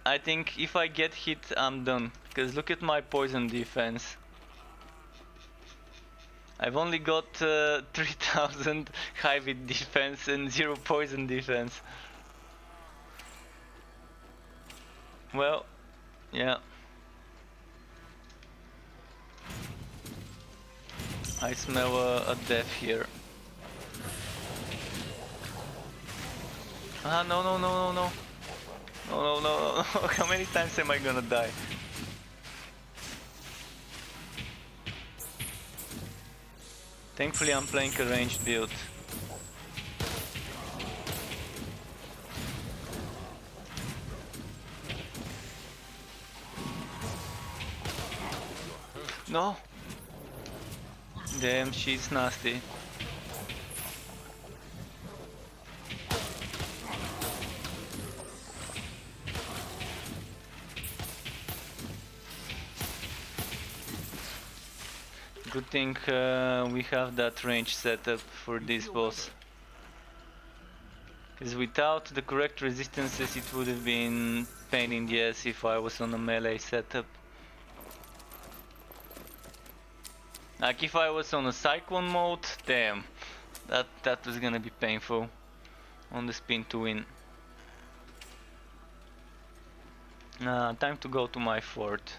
I think if I get hit, I'm done. Because look at my poison defense. I've only got 3000 high hit defense and 0 poison defense. Well, yeah. I smell a death here. Ah, no, no, no, no, no. No, no, no, no. How many times am I gonna die? Thankfully I'm playing a ranged build. No! Damn, she's nasty. Good thing we have that range set up for this boss. Because without the correct resistances it would have been pain in the ass if I was on a melee setup. Like if I was on a cyclone mode, damn, that was gonna be painful on the spin to win. Time to go to my fort.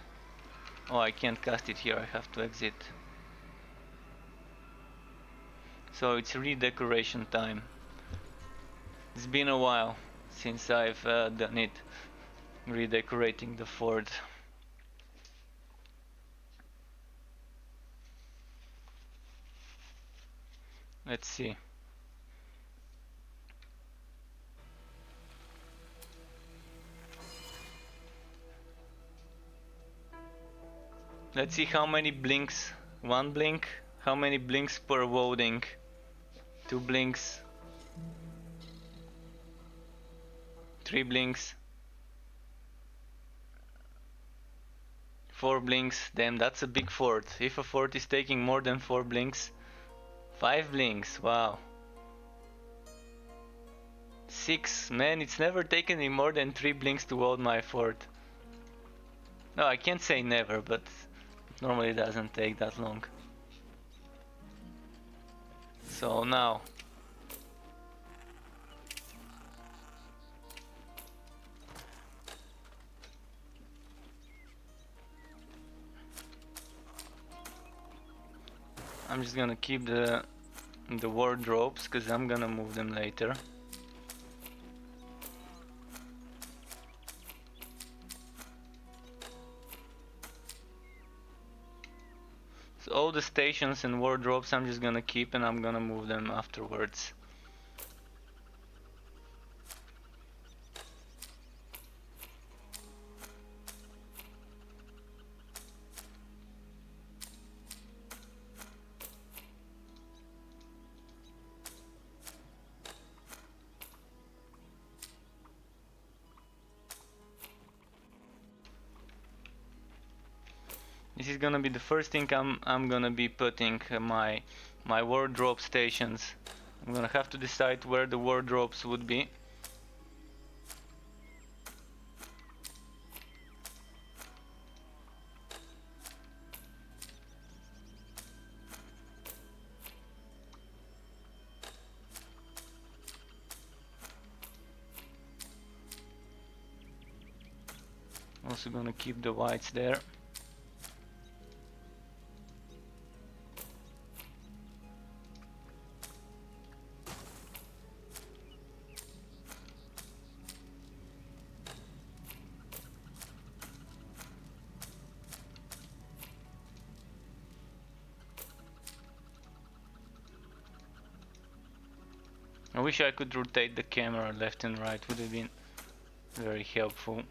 Oh, I can't cast it here, I have to exit. So it's redecoration time. It's been a while since I've done it, redecorating the fort. Let's see. Let's see how many blinks. One blink. How many blinks per voting? 2 blinks. 3 blinks. 4 blinks. Damn, that's a big fort. If a fort is taking more than 4 blinks. 5 blinks. Wow. 6. Man, it's never taken me more than 3 blinks to hold my fort. No, I can't say never, but it normally doesn't take that long. So now. I'm just gonna keep the wardrobes because I'm gonna move them later. So all the stations and wardrobes I'm just gonna keep and I'm gonna move them afterwards. This is gonna be the first thing I'm gonna be putting my wardrobe stations. I'm gonna have to decide where the wardrobes would be. Also gonna keep the whites there. I wish I could rotate the camera left and right, would have been very helpful.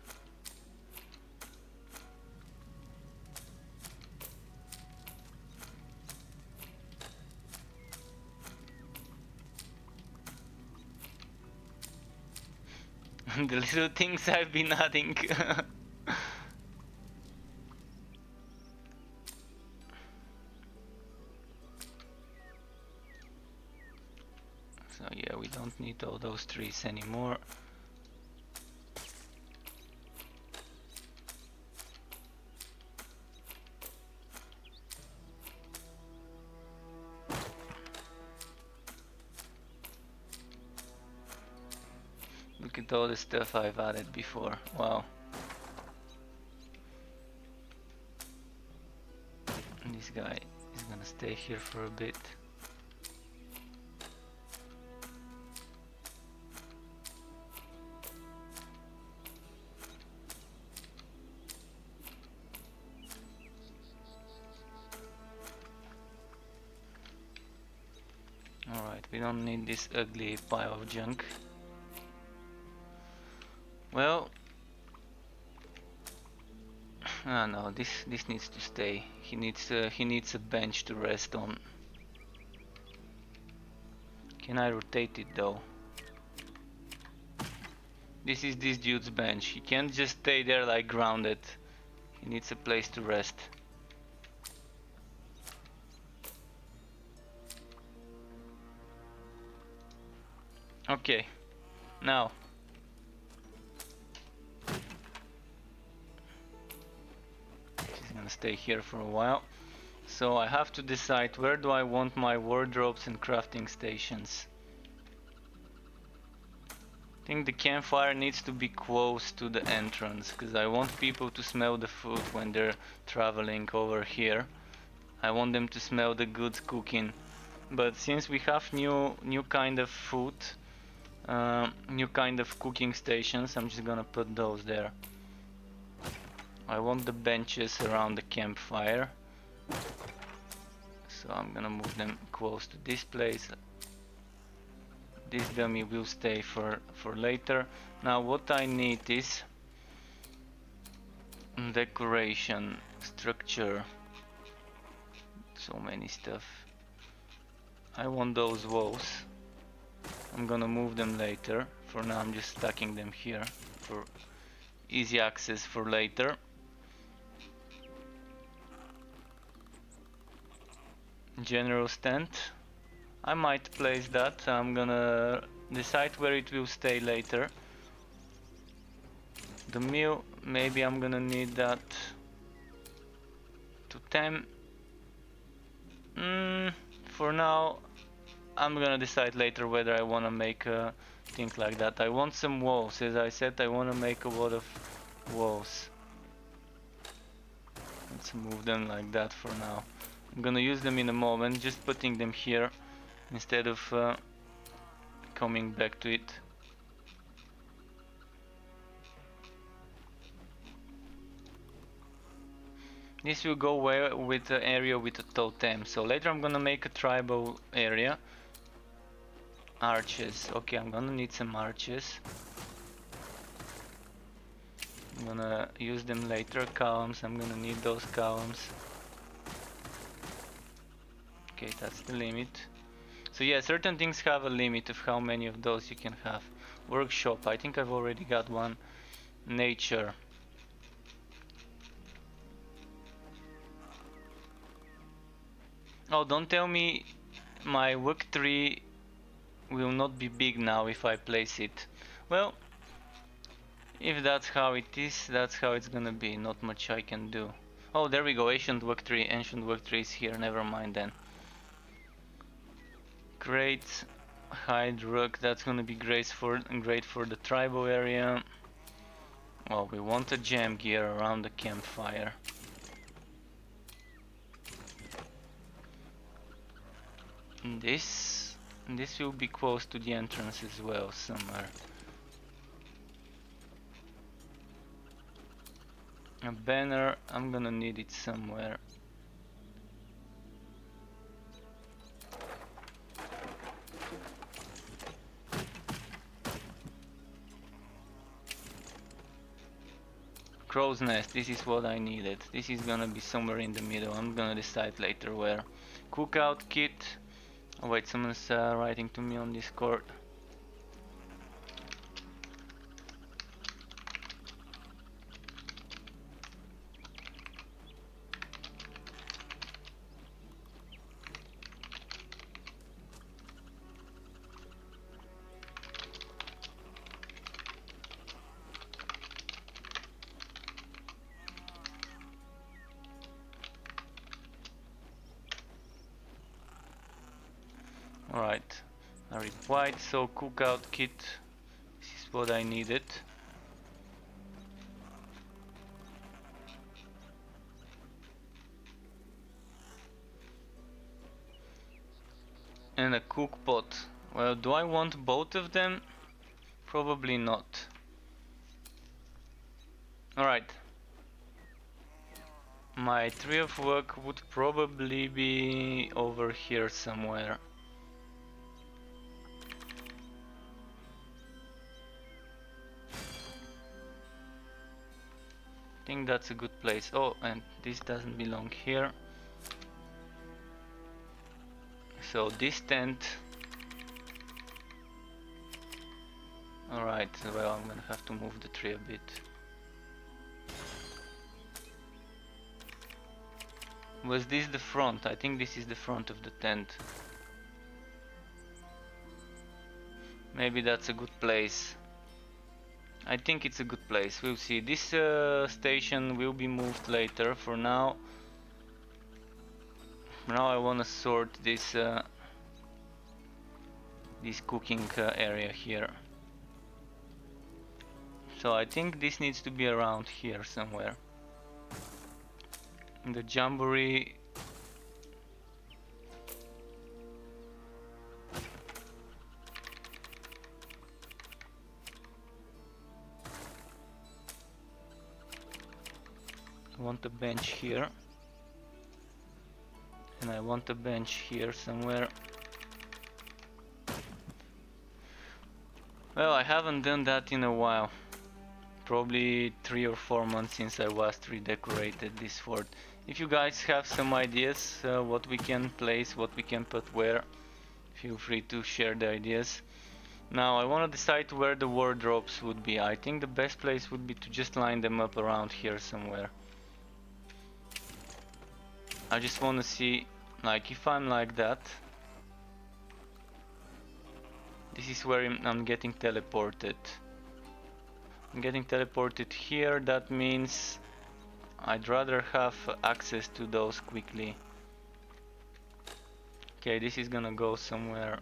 The little things I've been adding. So yeah, we don't need all those trees anymore. Look at all the stuff I've added before. Wow. And this guy is gonna stay here for a bit. Alright, we don't need this ugly pile of junk. Well, no, this needs to stay. He needs a bench to rest on. Can I rotate it though? This is this dude's bench. He can't just stay there like grounded. He needs a place to rest. Okay, now she's gonna stay here for a while. So I have to decide where do I want my wardrobes and crafting stations. I think the campfire needs to be close to the entrance because I want people to smell the food when they're traveling over here. I want them to smell the good cooking. But since we have new kind of food, new kind of cooking stations, I'm just gonna put those there. I want the benches around the campfire, so I'm gonna move them close to this place. This dummy will stay for later. Now what I need is decoration, structure, so many stuff. I want those walls. I'm gonna move them later. For now I'm just stacking them here for easy access for later. General stand. I might place that. I'm gonna decide where it will stay later. The mill, maybe I'm gonna need that to 10. For now, I'm gonna decide later whether I wanna make a thing like that. I want some walls. As I said, I wanna make a lot of walls. Let's move them like that for now. I'm gonna use them in a moment, just putting them here instead of coming back to it. This will go well with the area with a totem. So later I'm gonna make a tribal area. Arches. Okay, I'm gonna need some arches. I'm gonna use them later. Columns. I'm gonna need those columns. Okay, that's the limit. So yeah, certain things have a limit of how many of those you can have. Workshop. I think I've already got one. Nature. Oh, don't tell me my work tree will not be big now if I place it. Well, if that's how it is, that's how it's gonna be. Not much I can do. Oh, there we go. Ancient work tree. Ancient work tree is here. Never mind then. Great hide rook. That's gonna be great for the tribal area. Well, we want a jam gear around the campfire. This will be close to the entrance as well somewhere. A banner, I'm gonna need it somewhere. Crow's nest, this is what I needed. This is gonna be somewhere in the middle. I'm gonna decide later where. Cookout kit. Oh wait, someone's writing to me on Discord. Alright, I replied, so cookout kit, this is what I needed. And a cook pot. Well, do I want both of them? Probably not. Alright. My tree of work would probably be over here somewhere. I think that's a good place. Oh, and this doesn't belong here. So this tent. Alright, well, I'm gonna have to move the tree a bit. Was this the front? I think this is the front of the tent. Maybe that's a good place. I think it's a good place. We'll see. This station will be moved later. For now, I want to sort this cooking area here. So I think this needs to be around here somewhere. The jamboree. I want a bench here. And I want a bench here somewhere. Well, I haven't done that in a while. Probably 3 or 4 months since I last redecorated this fort. If you guys have some ideas what we can place, what we can put where, feel free to share the ideas. Now I want to decide where the wardrobes would be. I think the best place would be to just line them up around here somewhere. I just want to see, like, if I'm like that. This is where I'm getting teleported. I'm getting teleported here. That means I'd rather have access to those quickly. Okay, this is gonna go somewhere.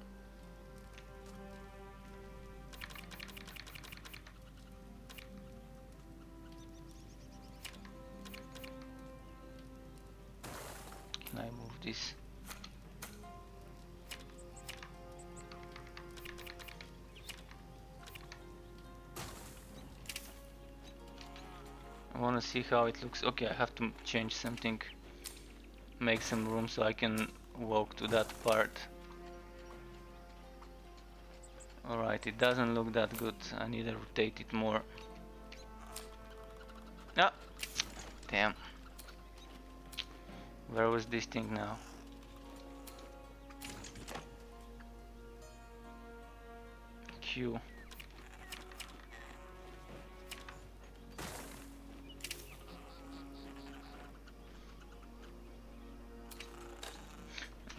Can I move this? I want to see how it looks. Okay, I have to change something. Make some room so I can walk to that part. Alright, it doesn't look that good. I need to rotate it more. Ah! Damn. Where was this thing now? Q.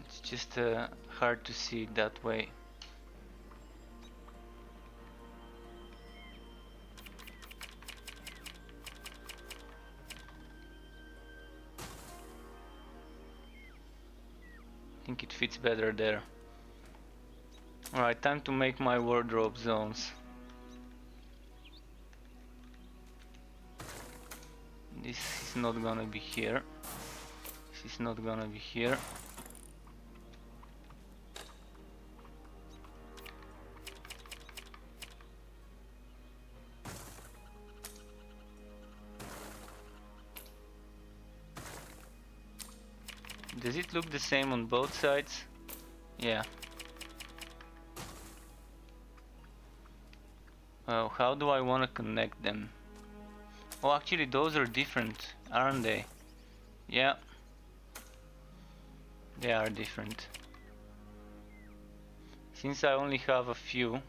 It's just hard to see it that way. I think it fits better there. Alright, time to make my wardrobe zones. This is not gonna be here. This is not gonna be here. Does it look the same on both sides? Yeah. Well, how do I want to connect them? Oh, actually those are different, aren't they? Yeah. They are different. Since I only have a few,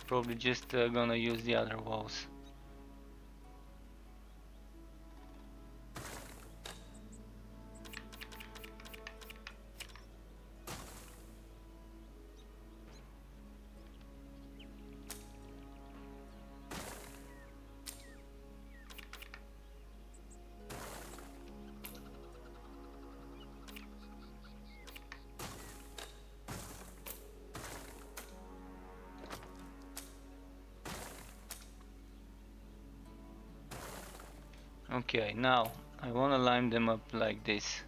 probably just gonna use the other walls. Okay, now I want to line them up like this,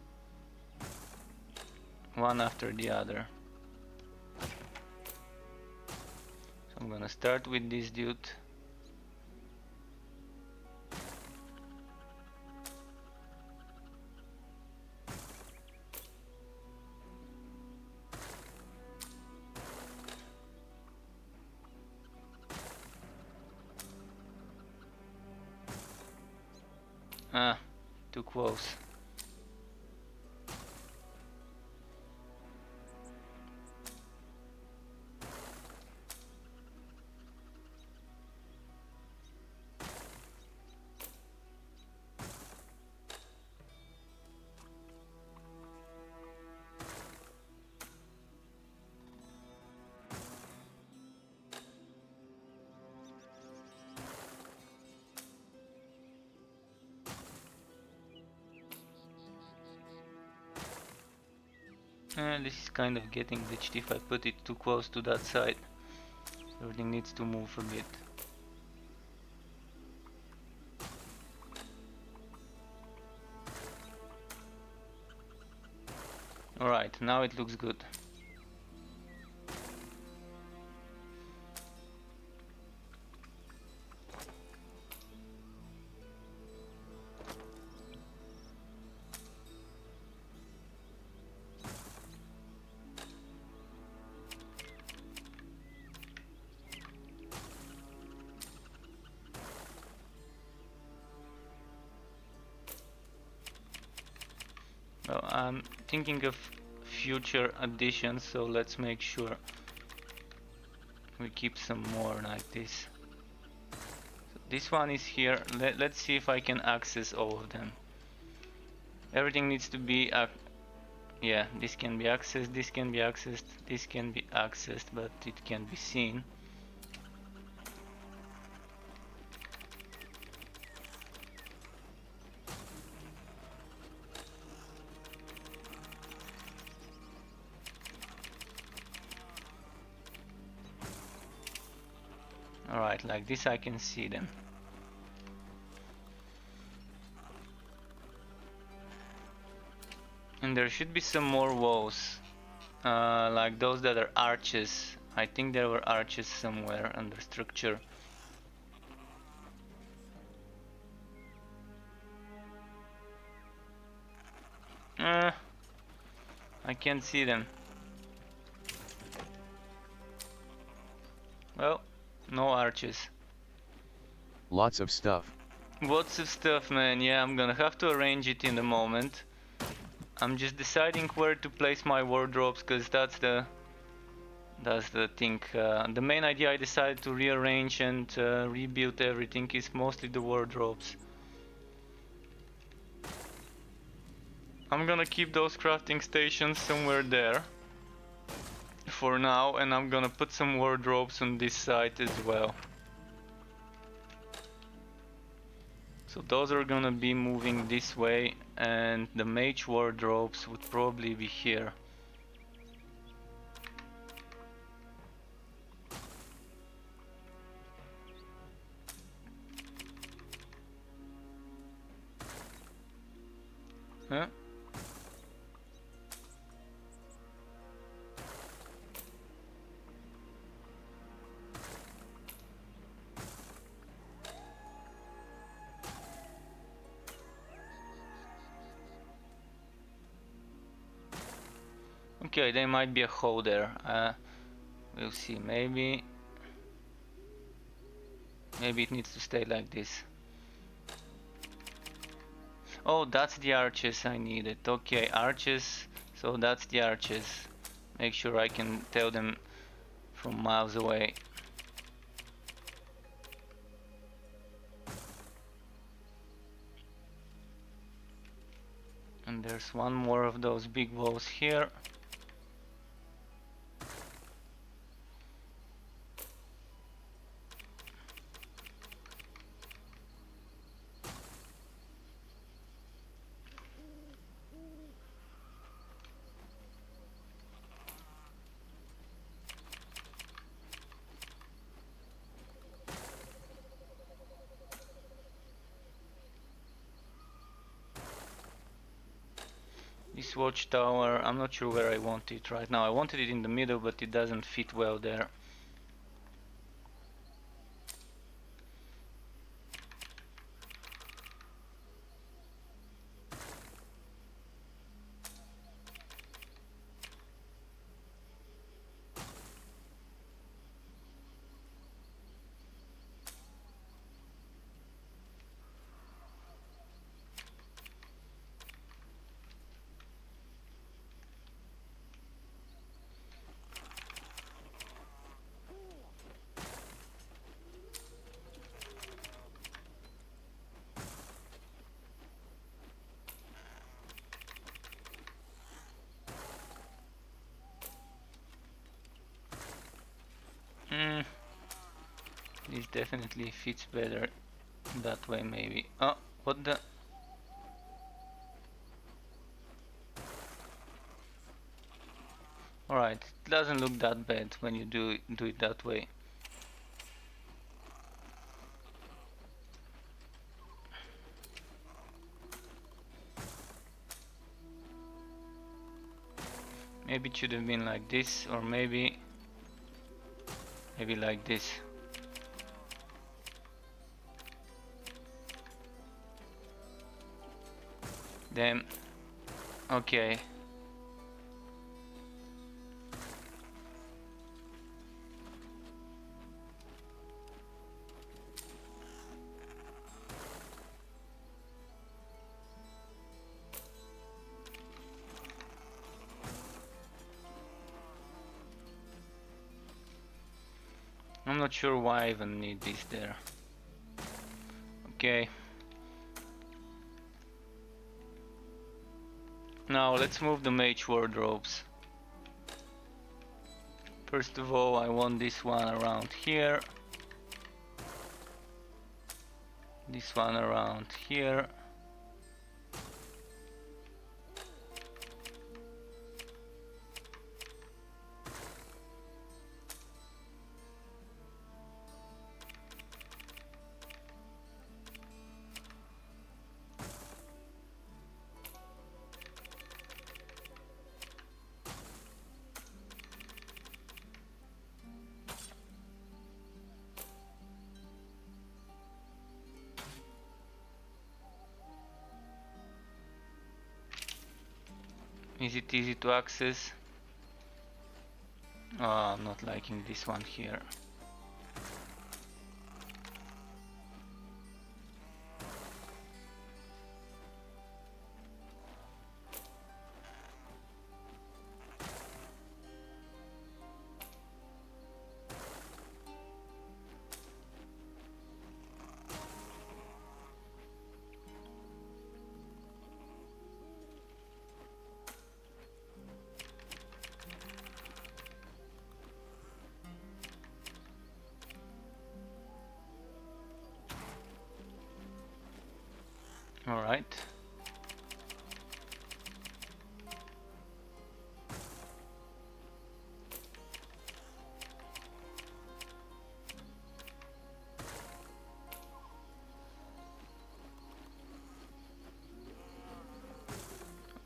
one after the other. So I'm gonna start with this dude. Ah, too close. This is kind of getting glitched if I put it too close to that side. Everything needs to move a bit. Alright, now it looks good. Well, I'm thinking of future additions, so let's make sure we keep some more like this. So this one is here. Let's see if I can access all of them. Everything needs to be yeah, this can be accessed, this can be accessed, this can be accessed, but it can be seen. Alright, like this I can see them. And there should be some more walls, like those that are arches. I think there were arches somewhere under structure. I can't see them. Well, no arches. Lots of stuff. Lots of stuff, man. Yeah, I'm gonna have to arrange it in a moment. I'm just deciding where to place my wardrobes, because that's the thing. The main idea I decided to rearrange and rebuild everything is mostly the wardrobes. I'm gonna keep those crafting stations somewhere there for now, and I'm gonna put some wardrobes on this side as well. So those are gonna be moving this way, and the mage wardrobes would probably be here. Huh? Okay, there might be a hole there. We'll see. Maybe it needs to stay like this. Oh, that's the arches I needed. Okay, arches. So that's the arches. Make sure I can tell them from miles away. And there's one more of those big walls here. This watchtower, I'm not sure where I want it right now. I wanted it in the middle, but it doesn't fit well there. This definitely fits better that way, maybe. Oh, what the? Alright, it doesn't look that bad when you do it that way. Maybe it should have been like this, or maybe like this. Damn. Okay. I'm not sure why I even need this there. Okay. Now let's move the mage wardrobes. First of all, I want this one around here. This one around here. Is it easy to access? Oh, I'm not liking this one here. All right.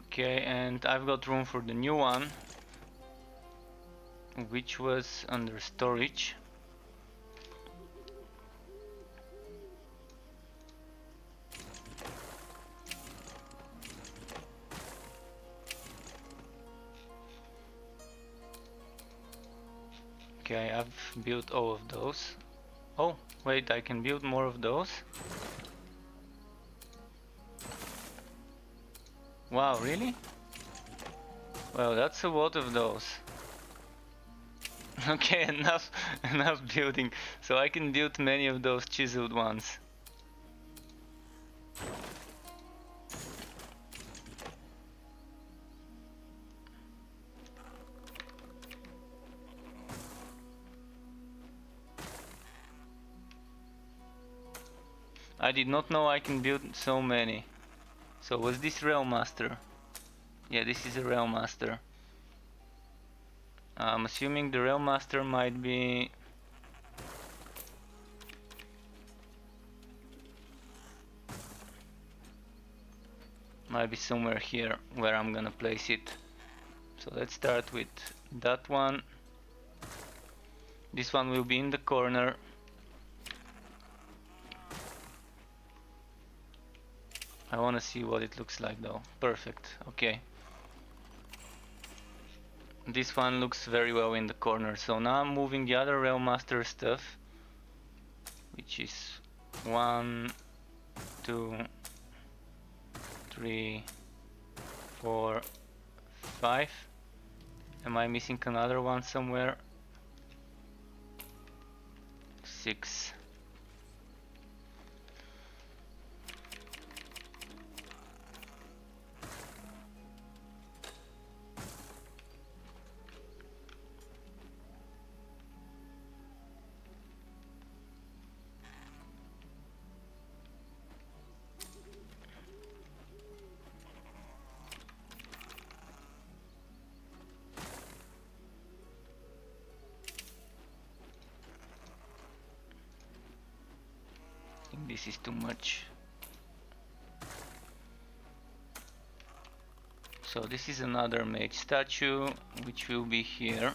Okay, and I've got room for the new one, which was under storage. Okay, I've built all of those. Oh, wait, I can build more of those? Wow, really? Well, that's a lot of those. Okay, enough building, so I can build many of those chiseled ones. I did not know I can build so many. So was this Realm Master? Yeah, this is a Realm Master. I'm assuming the Realm Master might be... somewhere here where I'm gonna place it. So let's start with that one. This one will be in the corner. I wanna see what it looks like though. Perfect, okay. This one looks very well in the corner. So now I'm moving the other Realm Master stuff, which is 1, 2, 3, 4, 5. Am I missing another one somewhere? 6. this is too much. So this is another mage statue, which will be here.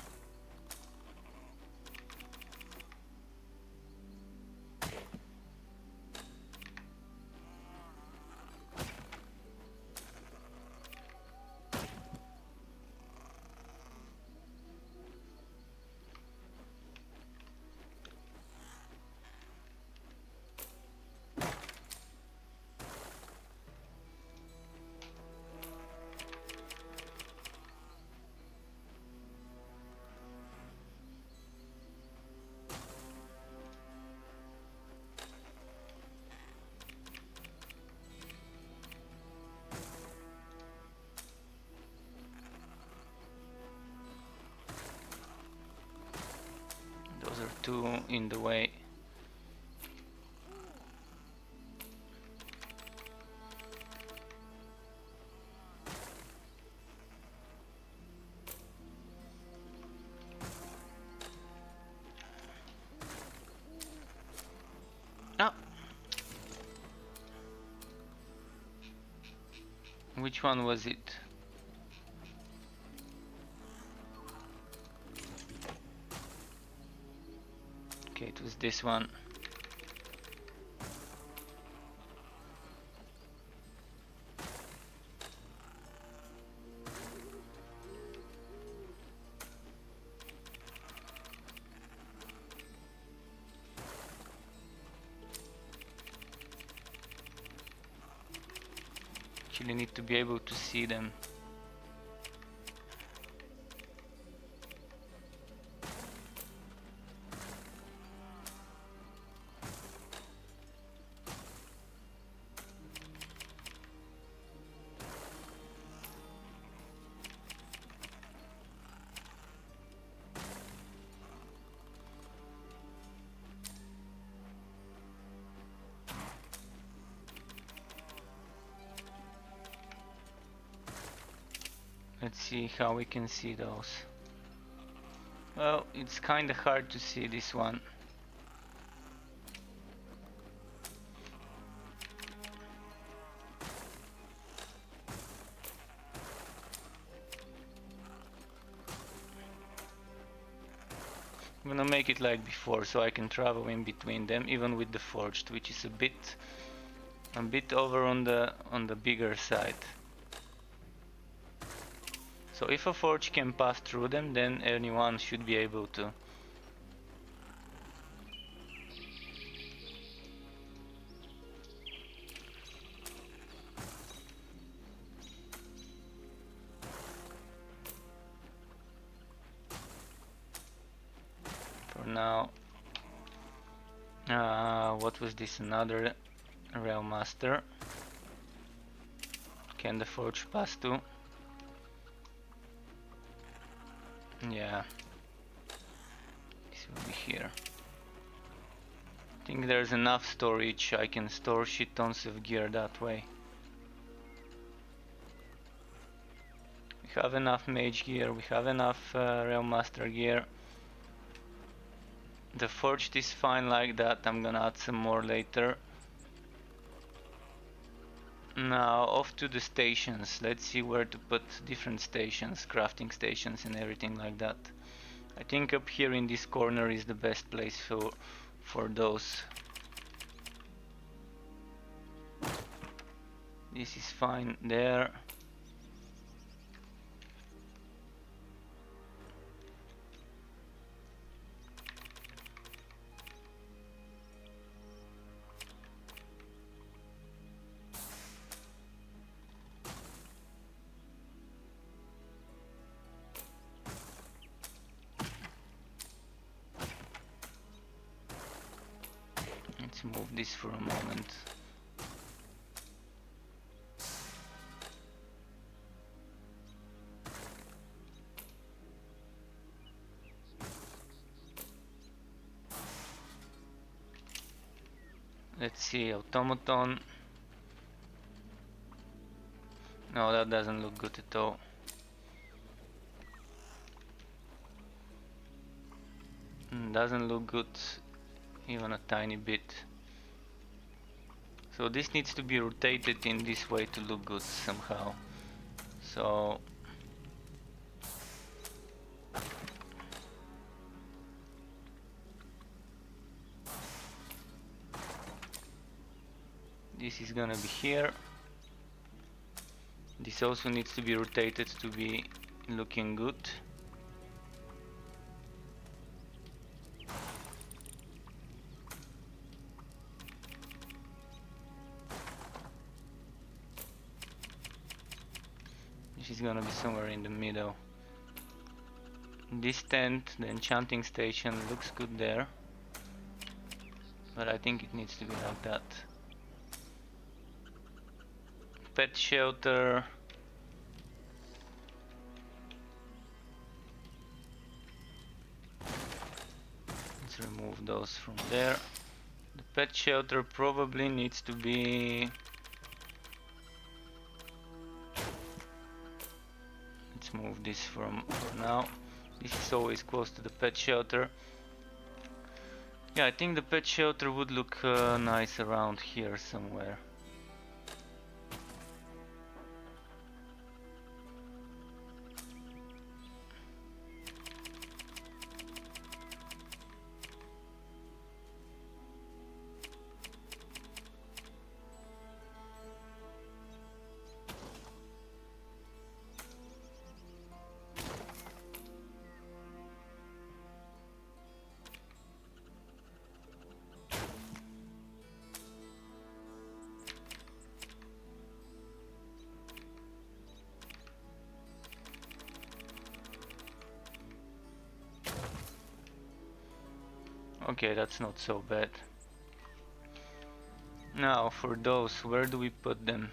Those are two in the way. Ah! Which one was it? Okay, it was this one. Actually need to be able to see them. Let's see how we can see those. Well, it's kinda hard to see this one. I'm gonna make it like before so I can travel in between them even with the forged, which is a bit over on the bigger side. So if a forge can pass through them, then anyone should be able to. For now, what was this? Another Realm Master. Can the forge pass to? Yeah, this will be here. I think there's enough storage. I can store shit tons of gear that way. We have enough mage gear, we have enough Realm Master gear. The forged is fine like that. I'm gonna add some more later. Now off to the stations. Let's see where to put different stations, crafting stations and everything like that. I think up here in this corner is the best place for those. This is fine there. Let's move this for a moment. Let's see, automaton. No, that doesn't look good at all. Doesn't look good even a tiny bit. So this needs to be rotated in this way to look good somehow. So this is gonna be here. This also needs to be rotated to be looking good. This is gonna be somewhere in the middle. This tent, the enchanting station, looks good there. But I think it needs to be like that. Pet shelter. Let's remove those from there. The pet shelter probably needs to be... Let's move this for now. This is always close to the pet shelter. Yeah, I think the pet shelter would look nice around here somewhere. Okay, that's not so bad. Now for those, where do we put them?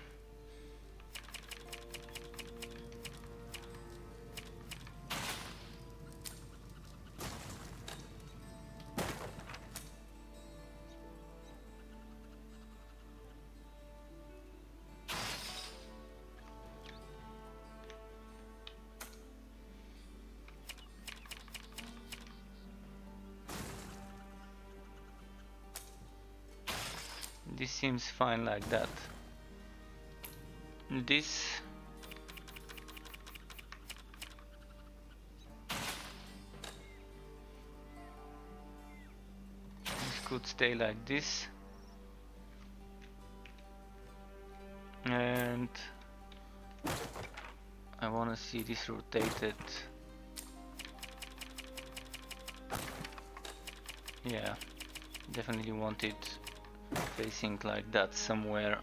This seems fine like that. This could stay like this. And I want to see this rotated. Yeah, definitely want it facing like that somewhere.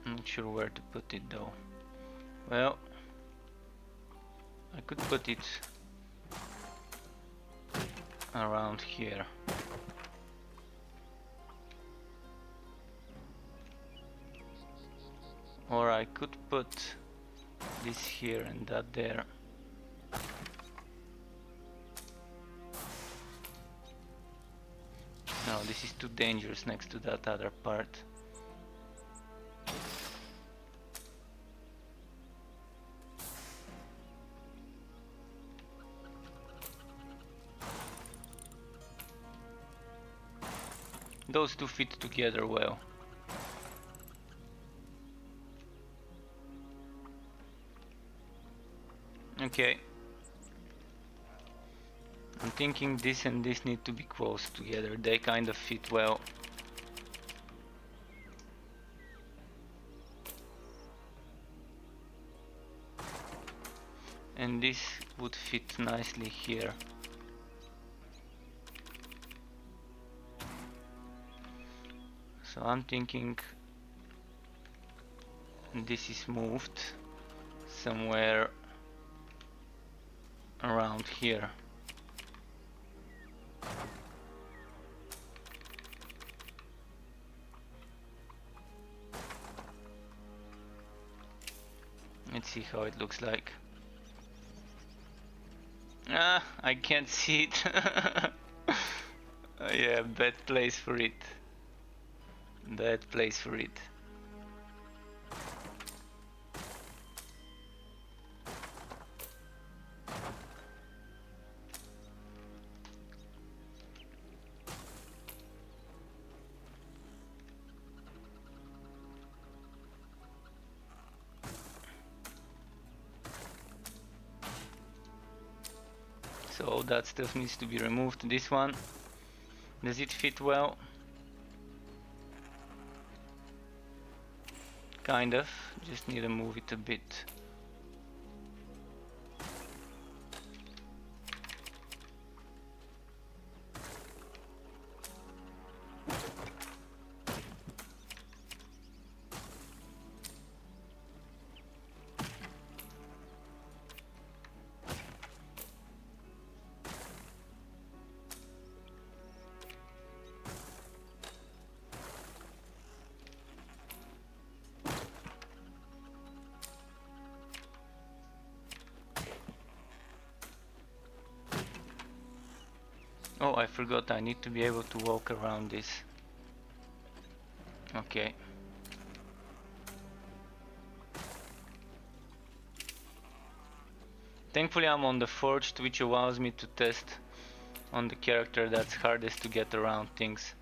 I'm not sure where to put it though. Well, I could put it around here. Or I could put this here and that there. No, this is too dangerous next to that other part. Those two fit together well. Okay. I'm thinking this and this need to be close together. They kind of fit well. And this would fit nicely here. So I'm thinking this is moved somewhere around here. Let's see how it looks like. Ah, I can't see it. Yeah, bad place for it. Bad place for it. So that stuff needs to be removed. This one, does it fit well? Kind of, just need to move it a bit. Oh, I forgot, I need to be able to walk around this. Okay. Thankfully I'm on the forged, which allows me to test on the character that's hardest to get around things.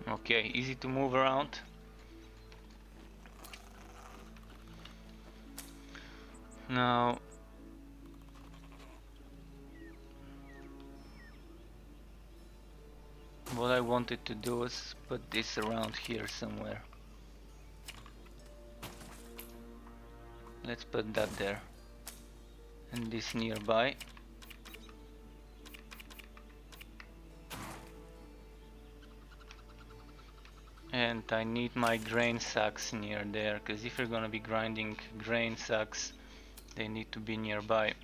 Okay, easy to move around. Now, what I wanted to do is put this around here somewhere. Let's put that there. And this nearby. And I need my grain sacks near there, because if you're gonna be grinding grain sacks, they need to be nearby.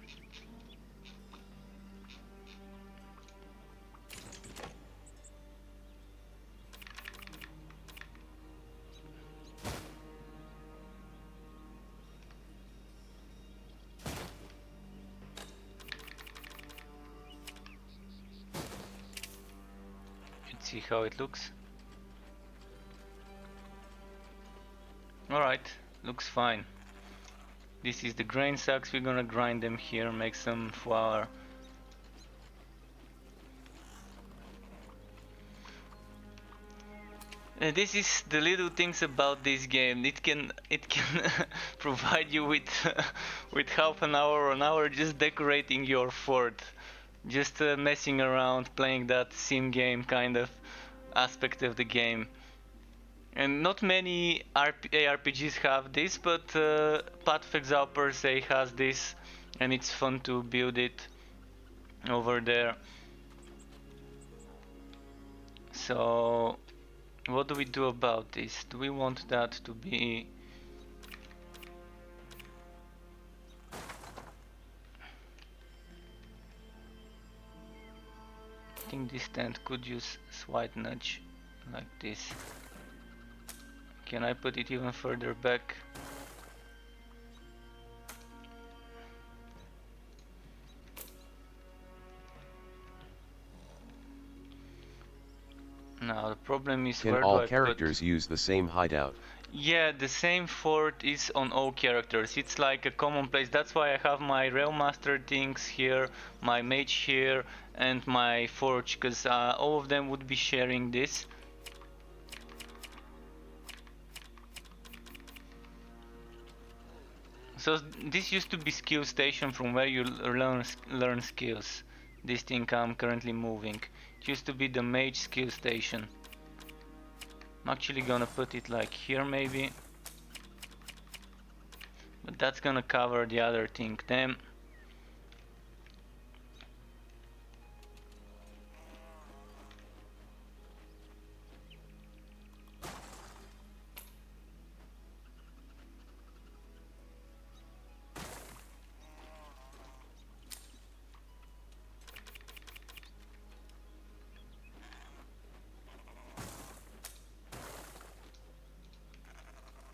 Let's see how it looks. Alright, looks fine. This is the grain sacks, we're gonna grind them here, make some flour. This is the little things about this game. It can provide you with with half an hour or an hour just decorating your fort, just messing around, playing that sim game kind of aspect of the game. And not many ARPGs have this, but Path of Exile per se has this, and it's fun to build it over there. So, what do we do about this? Do we want that to be... I think this tent could use slight nudge like this. Can I put it even further back? Now the problem is, Can where do all I characters put... use the same hideout? Yeah, the same fort is on all characters. It's like a common place. That's why I have my Railmaster things here, my mage here, and my forge, because all of them would be sharing this. So this used to be skill station from where you learn skills. This thing I'm currently moving. It used to be the mage skill station. I'm actually gonna put it like here maybe. But that's gonna cover the other thing. Then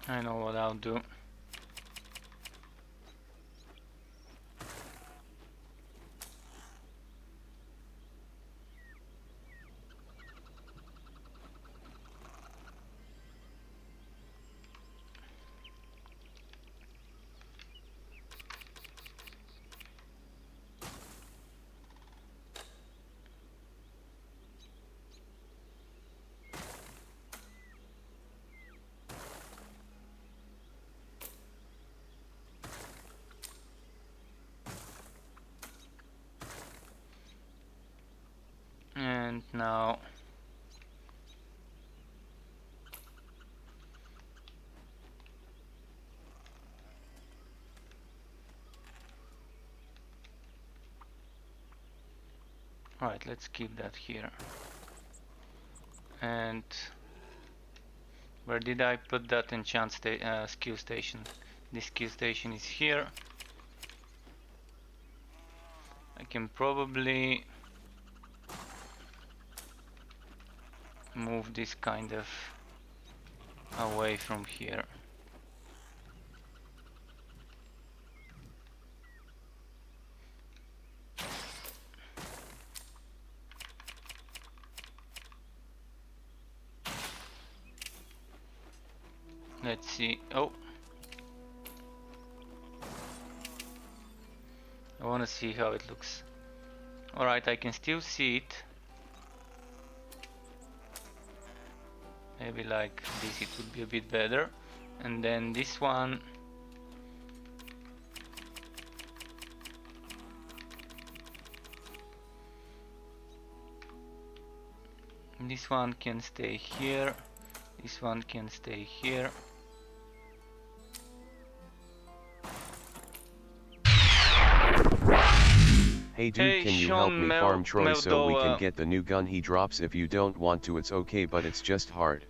I know what I'll do. And now right, let's keep that here. And where did I put that enchant skill station? This skill station is here. I can probably move this kind of away from here. Let's see. Oh, I want to see how it looks. Alright, I can still see it. Maybe like this it would be a bit better. And then this one, this one can stay here. This one can stay here. Hey dude, Hey, can you help Sean me farm Troy so we can Meldoa. get the new gun he drops? If you don't want to, it's okay, but it's just hard.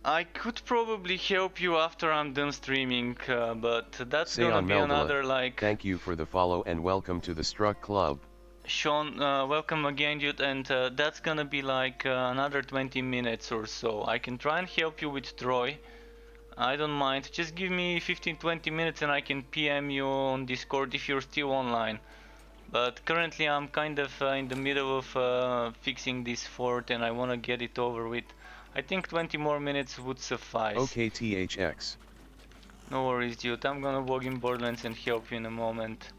I could probably help you after I'm done streaming, but that's Say gonna on be Meldoa, another like... thank you for the follow and welcome to the Struck Club. Sean, welcome again, dude, and that's gonna be like another 20 minutes or so. I can try and help you with Troy. I don't mind. Just give me 15-20 minutes and I can PM you on Discord if you're still online. But currently I'm kind of in the middle of fixing this fort and I wanna get it over with. I think 20 more minutes would suffice. Okay THX. No worries, dude. I'm gonna walk in Borderlands and help you in a moment.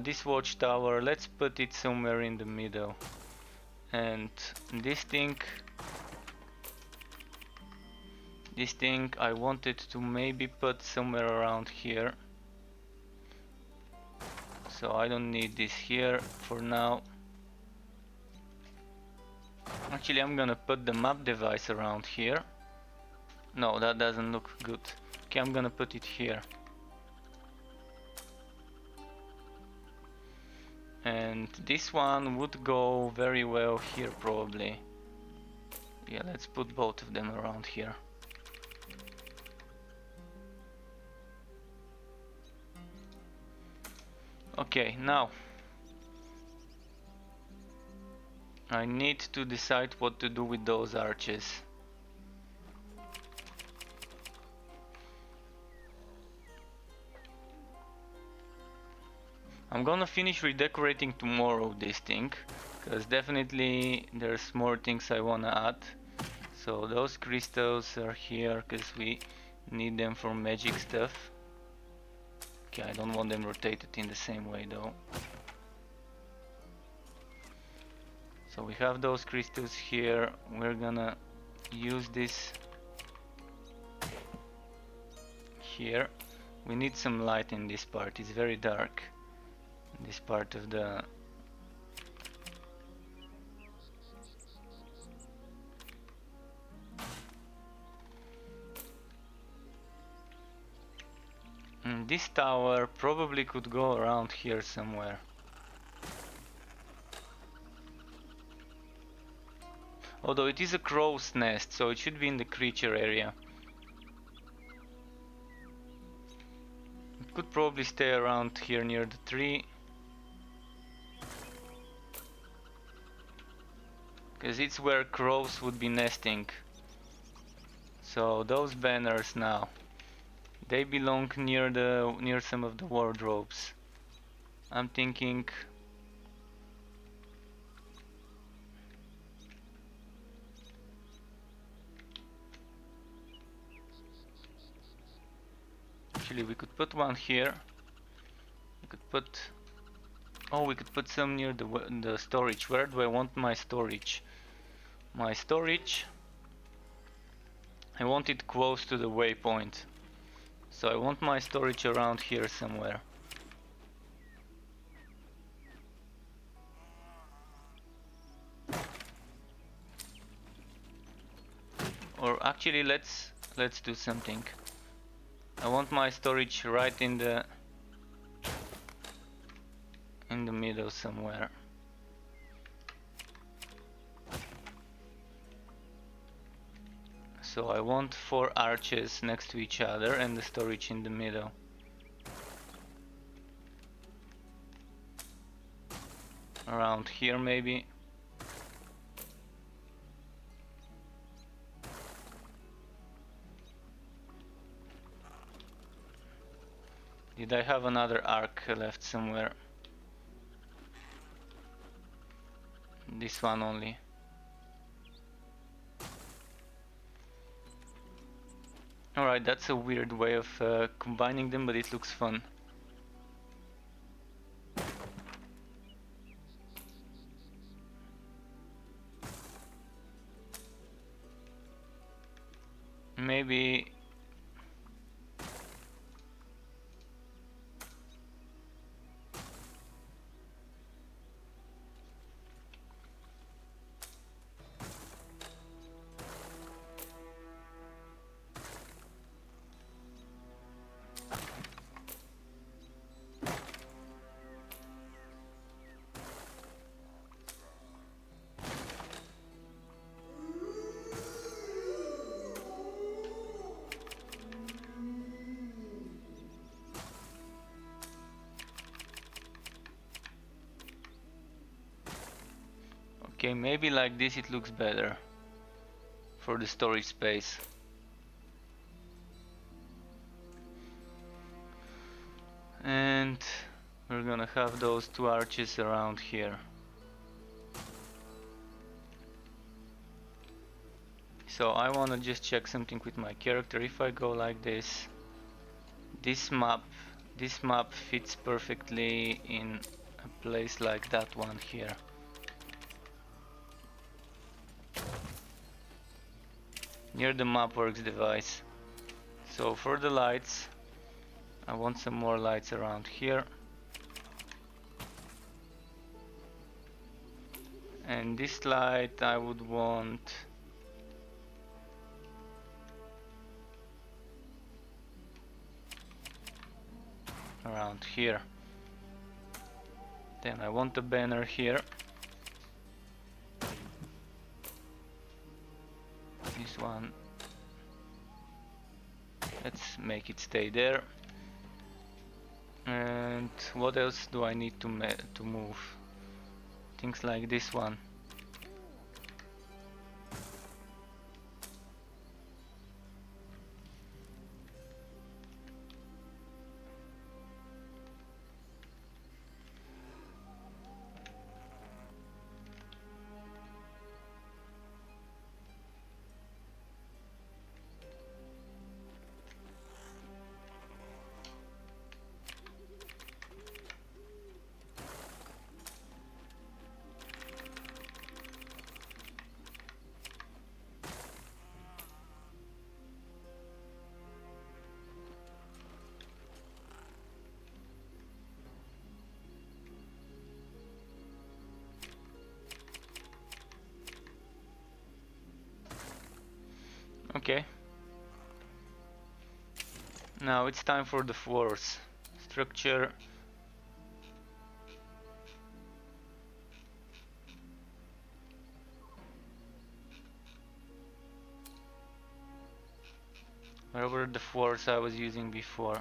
This watchtower, let's put it somewhere in the middle. And this thing I wanted to maybe put somewhere around here. So I don't need this here for now. Actually, I'm gonna put the map device around here. No, that doesn't look good. Okay, I'm gonna put it here. And this one would go very well here probably. Yeah, let's put both of them around here. Okay, now I need to decide what to do with those arches. I'm gonna finish redecorating tomorrow this thing, because definitely there's more things I wanna add. So those crystals are here because we need them for magic stuff. Okay, I don't want them rotated in the same way though. So we have those crystals here. We're gonna use this here. We need some light in this part. It's very dark. This part of the... this tower probably could go around here somewhere. Although it is a crow's nest, so it should be in the creature area. It could probably stay around here near the tree. Because it's where crows would be nesting. So those banners now, they belong near some of the wardrobes. I'm thinking actually we could put one here. We could put we could put some near the storage. Where do I want my storage? My storage, I want it close to the waypoint. So I want my storage around here somewhere. Or actually let's do something. I want my storage right in the middle somewhere. So I want 4 arches next to each other and the storage in the middle. Around here maybe. Did I have another arc left somewhere? This one only. Alright, that's a weird way of combining them, but it looks fun. Maybe okay, maybe like this it looks better for the storage space. And we're gonna have those 2 arches around here. So I wanna just check something with my character. If I go like this, this map fits perfectly in a place like that one here. Near the mapworks device. So for the lights, I want some more lights around here. And this light I would want around here. Then I want a banner here. This one, let's make it stay there. And what else do I need to move? Things like this one. Okay. Now it's time for the floors. Structure. Where were the floors I was using before?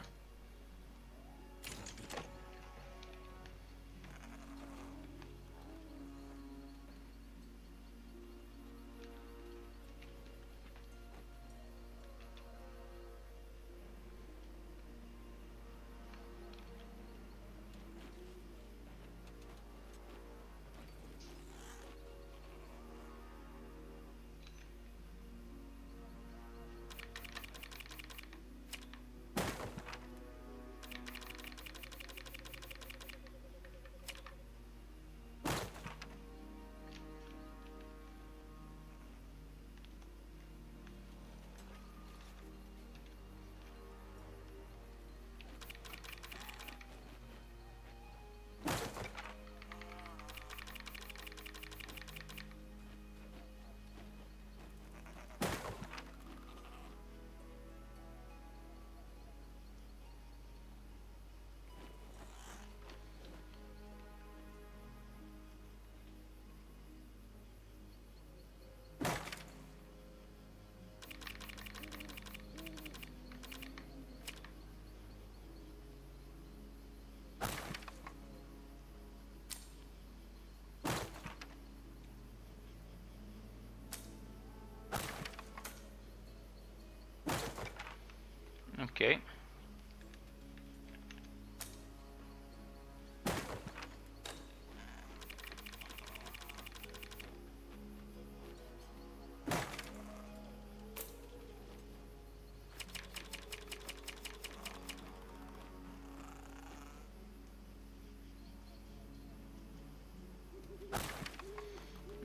Okay.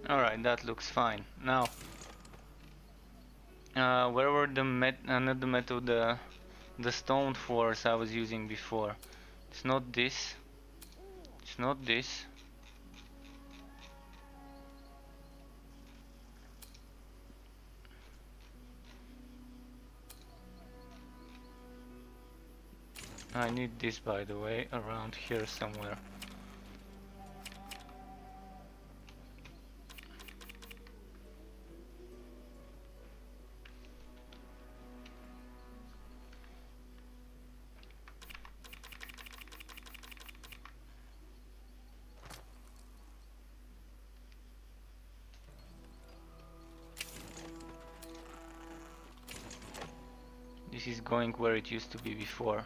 Alright, that looks fine. Now, where were the not the metal, the stone force I was using before? It's not this. It's not this. I need this, by the way, around here somewhere. This is going where it used to be before.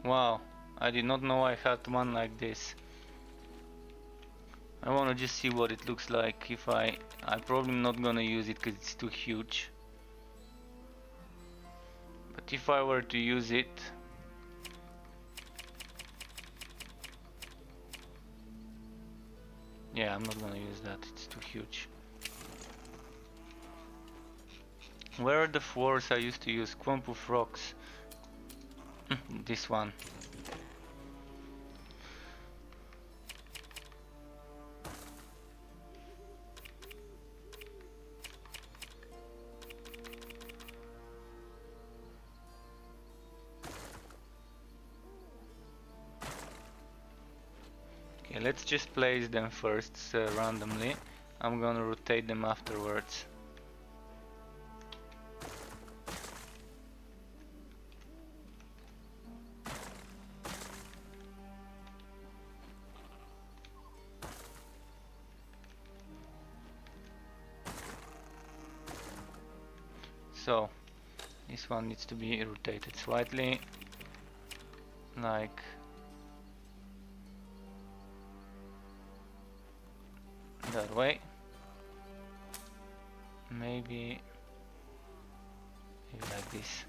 Wow, I did not know I had one like this. I wanna just see what it looks like. If I'm probably not gonna use it because it's too huge. But if I were to use it, yeah, I'm not gonna use that, it's too huge. Where are the floors I used to use? Clump of rocks. This one. Okay, let's just place them first randomly. I'm gonna rotate them afterwards. So, this one needs to be rotated slightly, like that way. Maybe like this.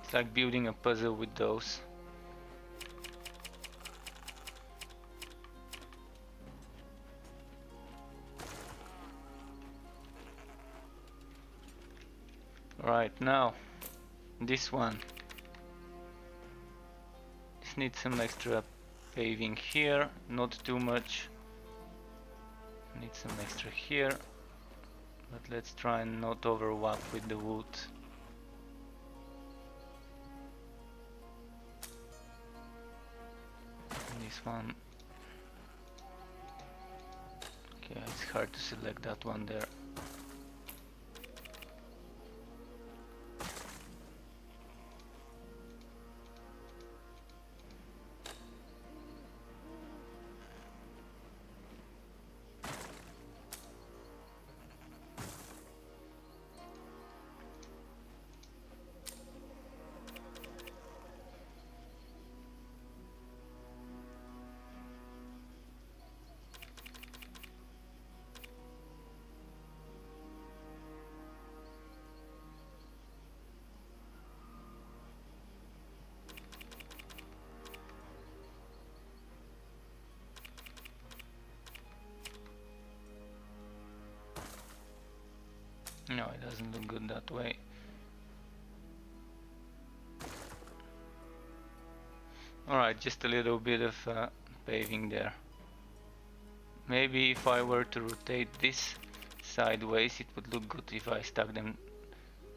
It's like building a puzzle with those. Right, now this one. This needs some extra paving here, not too much. Need some extra here, but let's try and not overlap with the wood. This one. Okay, it's hard to select that one there. No, it doesn't look good that way. Alright, just a little bit of paving there. Maybe if I were to rotate this sideways, it would look good if I stuck them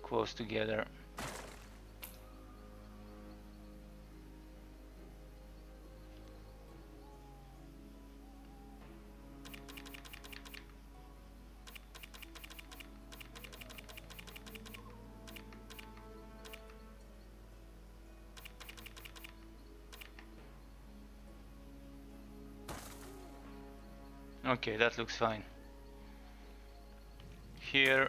close together. Okay, that looks fine. Here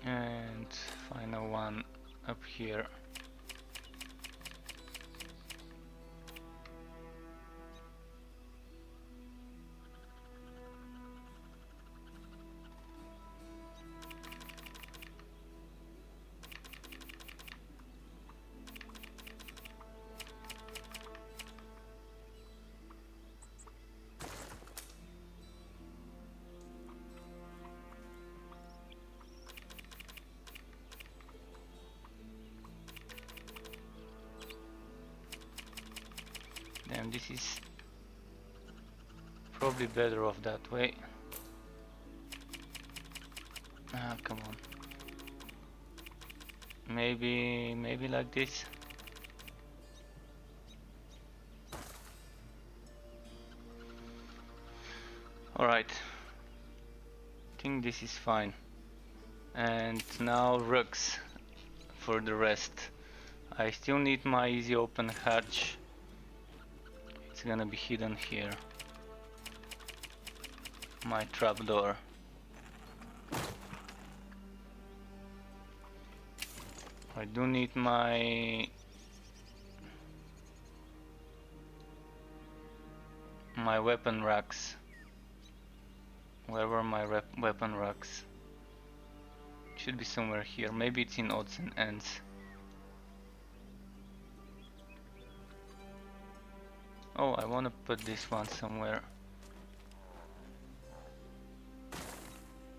and final one up here. Damn, this is probably better off that way. Ah, come on. Maybe like this. Alright. I think this is fine. And now rugs for the rest. I still need my easy open hatch. It's gonna be hidden here. My trapdoor. I do need my weapon racks. Where were my weapon racks? Should be somewhere here. Maybe it's in odds and ends. Oh, I wanna put this one somewhere.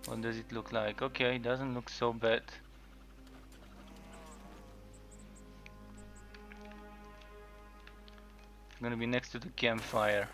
What does it look like? Okay, it doesn't look so bad. It's gonna be next to the campfire.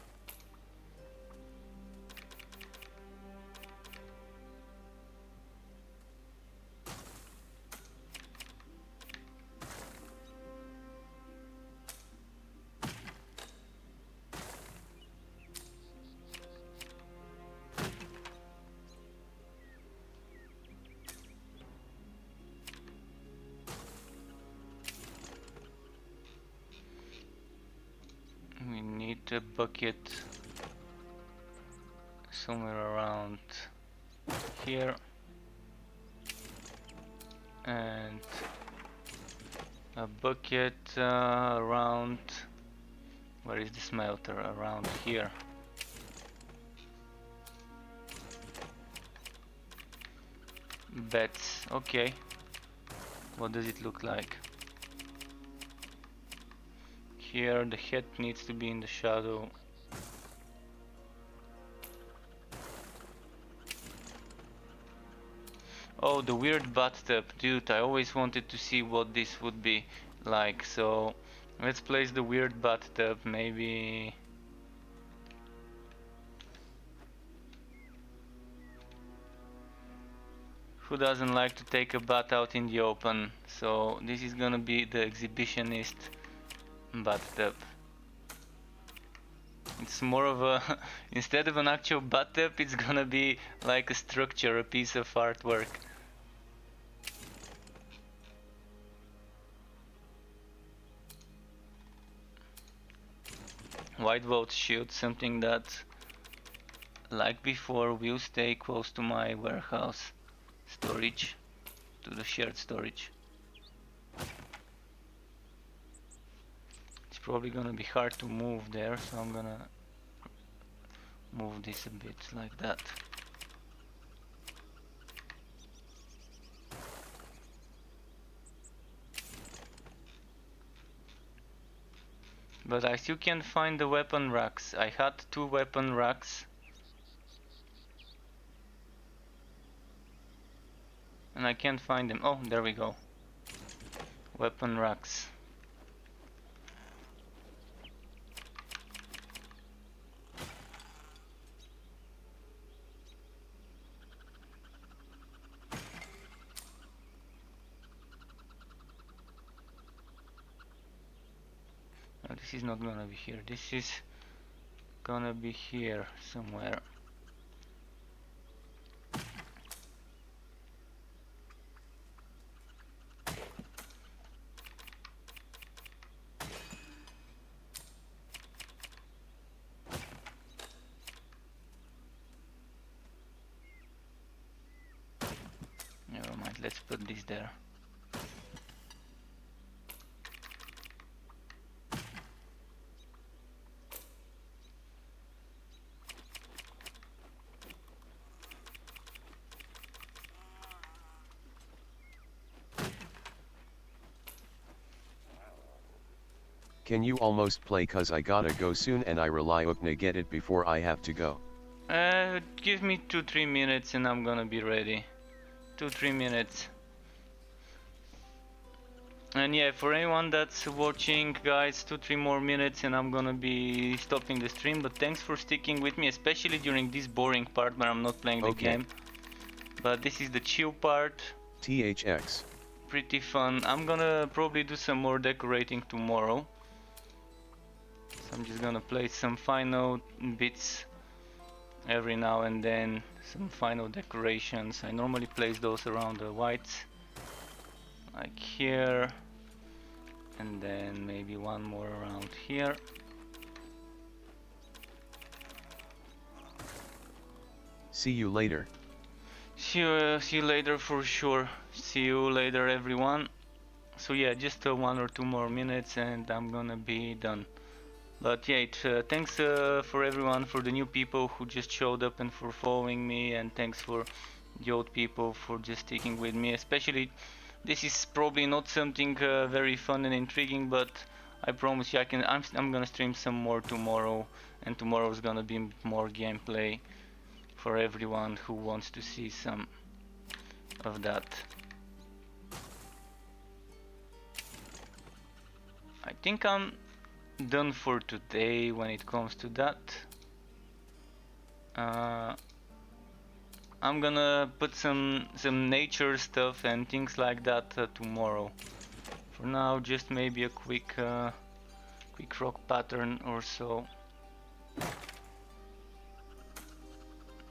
We need a bucket somewhere around here, and a bucket around, where is the smelter? Around here. Beds, okay. What does it look like? Here the head needs to be in the shadow. Oh, the weird bathtub, dude, I always wanted to see what this would be like, so let's place the weird bathtub, maybe Who doesn't like to take a bath out in the open? So this is gonna be the exhibitionist bathtub. It's more of a instead of an actual bathtub, it's gonna be like a structure, a piece of artwork. White vault shield, something that, like before, will stay close to my warehouse storage, to the shared storage. It's probably gonna be hard to move there, so I'm gonna move this a bit like that. But I still can't find the weapon racks. I had 2 weapon racks. And I can't find them. Oh, there we go. Weapon racks. No, this is not gonna be here. This is gonna be here somewhere. Never mind, let's put this there. Can you almost play cause I gotta go soon and I rely upna get it before I have to go. Give me 2-3 minutes and I'm gonna be ready. 2-3 minutes. And yeah, for anyone that's watching, guys, 2-3 more minutes and I'm gonna be stopping the stream. But thanks for sticking with me, especially during this boring part where I'm not playing the game. But this is the chill part. THX. Pretty fun. I'm gonna probably do some more decorating tomorrow. So I'm just gonna play some final bits every now and then. Some final decorations. I normally place those around the whites. Like here. And then maybe one more around here. See you later. See you later for sure. See you later, everyone. So yeah, just 1 or 2 more minutes and I'm gonna be done. But yeah, thanks for everyone, for the new people who just showed up and for following me, and thanks for the old people for just sticking with me. Especially, this is probably not something very fun and intriguing, but I promise you, I'm gonna stream some more tomorrow, and tomorrow is gonna be more gameplay for everyone who wants to see some of that. I think I'm done for today when it comes to that. I'm gonna put some nature stuff and things like that tomorrow. For now, just maybe a quick rock pattern or so.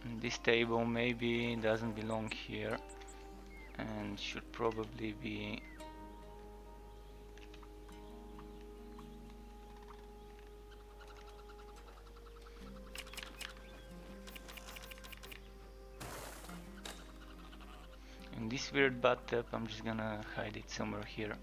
And this table maybe doesn't belong here and should probably be in this weird bathtub. I'm just gonna hide it somewhere here.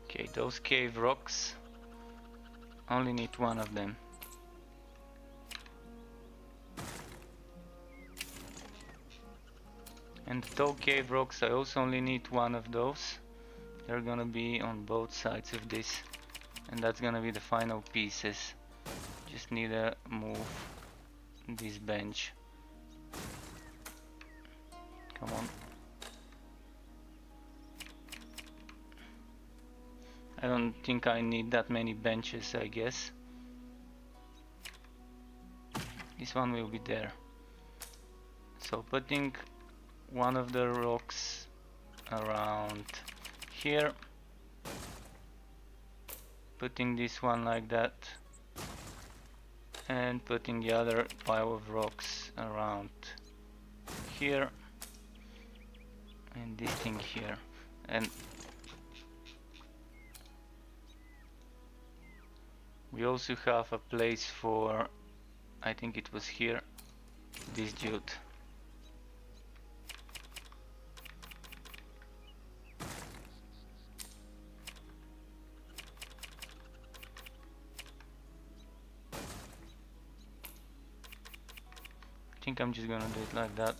Okay, those cave rocks, only need 1 of them. And the tall cave rocks, I also only need one of those. They're gonna be on both sides of this. And that's gonna be the final pieces. Just need to move this bench. Come on. I don't think I need that many benches, I guess. This one will be there. So putting one of the rocks around here. Putting this one like that. And putting the other pile of rocks around here. And this thing here. And we also have a place for, I think it was here, this jute. I think I'm just gonna do it like that.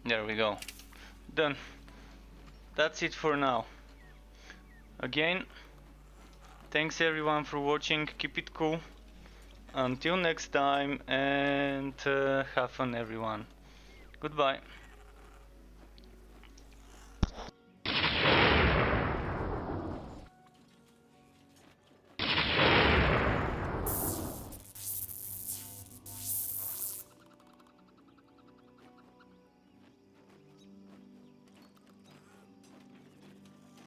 There we go. Done. That's it for now. Again, thanks everyone for watching. Keep it cool. Until next time, and have fun everyone. Goodbye.